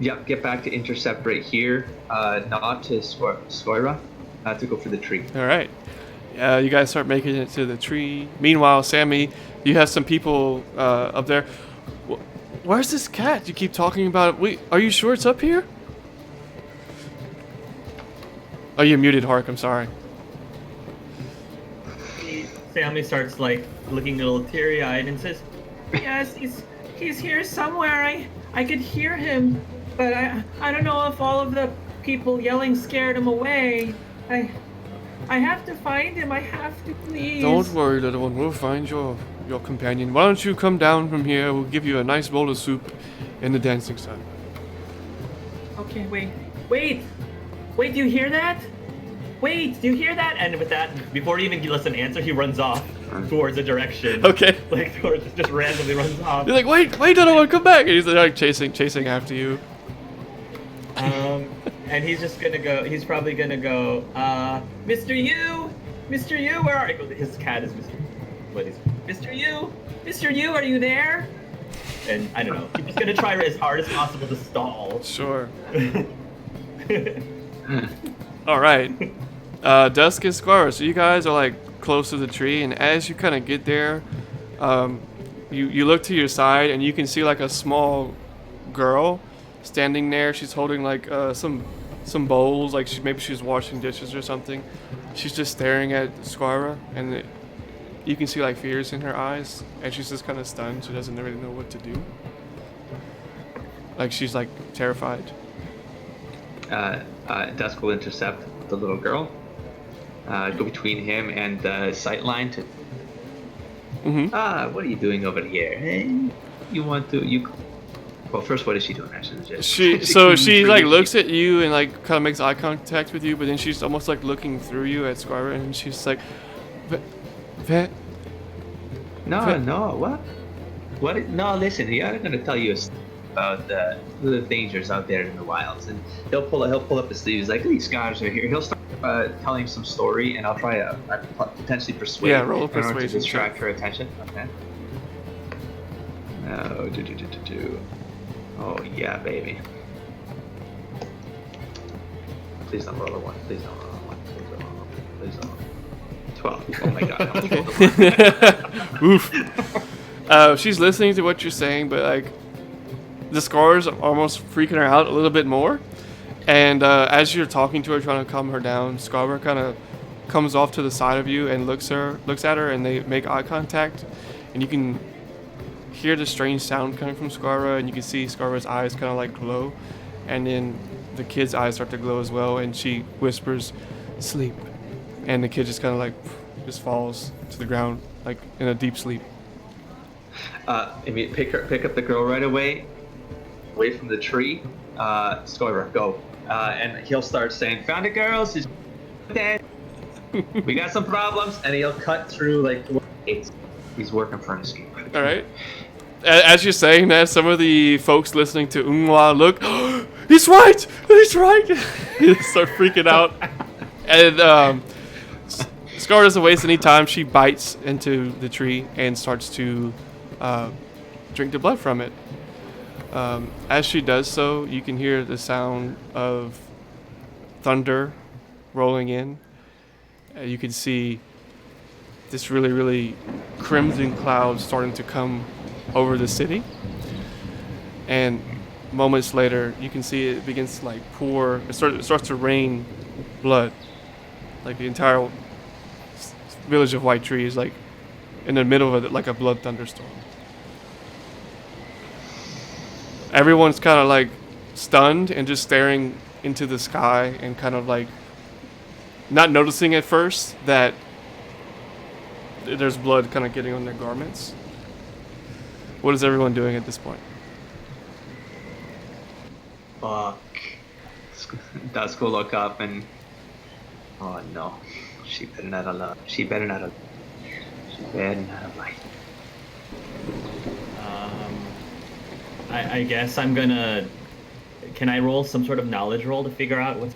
Yeah, get back to intercept right here. Not to Skoria, to go for the tree. Alright. You guys start making it to the tree. Meanwhile, Sammy, you have some people up there. Where's this cat? You keep talking about it. Wait, are you sure it's up here? Oh, you're muted, Hark. I'm sorry. Sammy starts like looking a little teary-eyed and says, "Yes, he's here somewhere. I could hear him, but I don't know if all of the people yelling scared him away. I have to find him. I have to, please." Don't worry, little one. We'll find your companion. Why don't you come down from here? We'll give you a nice bowl of soup in the dancing sun. Okay, wait! Do you hear that? Wait, do you hear that? And with that, before he even lets an answer, he runs off towards a direction. Okay. Like, towards, just randomly runs off. You're like, wait, little one, come back! And he's like chasing after you. And he's just gonna go. He's probably gonna go. Mr. Yu, where are you? His cat is Mr. What is Mr. Yu, are you there? And I don't know. He's just gonna try as hard as possible to stall. Sure. All right. Dusk and Skoria. So you guys are like close to the tree, and as you kind of get there, you look to your side, and you can see like a small girl standing there. She's holding like some bowls, like maybe she's washing dishes or something. She's just staring at Skoria, and you can see like fears in her eyes, and she's just kind of stunned. She doesn't really know what to do. Like she's like terrified. Dusk will intercept the little girl, go between him and the sight line to. What are you doing over here? Hey, Well, first, what is she doing? Actually, she like looks at you and like kind of makes eye contact with you, but then she's almost like looking through you at Skoria, and she's like, No, what? What? No, listen. I'm gonna tell you about the dangers out there in the wilds, and he'll pull up his sleeves like these guys are here. He'll start telling some story, and I'll try to potentially persuade. Yeah, roll a in order to persuasion distract check. her attention. Okay. Oh, Oh yeah, baby. Please don't roll a 1. Please don't roll a 1. Please don't roll a 1. Please don't roll a 1. 12. Oh my god. I almost rolled a 1. Oof. She's listening to what you're saying, but like the Skoria's almost freaking her out a little bit more. And as you're talking to her, trying to calm her down, Skoria kind of comes off to the side of you and looks at her, and they make eye contact, and you can hear the strange sound coming from Skoria, and you can see Skoria's eyes kind of like glow, and then the kid's eyes start to glow as well, and she whispers, "Sleep," and the kid just kind of like just falls to the ground like in a deep sleep. Pick up the girl right away from the tree. Skoria, go. And he'll start saying, "Found it, girls. She's dead. We got some problems," and he'll cut through like he's working for an escape. All right. As you're saying that, some of the folks listening to Unwa look, "Oh, he's right! He's right!" They start freaking out. And Skoria doesn't waste any time. She bites into the tree and starts to drink the blood from it. As she does so, you can hear the sound of thunder rolling in. You can see this really, really crimson cloud starting to come over the city. And moments later, you can see it begins to like pour. It starts to rain blood. Like the entire village of White Tree is like in the middle of it, like a blood thunderstorm. Everyone's kind of like stunned and just staring into the sky and kind of like not noticing at first that there's blood kind of getting on their garments. What is everyone doing at this point? Fuck. Dusk will look up and... Oh no. She better not have life. I guess I'm gonna... Can I roll some sort of knowledge roll to figure out what's...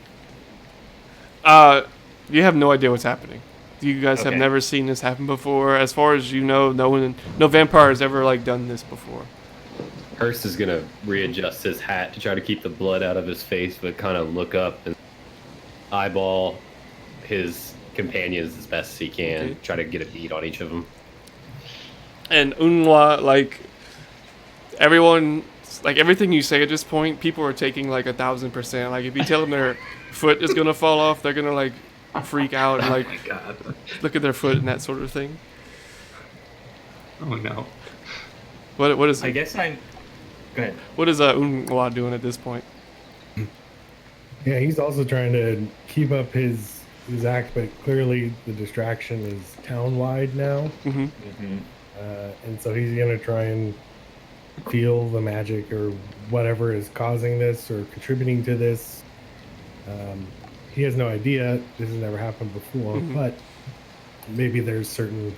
You have no idea what's happening. You guys have Okay. never seen this happen before. As far as you know, no vampire has ever like done this before. Hearst is gonna readjust his hat to try to keep the blood out of his face, but kind of look up and eyeball his companions as best as he can. Okay. Try to get a beat on each of them. And Unwa, like, everyone like everything you say at this point, people are taking like 1,000%. Like if you tell them their foot is gonna fall off, they're gonna like freak out and like Oh my god. look at their foot and that sort of thing. Oh no. What is I guess I'm. Go ahead. what is Unwa doing at this point? Yeah, he's also trying to keep up his act, but clearly the distraction is town-wide now. Mm-hmm. And so he's going to try and feel the magic or whatever is causing this or contributing to this. He has no idea. This has never happened before, but maybe there's certain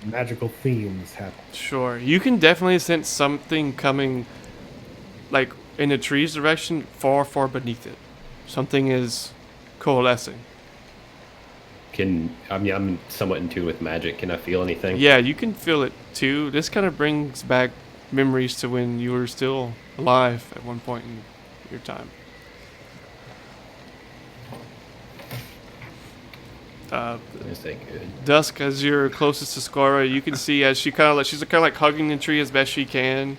magical themes happening. Sure, you can definitely sense something coming, like in the tree's direction, far, far beneath it. Something is coalescing. I'm somewhat in tune with magic. Can I feel anything? Yeah, you can feel it too. This kind of brings back memories to when you were still alive at one point in your time. Is that good? Dusk, as you're closest to Skoria, you can see as she's kind of like hugging the tree as best she can,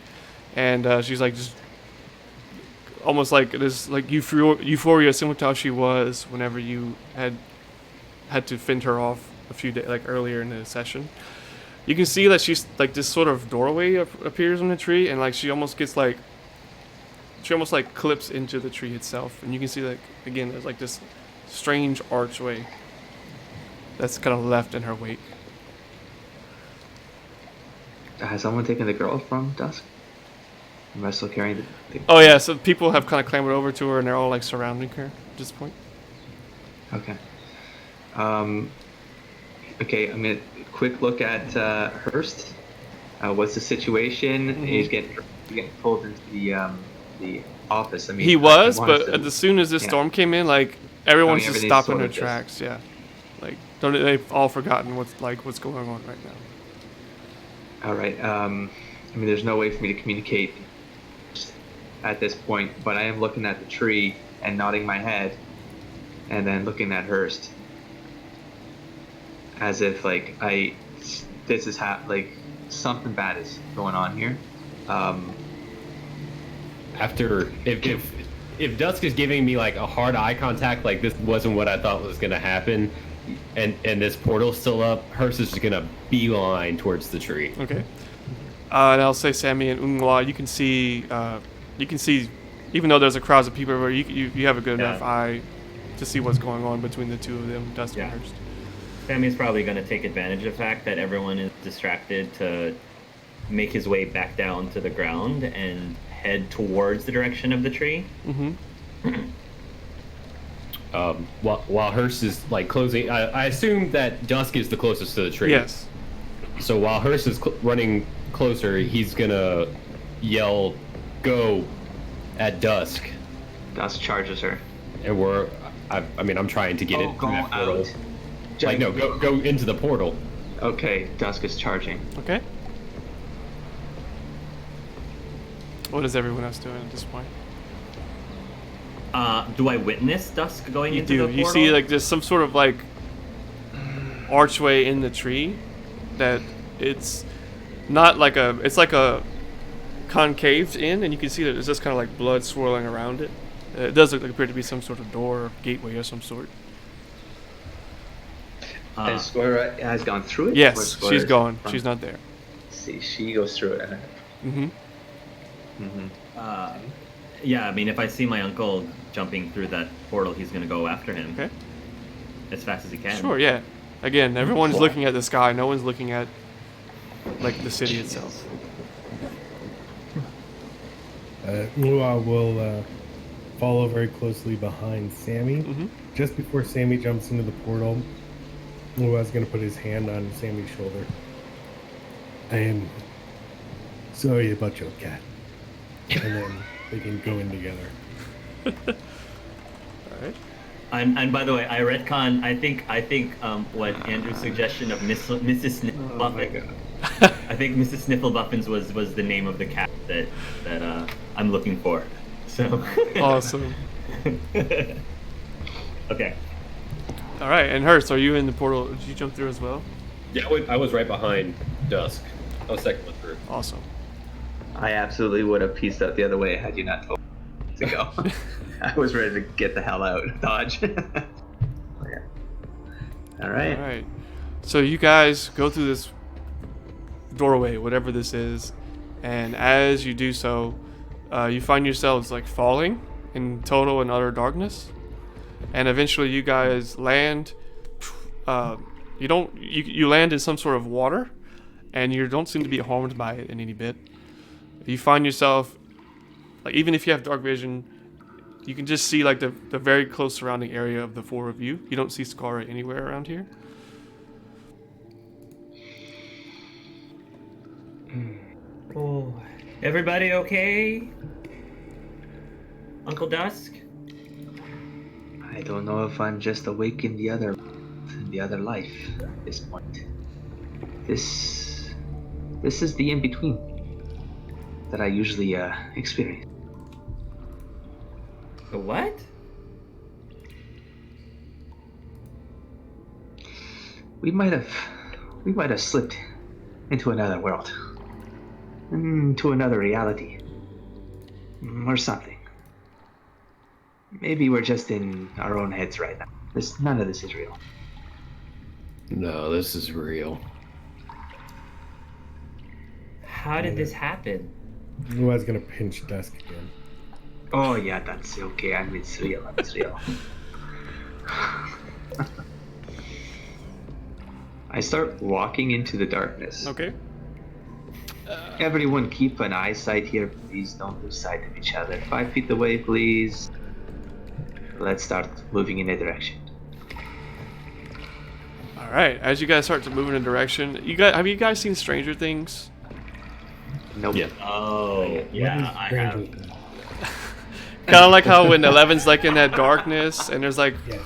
and she's like just almost like this like euphoria similar to how she was whenever you had to fend her off a few days like earlier in the session. You can see that she's like this sort of doorway appears in the tree, and like she almost clips into the tree itself, and you can see like again there's like this strange archway that's kind of left in her wake. Has someone taken the girl from Dusk? Am I still carrying the... Oh yeah, so people have kind of clambered over to her, and they're all like surrounding her at this point. Okay. Okay, I'm gonna quick look at Hurst. What's the situation? Mm-hmm. He's getting pulled into the office. I mean, He was, wants but to- as soon as this yeah. storm came in, like everyone's just everything's stopping sort their of just- tracks. Yeah, like they've all forgotten what's going on right now. All right. I mean, there's no way for me to communicate at this point, but I am looking at the tree and nodding my head, and then looking at Hurst, as if like this is like something bad is going on here. After if Dusk is giving me like a hard eye contact, like this wasn't what I thought was gonna happen, and this portal's still up, Hurst is just gonna beeline towards the tree. Okay. And I'll say Sammy and Unwa, you can see, even though there's a crowd of people everywhere, you have a good enough eye to see what's going on between the two of them, Dusk and Hurst. Sammy's probably going to take advantage of the fact that everyone is distracted to make his way back down to the ground and head towards the direction of the tree. Mm-hmm. While Hurst is like closing, I assume that Dusk is the closest to the tree. Yes. So while Hurst is running closer, he's gonna yell, "Go!" at Dusk, Dusk charges her. and I'm trying to get it through that portal. out. Like no, go into the portal. Okay, Dusk is charging. Okay. What is everyone else doing at this point? Do I witness Dusk going You into do. the You portal? see, like there's some sort of like archway in the tree that it's not like it's like a concaved in, and you can see that there's just kind of like blood swirling around it. It does appear to be some sort of door or gateway of some sort. And Skoria has gone through it? Or Yes, Skoria's she's gone. from- She's not there. Let's see, she goes through it. Mm-hmm. Yeah, I mean, if I see my uncle jumping through that portal, he's going to go after him Okay. as fast as he can. Sure. Yeah. Again, everyone's looking at the sky. No one's looking at like the city itself. Lua will follow very closely behind Sammy. Mm-hmm. Just before Sammy jumps into the portal, Lua's going to put his hand on Sammy's shoulder. I am sorry about your cat. And then they can go in together. All right. And by the way, I retcon. I think what Andrew's suggestion of Mrs. Snifflebuffins. I think Mrs. Snifflebuffins was the name of the cat that I'm looking for. So. Awesome. Okay. All right. And Hurst, are you in the portal? Did you jump through as well? Yeah, I was right behind Dusk. I was second one through. Awesome. I absolutely would have pieced out the other way had you not told me to go. I was ready to get the hell out. Dodge. Yeah. All right. All right. So you guys go through this doorway, whatever this is, and as you do so, you find yourselves like falling in total and utter darkness, and eventually you guys land. You land in some sort of water, and you don't seem to be harmed by it in any bit. You find yourself, like, even if you have dark vision, you can just see like the very close surrounding area of the four of you. You don't see Skoria anywhere around here. Oh, everybody okay? Uncle Dusk? I don't know if I'm just awake in the other life at this point. This is the in-between that I usually experience. The what? We might have slipped into another world. To another reality. Or something. Maybe we're just in our own heads right now. None of this is real. No, this is real. How did this happen? Ngua's gonna pinch Dusk again. Oh yeah, that's okay. It's real. It's real. I start walking into the darkness. Okay. Everyone keep an eyesight here. Please don't lose sight of each other. 5 feet away, please. Let's start moving in a direction. All right. As you guys start to move in a direction, have you guys seen Stranger Things? Nope. Yeah. Oh, yeah, I have. Kind of like how when Eleven's like in that darkness and there's like, Yes.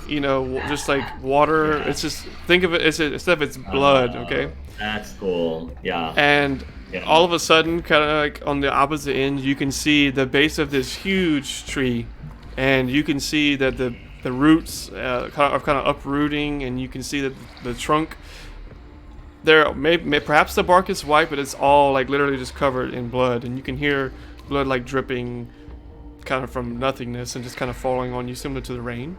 just like water. Yeah. It's just, think of it as instead of it's blood, okay? That's cool. Yeah. And Yeah. all of a sudden, kind of like on the opposite end, you can see the base of this huge tree, and you can see that the roots are kind of uprooting, and you can see that the trunk. There, perhaps the bark is white, but it's all like literally just covered in blood, and you can hear blood like dripping, kind of from nothingness, and just kind of falling on you, similar to the rain.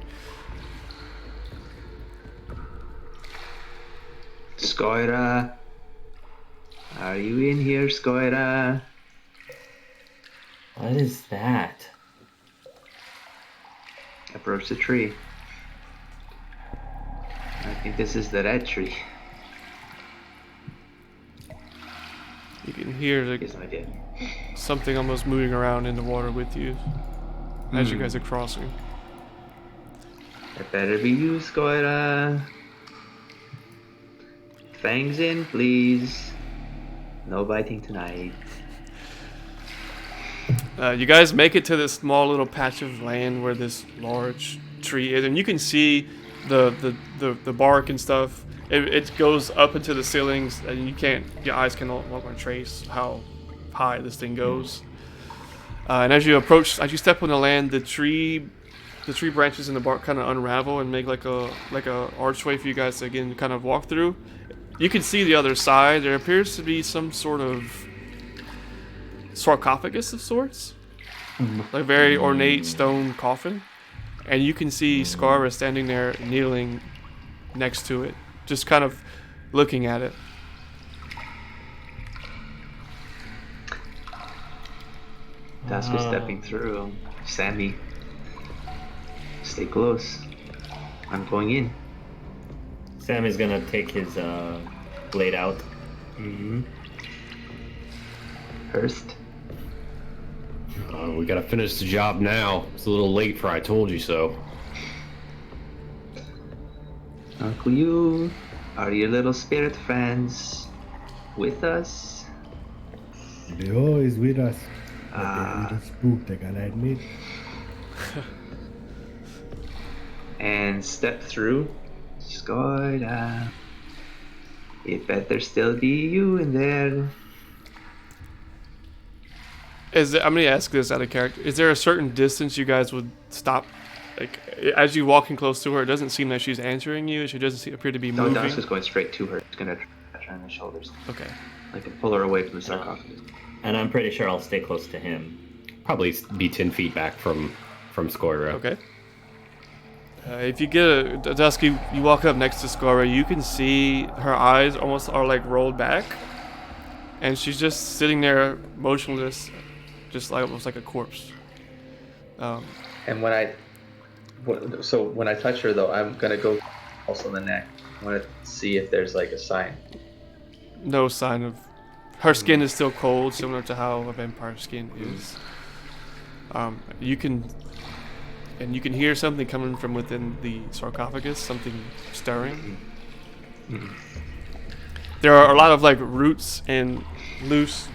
Skoira. Are you in here, Skoira? What is that? Approach the tree. I think this is the red tree. You can hear like Here's my idea. something almost moving around in the water with you as you guys are crossing. It better be you, Skoira. Fangs in, please. No biting tonight. You guys make it to this small little patch of land where this large tree is, and you can see the bark and stuff. It goes up into the ceilings, and your eyes can no longer trace how high this thing goes. And as you step on the land, the tree branches and the bark kind of unravel and make like a archway for you guys to again kind of walk through. You can see the other side. There appears to be some sort of sarcophagus of sorts, like a very ornate stone coffin, and you can see Skoria standing there, kneeling next to it, just kind of looking at it. Dusk is stepping through. Sammy, stay close. I'm going in. Sam is gonna take his blade out. First. We gotta finish the job now. It's a little late for I told you so. Uncle you, are your little spirit friends with us? They're always with us. But they're a Ah. little spooked, I gotta admit. And step through. Skoira. It better still be you in there. I'm gonna ask this out of character. Is there a certain distance you guys would stop? Like, as you walking close to her, it doesn't seem that she's answering you. She doesn't appear to be No, moving. Dusk is going straight to her. She's gonna touch her on the shoulders. Okay. Like pull her away from the sarcophagus. And I'm pretty sure I'll stay close to him. Probably be 10 feet back from Skoria. Okay. If you get a Dusk, you walk up next to Skoria, you can see her eyes almost are like rolled back, and she's just sitting there motionless, just like almost like a corpse. And when I touch her though, I'm gonna go also in the neck. I want to see if there's like a sign. No sign of. Her skin is still cold, similar to how a vampire's skin is. You can hear something coming from within the sarcophagus, something stirring. There are a lot of like roots and loose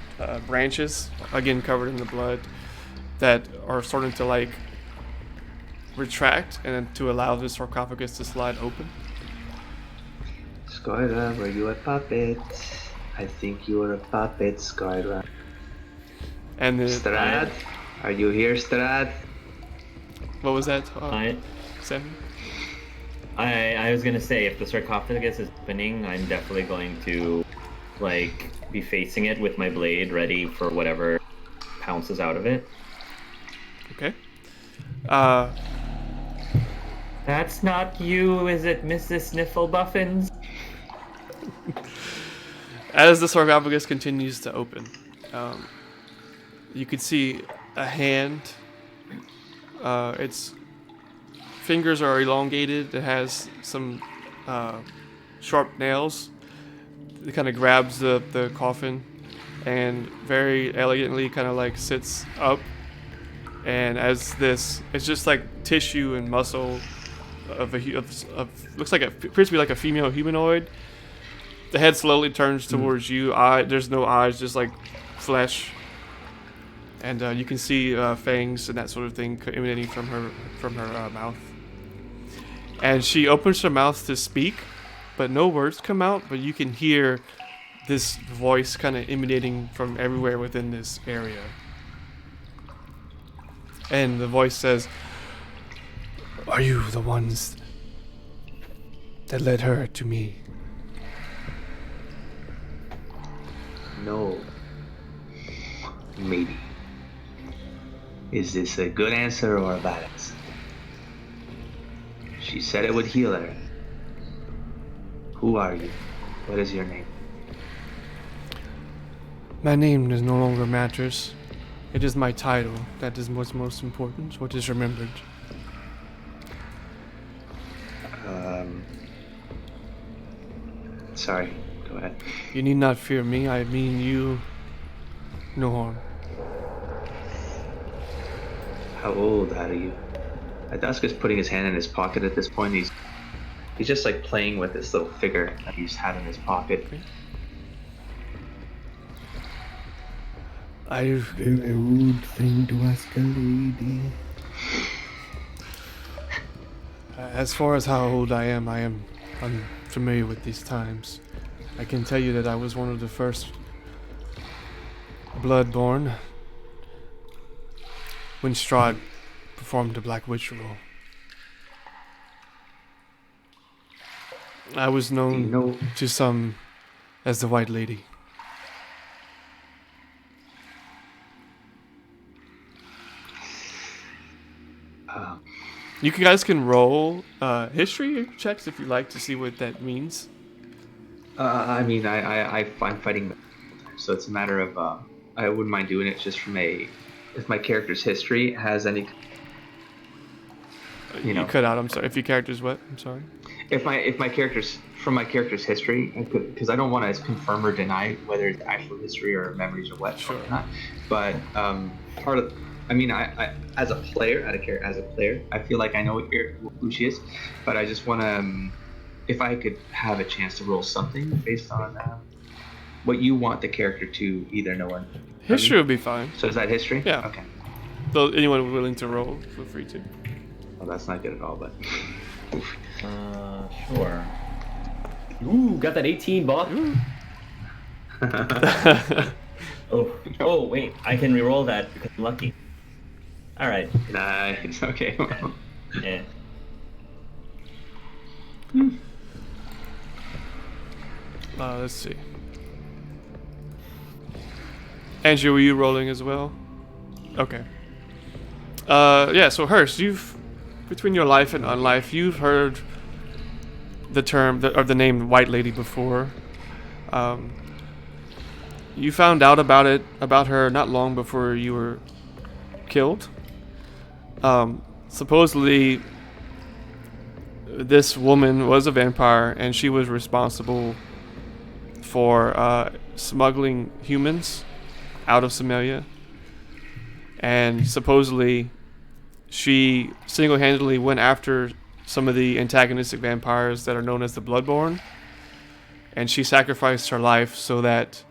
branches, again covered in the blood, that are starting to like retract and to allow the sarcophagus to slide open. Skoria, were you a puppet? I think you were a puppet, Skoria. And the Strad, are you here, Strad? what was that? Sam? I was gonna say, if the sarcophagus is opening, I'm definitely going to like be facing it with my blade, ready for whatever pounces out of it. Okay. That's not you, is it, Mrs. Snifflebuffins? As the sarcophagus continues to open, you can see a hand. Its fingers are elongated. It has some sharp nails. It kind of grabs the coffin and very elegantly kind of like sits up. And as this, it's just like tissue and muscle of looks like appears to be like a female humanoid. The head slowly turns towards you. There's no eyes, just like flesh. And you can see fangs and that sort of thing emanating from her mouth. And she opens her mouth to speak, but no words come out. But you can hear this voice kind of emanating from everywhere within this area. And the voice says, "Are you the ones that led her to me?" No. Maybe. Is this a good answer or a bad answer? She said it would heal her. Who are you? What is your name? My name no longer matters. It is my title that is what's most important, what is remembered. Sorry, go ahead. You need not fear me, I mean you no harm. How old are you? Dusk is putting his hand in his pocket at this point. He's just like playing with this little figure that he's had in his pocket. Okay. A rude thing to ask a lady. As far as how old I am unfamiliar with these times. I can tell you that I was one of the first bloodborn when Strahd performed the Black Witch role. I was known to some as the White Lady. You guys can roll history checks if you like to see what that means. I mean, I'm fighting, so it's a matter of I wouldn't mind doing it just from if my character's history has any. You cut out. I'm sorry. If your character's what? I'm sorry. If my character's from my character's history, because I don't want to confirm or deny whether it's actual history or memories or what. Sure. Or not. But part of. I mean, I as a player, I feel like I know who she is, but I just want to, if I could have a chance to roll something based on what you want the character to either know or. History would be fine. So is that history? Yeah. Okay. So anyone willing to roll, feel free to. Well, that's not good at all, but. Sure. Ooh, got that 18, boss. Oh, wait, I can re-roll that because I'm lucky. All right. Nice. Okay. Yeah. Let's see. Andrew, were you rolling as well? Okay. Yeah, so Hurst, between your life and unlife, you've heard the term, or the name White Lady before. You found out about her not long before you were killed. Supposedly, this woman was a vampire, and she was responsible for smuggling humans out of Somalia. And supposedly, she single-handedly went after some of the antagonistic vampires that are known as the Bloodborne, and she sacrificed her life so that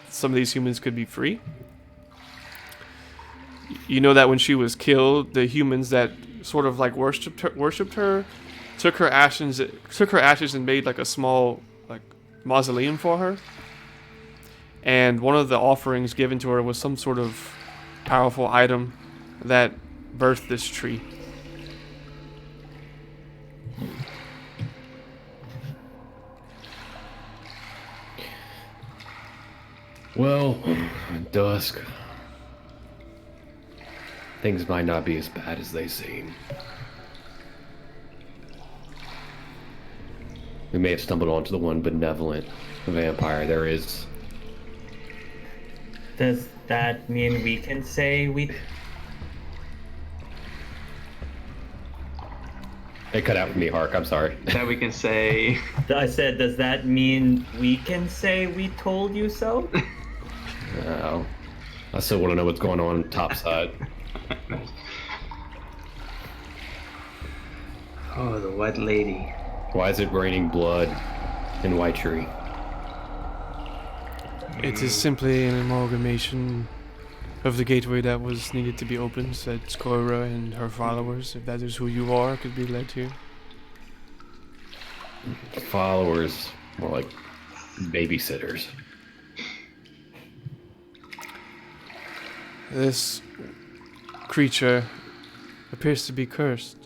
some of these humans could be free. You know that when she was killed, the humans that sort of like worshipped her took her ashes and made like a small like mausoleum for her. And one of the offerings given to her was some sort of powerful item that birthed this tree. Well, Dusk. Things might not be as bad as they seem. We may have stumbled onto the one benevolent vampire there is. Does that mean we can say we... It cut out for me, Hark. I'm sorry. That we can say. I said, does that mean we can say we told you so? No. I still want to know what's going on topside. Oh, the White Lady. Why is it raining blood in White Tree? It is simply an amalgamation of the gateway that was needed to be opened, said Skoria and her followers, if that is who you are, could be led here. Followers, more like babysitters. This creature appears to be cursed.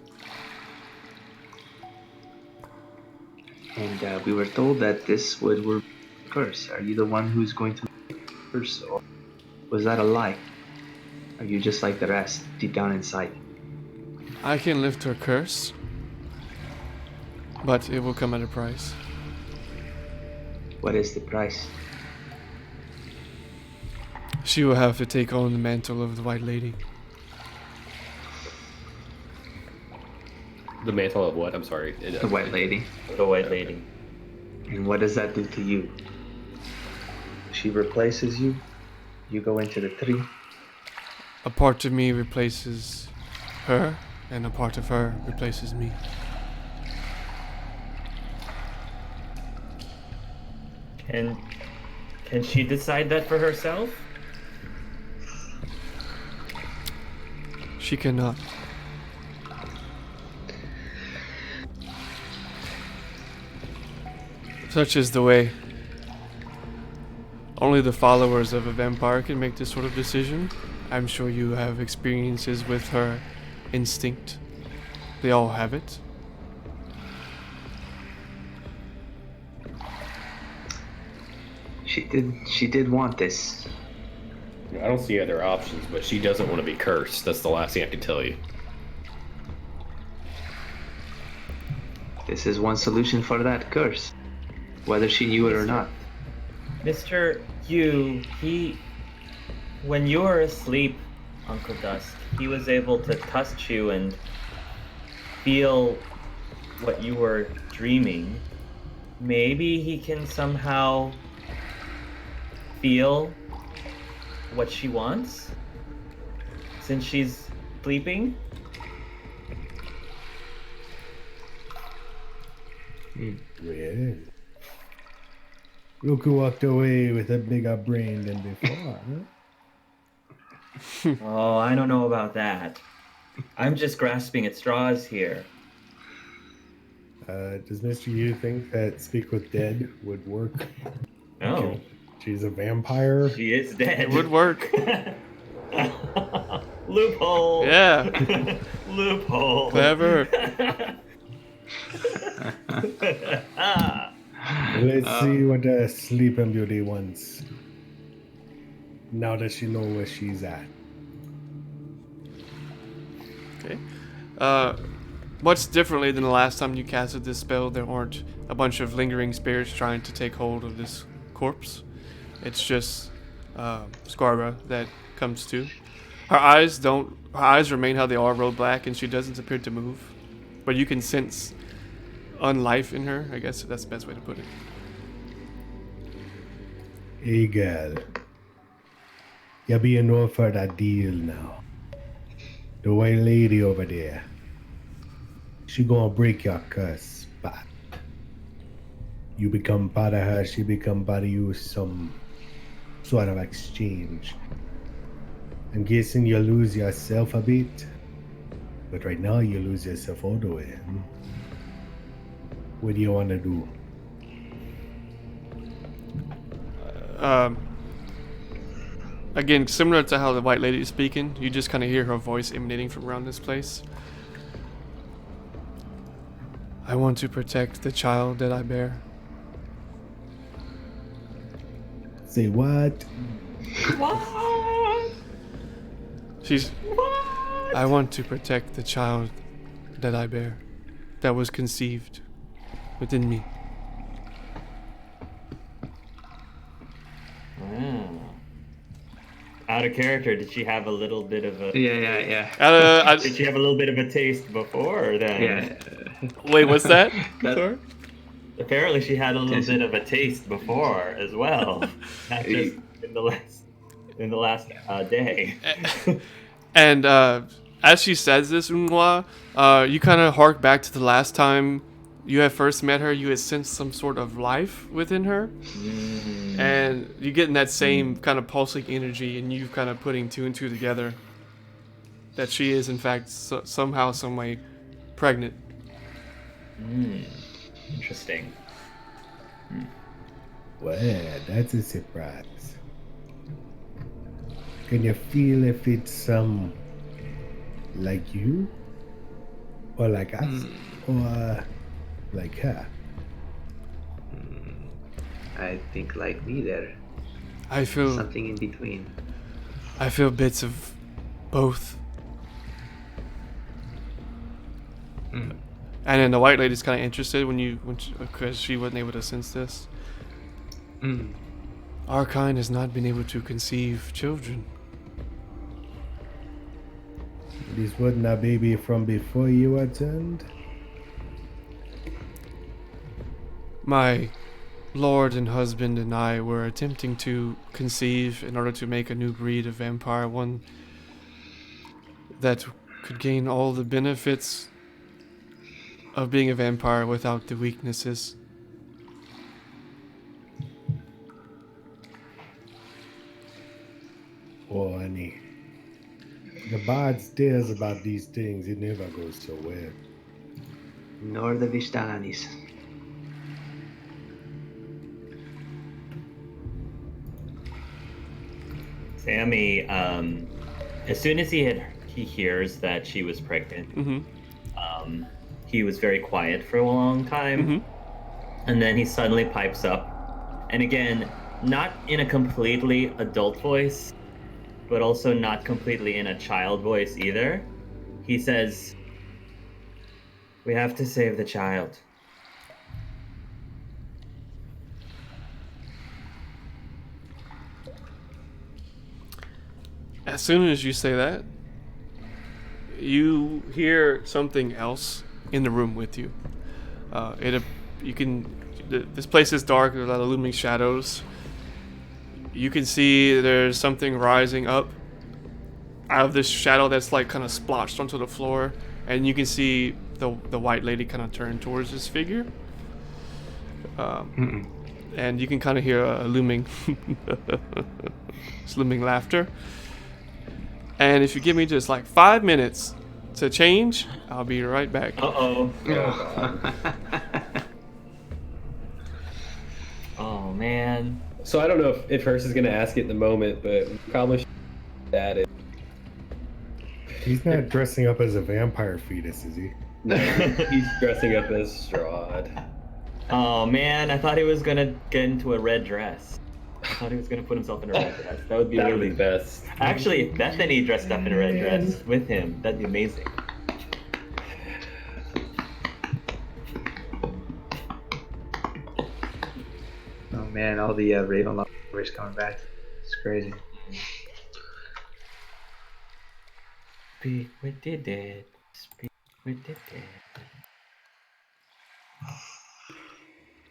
And we were told that this would work curse. Are you the one who's going to curse, or was that a lie? Are you just like the rest, deep down inside? I can lift her curse, but it will come at a price. What is the price? She will have to take on the mantle of the White Lady. The mantle of what? I'm sorry. The White Lady. The White Lady. And what does that do to you? She replaces you, you go into the tree. A part of me replaces her, and a part of her replaces me. Can she decide that for herself? She cannot. Such is the way. Only the followers of a vampire can make this sort of decision. I'm sure you have experiences with her instinct. They all have it. She did want this. I don't see other options, but she doesn't want to be cursed. That's the last thing I can tell you. This is one solution for that curse. Whether she knew it or not. Mr. When you were asleep, Uncle Dusk, he was able to touch you and feel what you were dreaming. Maybe he can somehow feel what she wants since she's sleeping. Well, look who walked away with a bigger brain than before, huh? Oh, I don't know about that. I'm just grasping at straws here. Does Mr. Yu think that Speak with Dead would work? No, She's a vampire. she is dead. It would work. Loophole. Yeah. Loophole. Clever. Let's see what Sleeping Beauty wants. now that she knows where she's at. Okay. Much differently than the last time you casted this spell, there aren't a bunch of lingering spirits trying to take hold of this corpse. It's just Skoria that comes to. Her eyes remain how they are, rolled black, and she doesn't appear to move. But you can sense unlife in her. I guess that's the best way to put it. Hey girl, you're being offered a deal now. The white lady over there, she gonna break your curse, but you become part of her, she become part of you, some sort of exchange. I'm guessing you lose yourself a bit, but right now you lose yourself all the way. What do you want to do? Again, similar to how the white lady is speaking, you just kind of hear her voice emanating from around this place. I want to protect the child that I bear. Say what? What? She's. What? I want to protect the child that I bear, that was conceived within me. Out of character, did she have a little bit of a... Yeah. Did she have a little bit of a taste before, or then? Yeah. Wait, what's that? That- Sorry? Apparently she had a little bit of a taste before as well. Not just in the last day. And as she says this, Unhwa, you kind of hark back to the last time you had first met her. You had sensed some sort of life within her. And you get in that same kind of pulsing energy, and you kind of putting two and two together. That she is, in fact, somehow, some way pregnant. Interesting. Well, that's a surprise. Can you feel if it's like you? Or like us? Or like her? I think like me there. I feel Something in between. I feel bits of both. And then the white lady's kind of interested because she wasn't able to sense this. Our kind has not been able to conceive children. This wasn't a baby from before you were turned? My lord and husband and I were attempting to conceive in order to make a new breed of vampire, one that could gain all the benefits of being a vampire without the weaknesses. Oh, honey. The bard stares about these things. It never goes so well. Nor the Vishtanis. Sammy, as soon as he hears that she was pregnant, he was very quiet for a long time, and then he suddenly pipes up, and again, not in a completely adult voice, but also not completely in a child voice either. He says, "We have to save the child." As soon as you say that, you hear something else in the room with you. This place is dark. There's a lot of looming shadows. You can see there's something rising up out of this shadow that's like kind of splotched onto the floor, and you can see the white lady kind of turn towards this figure. And you can kind of hear a looming, looming laughter. And if you give me just like 5 minutes to change, I'll be right back. Uh-oh. Oh, man. So I don't know if Hearst is going to ask it in the moment, but we probably should add it. He's not dressing up as a vampire fetus, is he? No, he's dressing up as Strahd. Oh, man, I thought he was gonna get into a red dress. thought he was gonna put himself in a red dress. That would be That would really be best. Actually, if Bethany dressed up in a red dress with him, that'd be amazing. Oh man, all the Ravenloft is coming back. It's crazy. Speak with the dead. Speak with the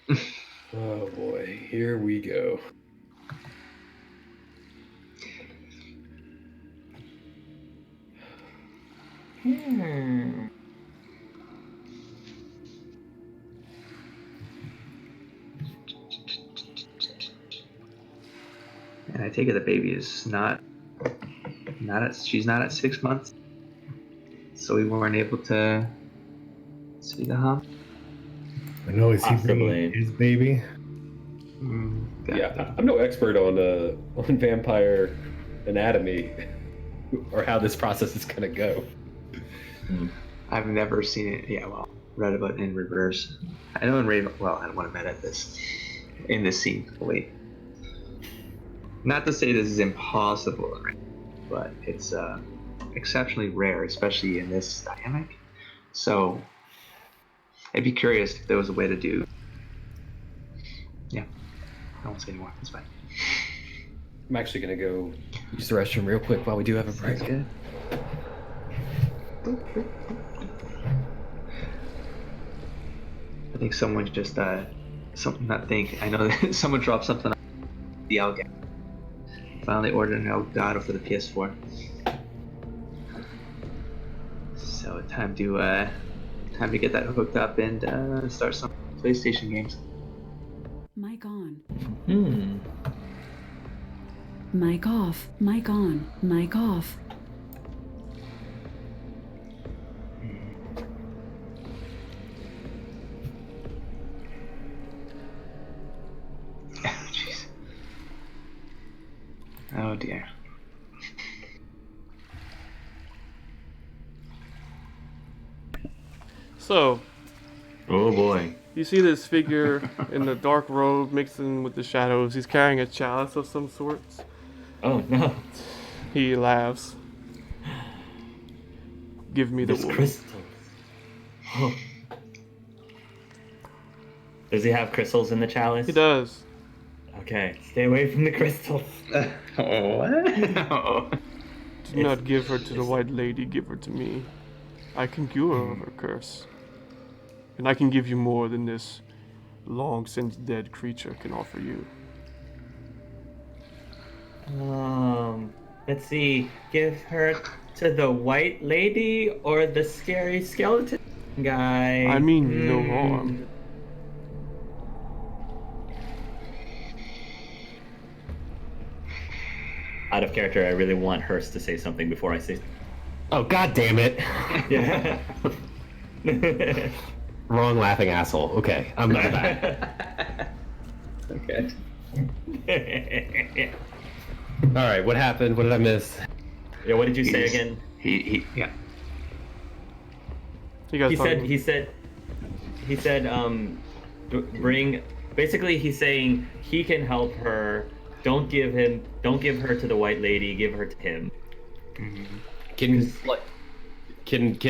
dead. Oh boy, here we go. And I take it the baby is she's not at 6 months, so we weren't able to see the hump. I know, is he Possibly. bringing his baby? Yeah, I'm no expert on vampire anatomy or how this process is gonna go. I've never seen it. Yeah, well, read about it in reverse. I know in Raven. Well, I don't want to met at this in this scene. Wait, not to say this is impossible, but it's exceptionally rare, especially in this dynamic. So I'd be curious if there was a way to do. Yeah, I won't say anymore. It's fine. I'm actually gonna go use the restroom real quick while we do have a break. That's good. I think someone just I know that someone dropped something on the Elgato. Finally ordered an Elgato for the PS4. So time to get that hooked up and start some PlayStation games. Mic on. Hmm. Mic off. Mic on. Mic off. Jeez. Oh dear. So, Oh boy. you see this figure in the dark robe mixing with the shadows. He's carrying a chalice of some sorts. Oh no. He laughs. Give me the This wood. crystals. Oh. Does he have crystals in the chalice? He does. Okay, stay away from the crystals. What? Do not give her to the white lady, give her to me. I can cure her curse. And I can give you more than this long since dead creature can offer you. Let's see. Give her to the white lady or the scary skeleton guy? I mean no harm. Out of character, I really want Hurst to say something before I say. Oh god damn it! Yeah. Wrong laughing asshole. Okay, I'm not back. Okay. All right, what happened? What did I miss? Yeah. What did you say again? Yeah. You guys He talking? said, bring. Basically, he's saying he can help her. Don't give her to the white lady. Give her to him. Can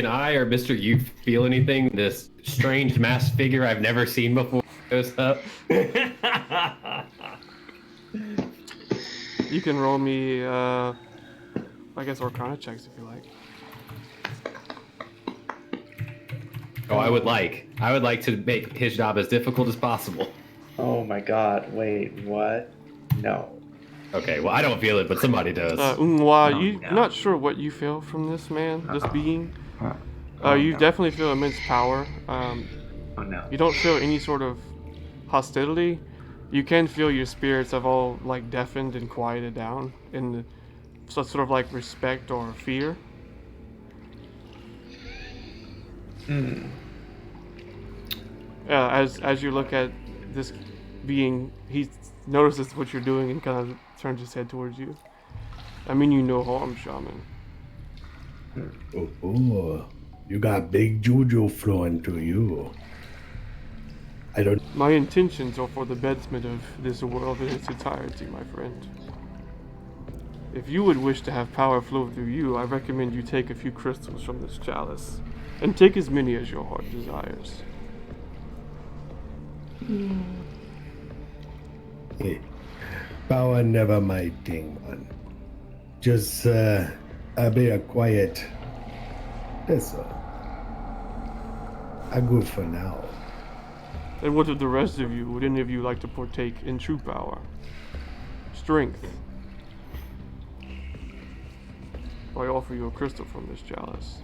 I or Mr. You feel anything? This strange masked figure I've never seen before goes up. You can roll me, I guess Arcana checks if you like. Oh, I would like to make his job as difficult as possible. Oh my God! Wait, what? No. Okay, well I don't feel it, but somebody does. Unwa, No, you no. not sure what you feel from this man, this being. Oh, You no. definitely feel immense power. Oh no. You don't feel any sort of hostility. You can feel your spirits have all like deafened and quieted down in the sort of like respect or fear. As you look at this being, he notices what you're doing and kind of turns his head towards you. I mean, you no harm, shaman. Oh, you got big juju flowing to you. I don't. My intentions are for the betterment of this world in its entirety, my friend. If you would wish to have power flow through you, I recommend you take a few crystals from this chalice, and take as many as your heart desires. Power never my thing, man. Just I'll be a quiet. That's all. I go for now. And what of the rest of you? Would any of you like to partake in true power? Strength. I offer you a crystal from this chalice.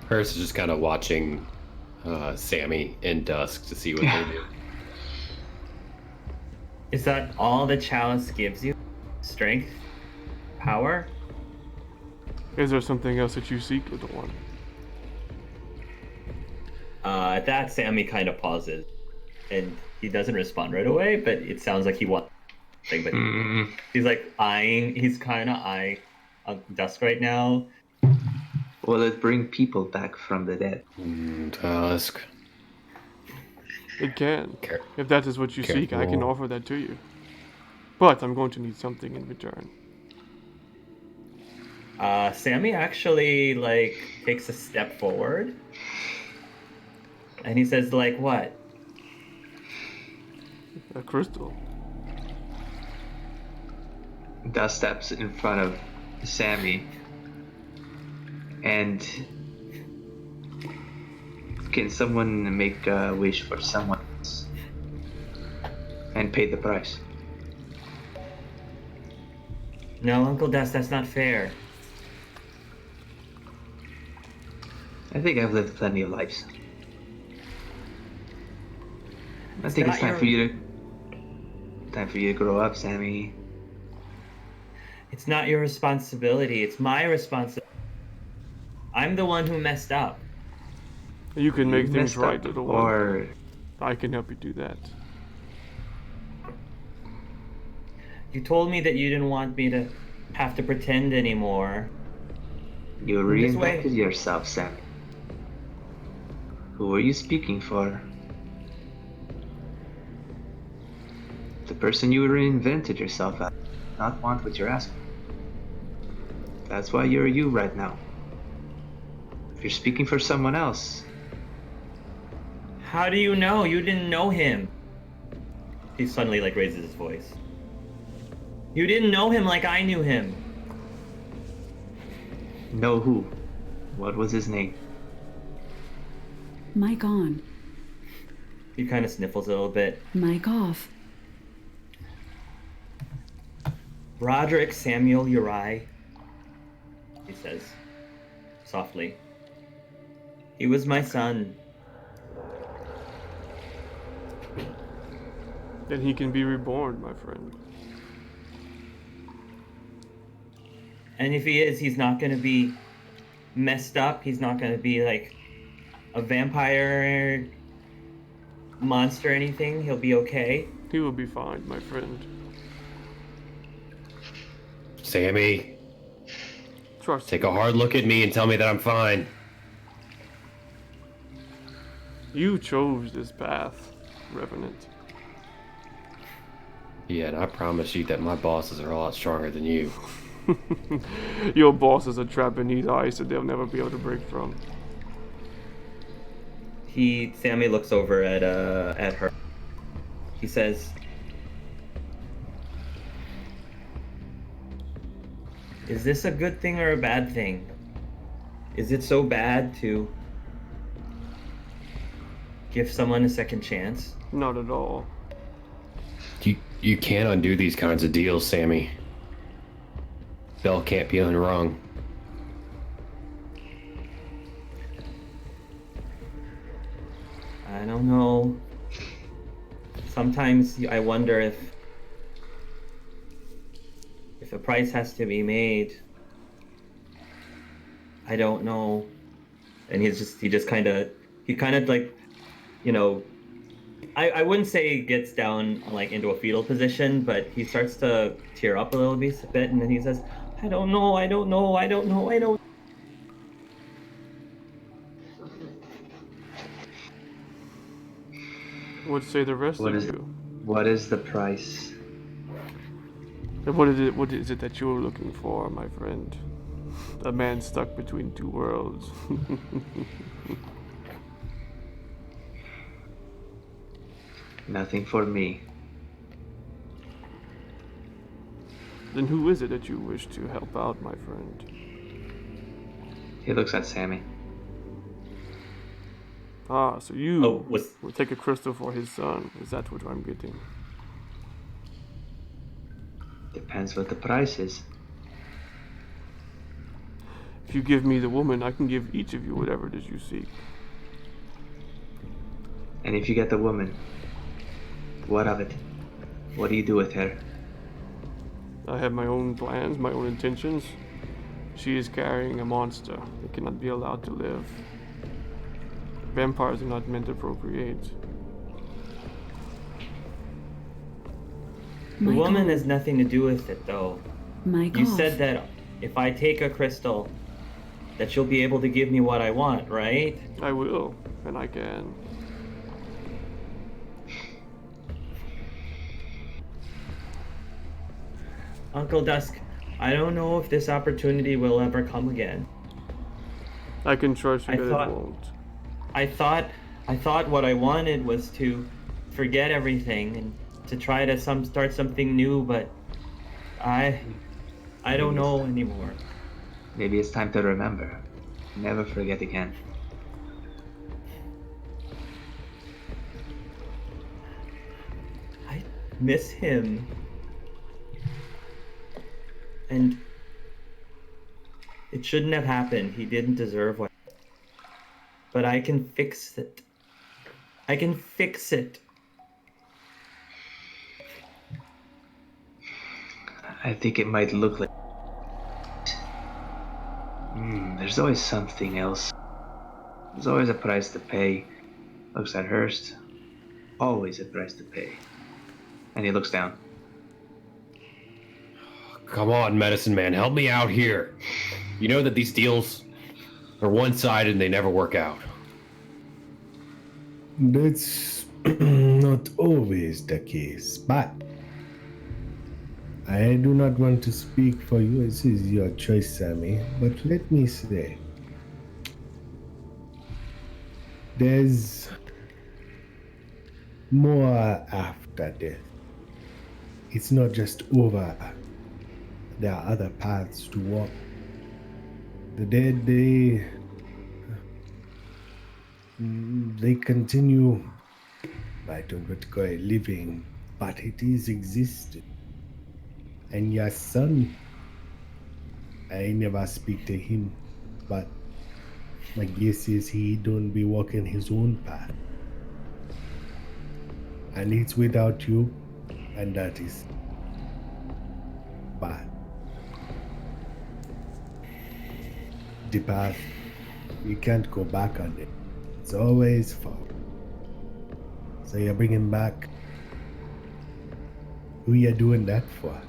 Hers is just kind of watching Sammy and Dusk to see what they do. Is that all the chalice gives you? Strength? Power? Is there something else that you seek, little one? At that, Sammy kind of pauses. And he doesn't respond right away, but it sounds like he wants something. But he's like he's kind of eyeing Dusk right now. Will it bring people back from the dead? Dusk. It can. Care- If that is what you seek, I can Careful. offer that to you. But I'm going to need something in return. Sammy actually takes a step forward, and he says what? A crystal. Dust steps in front of Sammy. And can someone make a wish for someone else and pay the price? No, Uncle Dust, that's not fair. I think I've lived plenty of lives. I think it's time for you to grow up, Sammy. It's not your responsibility. It's my responsibility. I'm the one who messed up. You can make things Messed right, up, little one. or I can help you do that. You told me that you didn't want me to have to pretend anymore. you This way. reinvented yourself, Sammy. Who are you speaking for? The person you reinvented yourself as. Not want what you're asking. That's why you're you right now. If you're speaking for someone else, How do you know? You didn't know him. He suddenly raises his voice. You didn't know him like I knew him. know who? What was his name? Mic on. He kind of sniffles a little bit. Mic off. Roderick Samuel Uri, he says, softly. He was my son. Then he can be reborn, my friend. And if he is, he's not going to be messed up. He's not going to be a vampire monster or anything. He'll be okay. He will be fine, my friend. Sammy, Trust take me. a hard look at me and tell me that I'm fine. You chose this path, Revenant. Yeah, and I promise you that my bosses are a lot stronger than you. Your boss is a trap beneath ice that they'll never be able to break from. Sammy looks over at her. He says, "Is this a good thing or a bad thing? Is it so bad to give someone a second chance?" Not at all. You can't undo these kinds of deals, Sammy. Bell can't be unwrong. I don't know. Sometimes I wonder if a price has to be made. I don't know. And he kind of I wouldn't say gets down into a fetal position, but he starts to tear up a little bit, and then he says, I don't know. What say the rest What of is you? what is the price? And what is it that you're looking for, my friend? A man stuck between two worlds. Nothing for me. Then who is it that you wish to help out, my friend? He looks at Sammy. Ah, so you Oh, will take a crystal for his son. Is that what I'm getting? Depends what the price is. If you give me the woman, I can give each of you whatever it is you seek. And if you get the woman, what of it? What do you do with her? I have my own plans, my own intentions. She is carrying a monster. It cannot be allowed to live. Vampires are not meant to procreate. The Michael. woman has nothing to do with it, though. Mic You off. said that if I take a crystal, that you'll be able to give me what I want, right? I will, and I can. Uncle Dusk, I don't know if this opportunity will ever come again. I can trust you I that thought- it won't. I thought what I wanted was to forget everything and to try to start something new, but I don't know anymore. Maybe it's time to remember. Never forget again. I miss him. And it shouldn't have happened. He didn't deserve what. But I can fix it. I can fix it. I think it might look like... there's always something else. There's always a price to pay. Looks at Hurst. Always a price to pay. And he looks down. Come on, medicine man, help me out here. You know that these deals are one-sided and they never work out. That's not always the case, but I do not want to speak for you. This is your choice, Sammy. But let me say, there's more after death. It's not just over. There are other paths to walk. The dead, they continue. I don't want to call it living, but it is existing. And your son, I never speak to him, but my guess is he don't be walking his own path. And it's without you, and that is bad. The path, you can't go back on it. It's always forward. So you bring him back. Who you doing that for?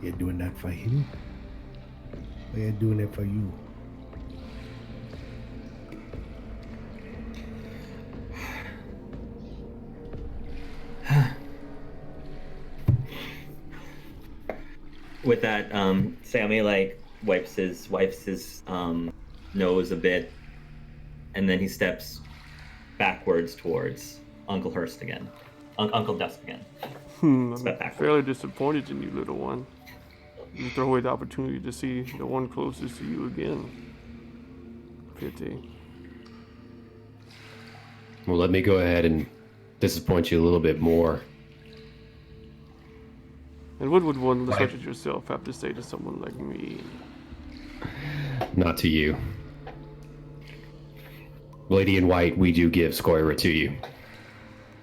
You doing that for him? Or you doing it for you? With that, Sammy like wipes his nose a bit, and then he steps backwards towards Uncle Hurst again, Uncle Dusk again. I'm Step backwards. fairly disappointed in you, little one. You throw away the opportunity to see the one closest to you again. Pity. Well, let me go ahead and disappoint you a little bit more. And what would one Right. such as yourself have to say to someone like me? Not to you. Lady in White, we do give Skoria to you.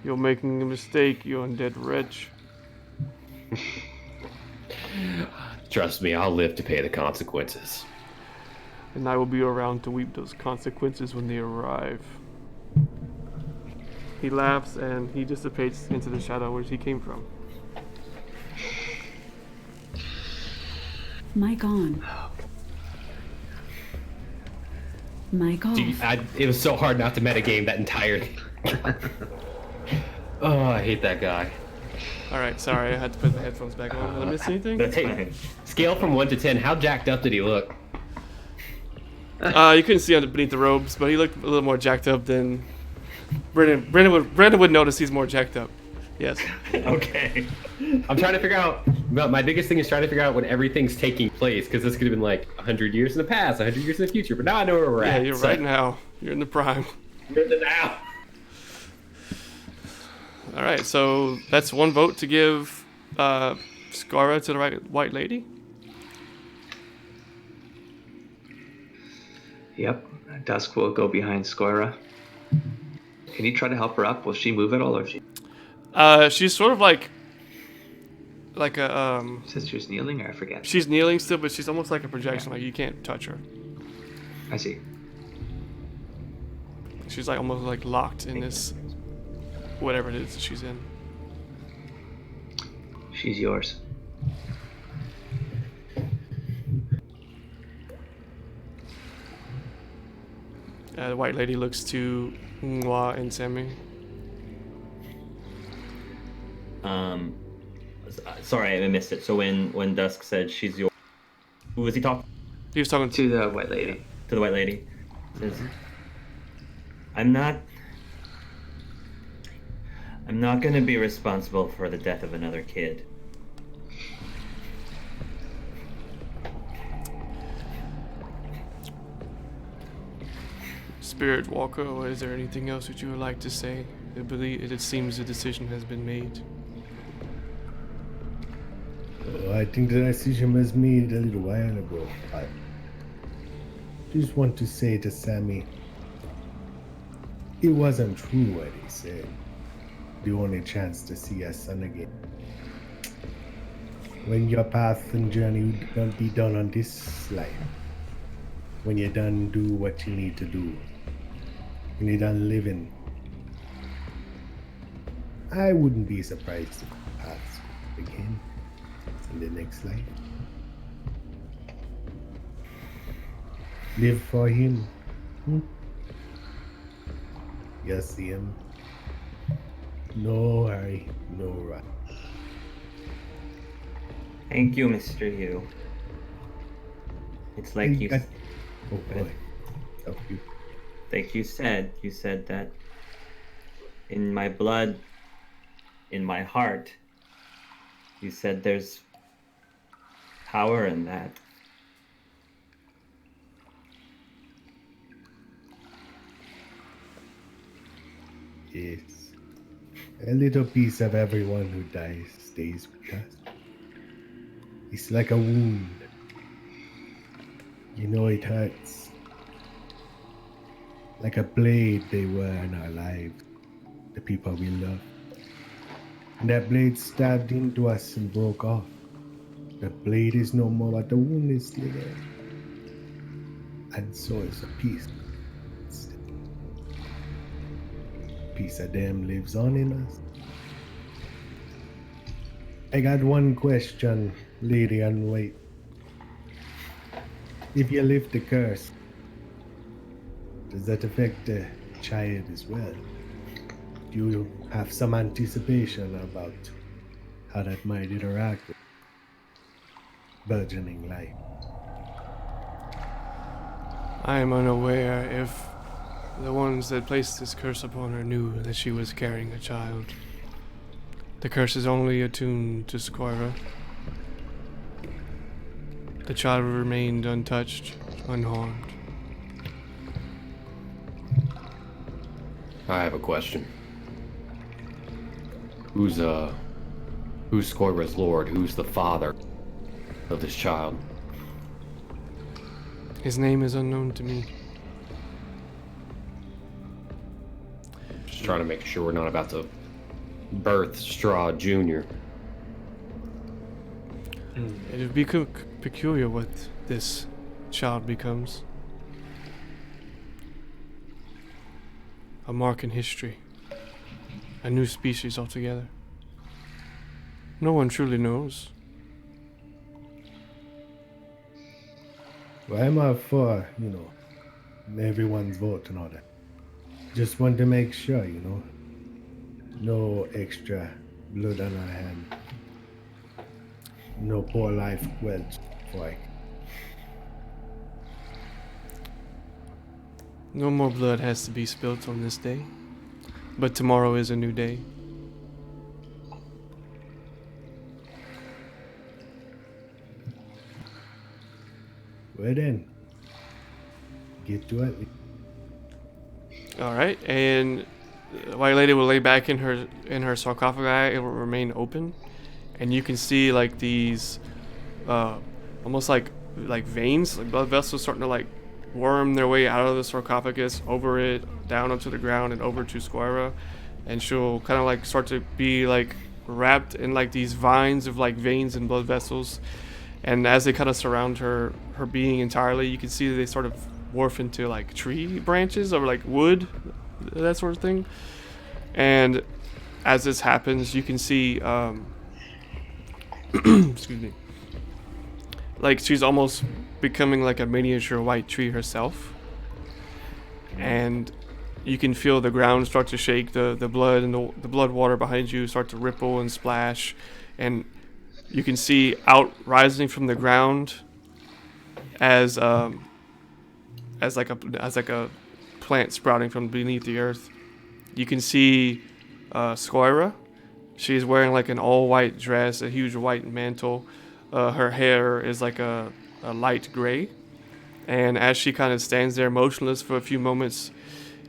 You're making a mistake, you undead wretch. Trust me, I'll live to pay the consequences. And I will be around to weep those consequences when they arrive. He laughs and he dissipates into the shadow where he came from. Mic on. Mic off. It was so hard not to metagame that entire Oh, I hate that guy. All right, sorry, I had to put the headphones back on. Did I miss anything? Hey, scale from 1 to 10. How jacked up did he look? You couldn't see underneath the robes, but he looked a little more jacked up than Brandon would notice he's more jacked up. Yes. Okay. I'm trying to figure out. My biggest thing is trying to figure out when everything's taking place, because this could have been like 100 years in the past, 100 years in the future. But now I know where we're Yeah, at. you're right now. You're in the prime. You're in the now. All right, so that's one vote to give Skoria to the white lady. Yep. Dusk will go behind Skoira. Can you try to help her up? Will she move at all, or she? She's sort of like a Says she was kneeling, or I forget. She's kneeling still, but she's almost like a projection. Like you can't touch her. I see. She's like almost like locked in this whatever it is that she's in. She's yours. The white lady looks to Ngwa and Semi. Sorry, I missed it. So when Dusk said she's your, who was he talking He was talking To the white lady. to? The white lady. Says, I'm not going to be responsible for the death of another kid. Spirit Walker, or is there anything else that you would like to say? It seems the decision has been made. Oh, I think the decision was made a little while ago. I just want to say to Sammy, it wasn't true what he said. The only chance to see our son again. When your path and journey don't be done on this life, when you're done do what you need to do, when you're done living, I wouldn't be surprised if paths begin in the next life. Live for him. You see him. No hurry, no rush. Thank you, Mr. Yu. It's like you, Oh boy. Oh, you. like you said that in my blood, in my heart, you said there's power in that. Yes. A little piece of everyone who dies stays with us. It's like a wound. You know it hurts. Like a blade they were in our lives. The people we love. And that blade stabbed into us and broke off. The blade is no more, but the wound is still there. And so is a piece. Piece of them lives on in us. I got one question, Lady in White. If you lift the curse, does that affect the child as well? Do you have some anticipation about how that might interact with burgeoning life? I am unaware if the ones that placed this curse upon her knew that she was carrying a child. The curse is only attuned to Skoria. The child remained untouched, unharmed. I have a question. Who's Skoira's lord? Who's the father of this child? His name is unknown to me. Just trying to make sure we're not about to birth Straw Jr. It would be peculiar what this child becomes. A mark in history. A new species altogether. No one truly knows. Well, I'm all for, everyone's vote and all that. Just want to make sure, No extra blood on our hand. No poor life quench, like. No more blood has to be spilt on this day. But tomorrow is a new day. Well then, get to it. All right, and the White Lady will lay back in her sarcophagi. It will remain open, and you can see like these, almost like veins, like blood vessels, starting to like worm their way out of the sarcophagus, over it, down onto the ground, and over to Skoria, and she'll kind of like start to be like wrapped in like these vines of like veins and blood vessels, and as they kind of surround her being entirely, you can see that they sort of morph into like tree branches or like wood, that sort of thing. And as this happens, you can see excuse me, like she's almost becoming like a miniature white tree herself, and you can feel the ground start to shake, the blood and the blood water behind you start to ripple and splash, and you can see out rising from the ground as like a plant sprouting from beneath the earth. You can see Skoira. She's wearing like an all white dress, a huge white mantle. Her hair is like a light gray. And as she kind of stands there motionless for a few moments,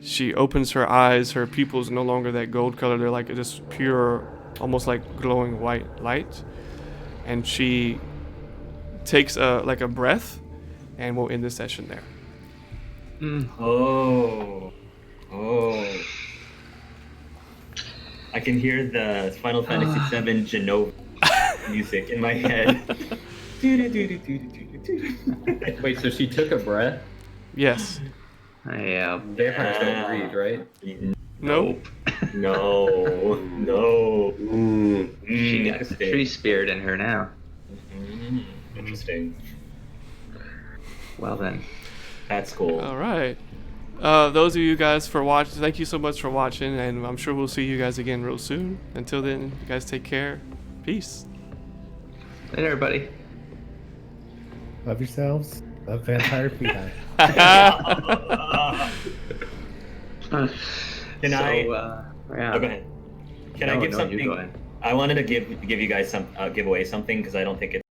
she opens her eyes. Her pupils are no longer that gold color. They're like just pure, almost like glowing white light. And she takes like a breath, and we'll end the session there. Oh. I can hear the Final Fantasy VII Genova music in my head. Wait, so she took a breath? Yes. Yeah. Vampires don't breathe, right? Nope. No. She got tree spirit in her now. Interesting. Well then. That's cool. All right. Those of you guys for watching, thank you so much for watching, and I'm sure we'll see you guys again real soon. Until then, you guys take care. Peace. Later, everybody. Love yourselves. Love vampire feline. Can I? Yeah. Oh, go ahead. Can I give something? You go ahead. I wanted to give you guys some give away something because I don't think it's